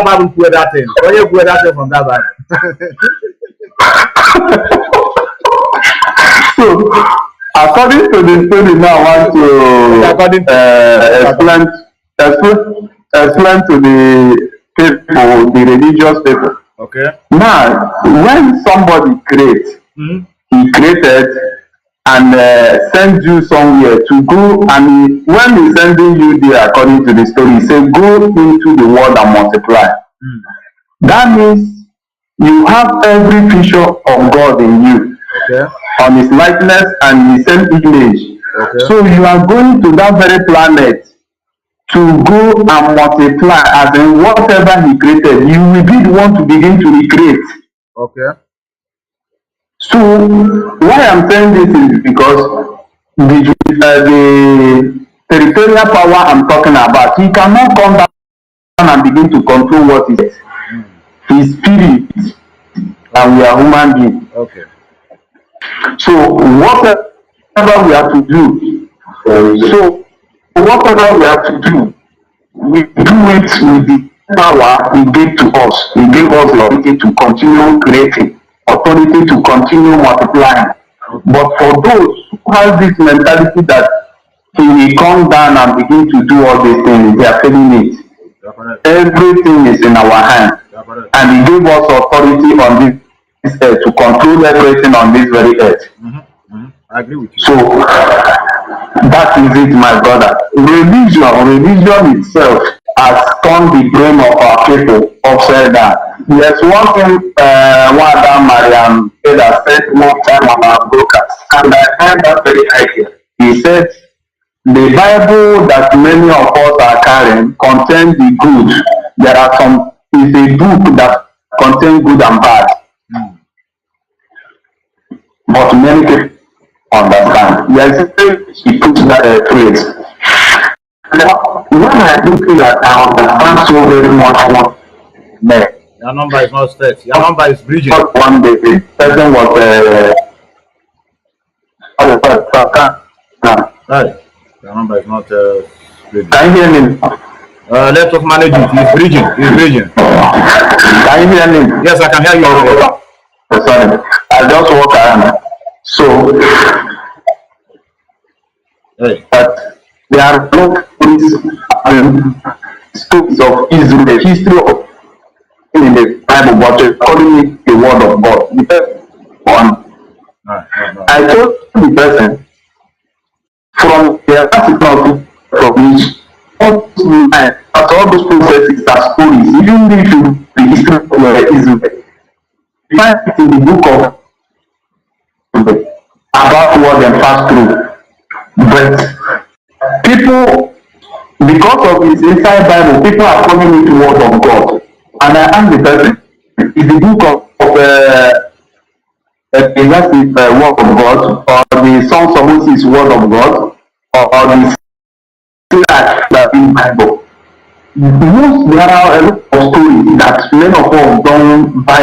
Bible, put that in. When you put that in from that Bible. So, according to the story now, I want to explain to the people, the religious people. Okay. Now, when somebody creates, he created and send you somewhere to go, and when he's sending you there, according to the story, he said, go into the world and multiply. That means you have every feature of God in you, okay, on his likeness and his same image. Okay. So you are going to that very planet to go and multiply, as in whatever he created, you will be the one to begin to recreate. Okay. So why I'm saying this is because the territorial power I'm talking about, he cannot come down and begin to control what is his spirit, and we are human beings. Okay. So whatever we have to do, we do it with the power he gave to us. He gave us the ability to continue creating, authority to continue multiplying. But for those who have this mentality that he will come down and begin to do all these things, they are failing it. Everything is in our hands, and he gave us authority on this earth to control everything on this very earth. I agree with you. So that is it, my brother. Religion itself has turned the brain of our people upside down. There's one thing Mariam said one time on our broadcast, and I heard that very idea. He said, the Bible that many of us are carrying contains the good. There are some, it's a book that contains good and bad. But many people understand. Yes, he puts that phrase. Now, when I look at I understand so very much what there. Your number is not set. Your number is bridging. One day, the person was right. Your number is not bridging. Can you hear me? Let us manage it. It's bridging. It's bridging. Can you hear me? Yes, I can hear you. Sorry, I just walk around. So, but there are no stories of Israel, history of in the Bible, but calling it the word of God. The first one, I told the person from the article of which all those prophecies are stories, even if the history of Israel. You find it in the book of about what they pass through. But people, because of this inside Bible, people are calling it the word of God. And I am the person, it's the book of exactly word of God, or the songs of Moses word of God, or the that in Bible. Most there are a lot of stories that many of us don't buy.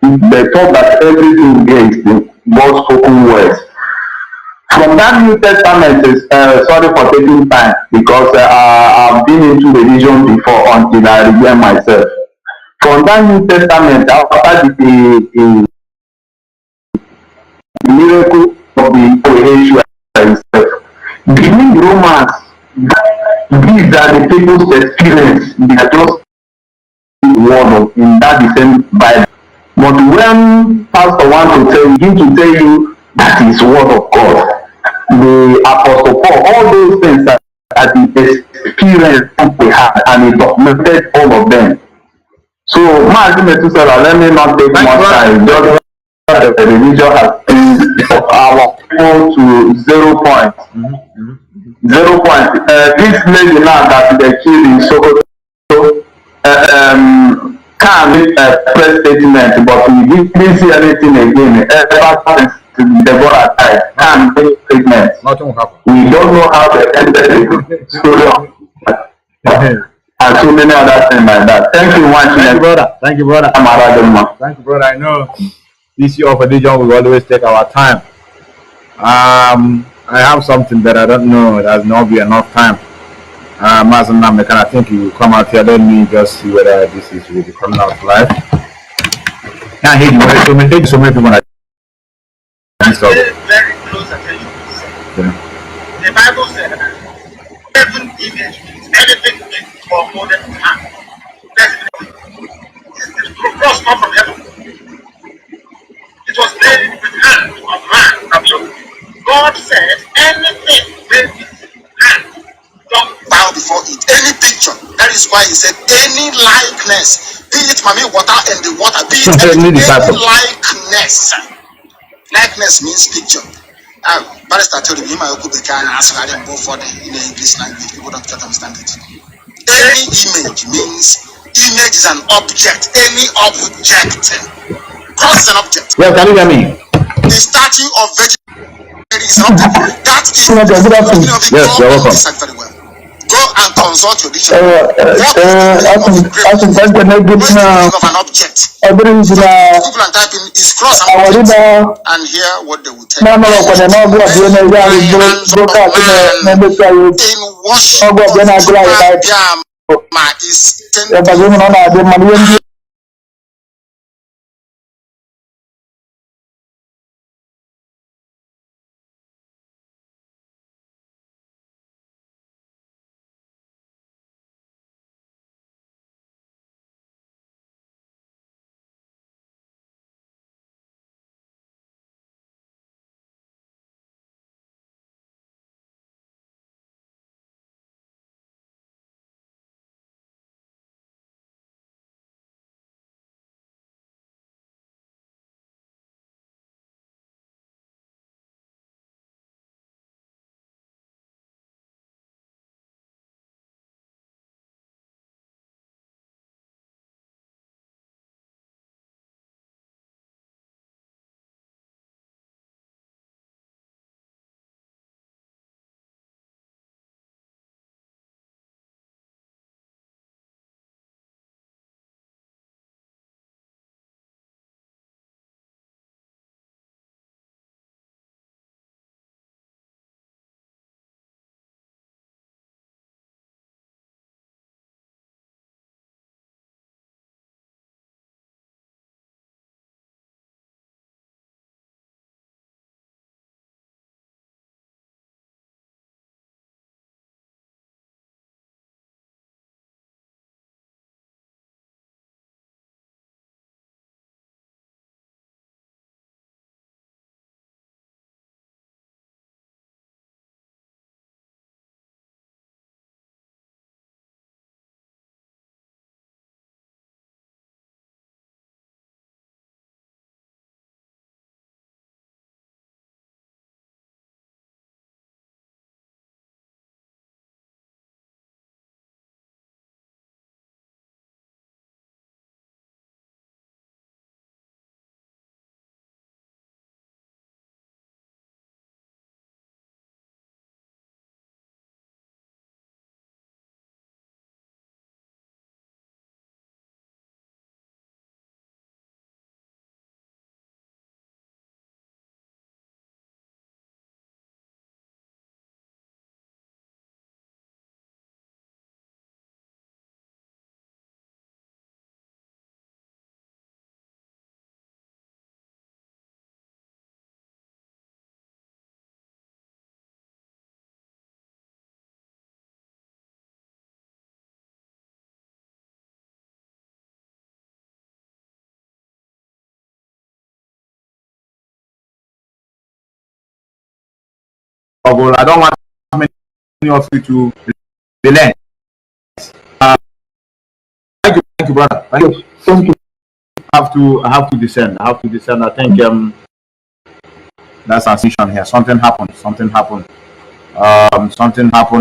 They thought that everything there is the God's spoken words. From that New Testament is sorry for taking time because I've been into religion before until I regain myself. From that New Testament, after the miracle of the Yeshua himself, beginning Romans, these are the people's experience. They are just word of in that the same Bible. But when pastor want to begin to tell you that is word of God, the apostle Paul, all those things that the experience we had, and he documented all of them. So Mazi Methuselah, let me not take much time. Just the religion has been our people to 0 point. 0 point. This lady now that they killed in Sokoto can't make a press statement, but we didn't see anything again. Ever since Deborah died, can't make statements. Nothing will happen. We don't know how they ended the story and so many other things like that. Thank you, one. Thank you, brother. Thank you, brother. Thank you, brother. I know this year of religion we always take our time. I have something that I don't know. There's not be enough time. Mazi Nnamdi, I think you will come out here. Let me just see whether this is really coming out live. Can't hear you. So many people are very close attention. Yeah. The Bible said that every image means anything in or modern hand. This cross come from heaven. It was made with hand of man. Rapture. God said anything made with hand. Don't bow before it. Any picture. That is why he said any likeness. Be it mommy water and the water. Be it any likeness. Likeness means picture. Barrister told me, my Oku can ask her and go for the in the English language. People don't understand it. Any image means image is an object. Any object. Cross is an object. Yeah, can you hear me? The statue of Virgin Mary is an object. That is the meaning of it. Yes, you're welcome. Very well. Go and consult your dictionary. What is the meaning of an object? Google and type in is cross and hear what they will tell you. In worship is struggle. I don't want many of you to relent. Thank you, brother. Thank you. I have to descend. I think that's our situation here. Something happened,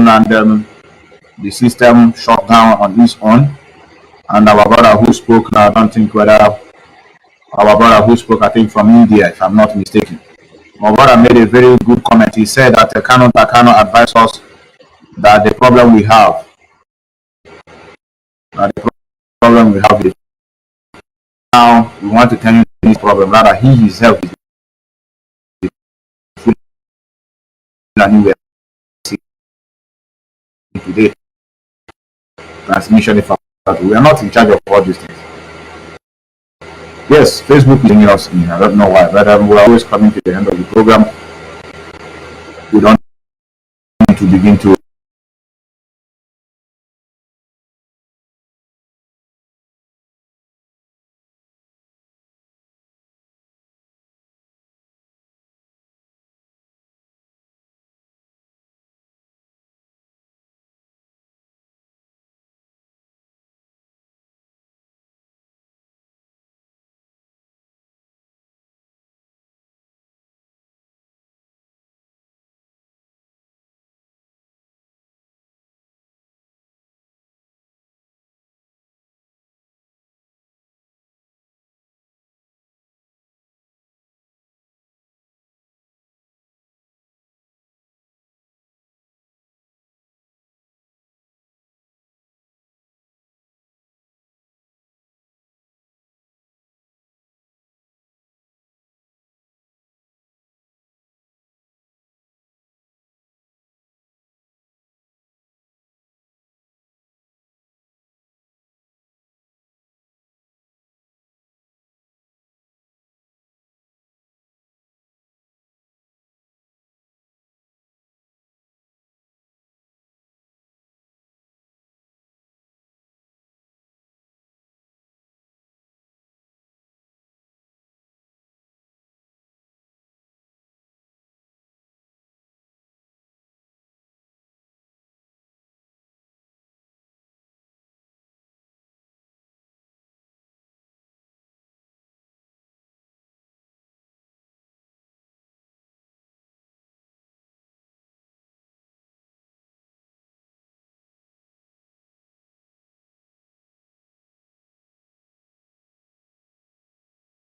and the system shut down on its own. And our brother who spoke, I don't think whether our brother who spoke, I think from India, if I'm not mistaken. My brother made a very good comment. He said that Kanu advised us that the problem we have is now we want to turn into this problem. Rather, he himself is today transmission. If we are not in charge of all these things. Yes, Facebook is bringing us in. I don't know why, but we're always coming to the end of the program. We don't need to begin to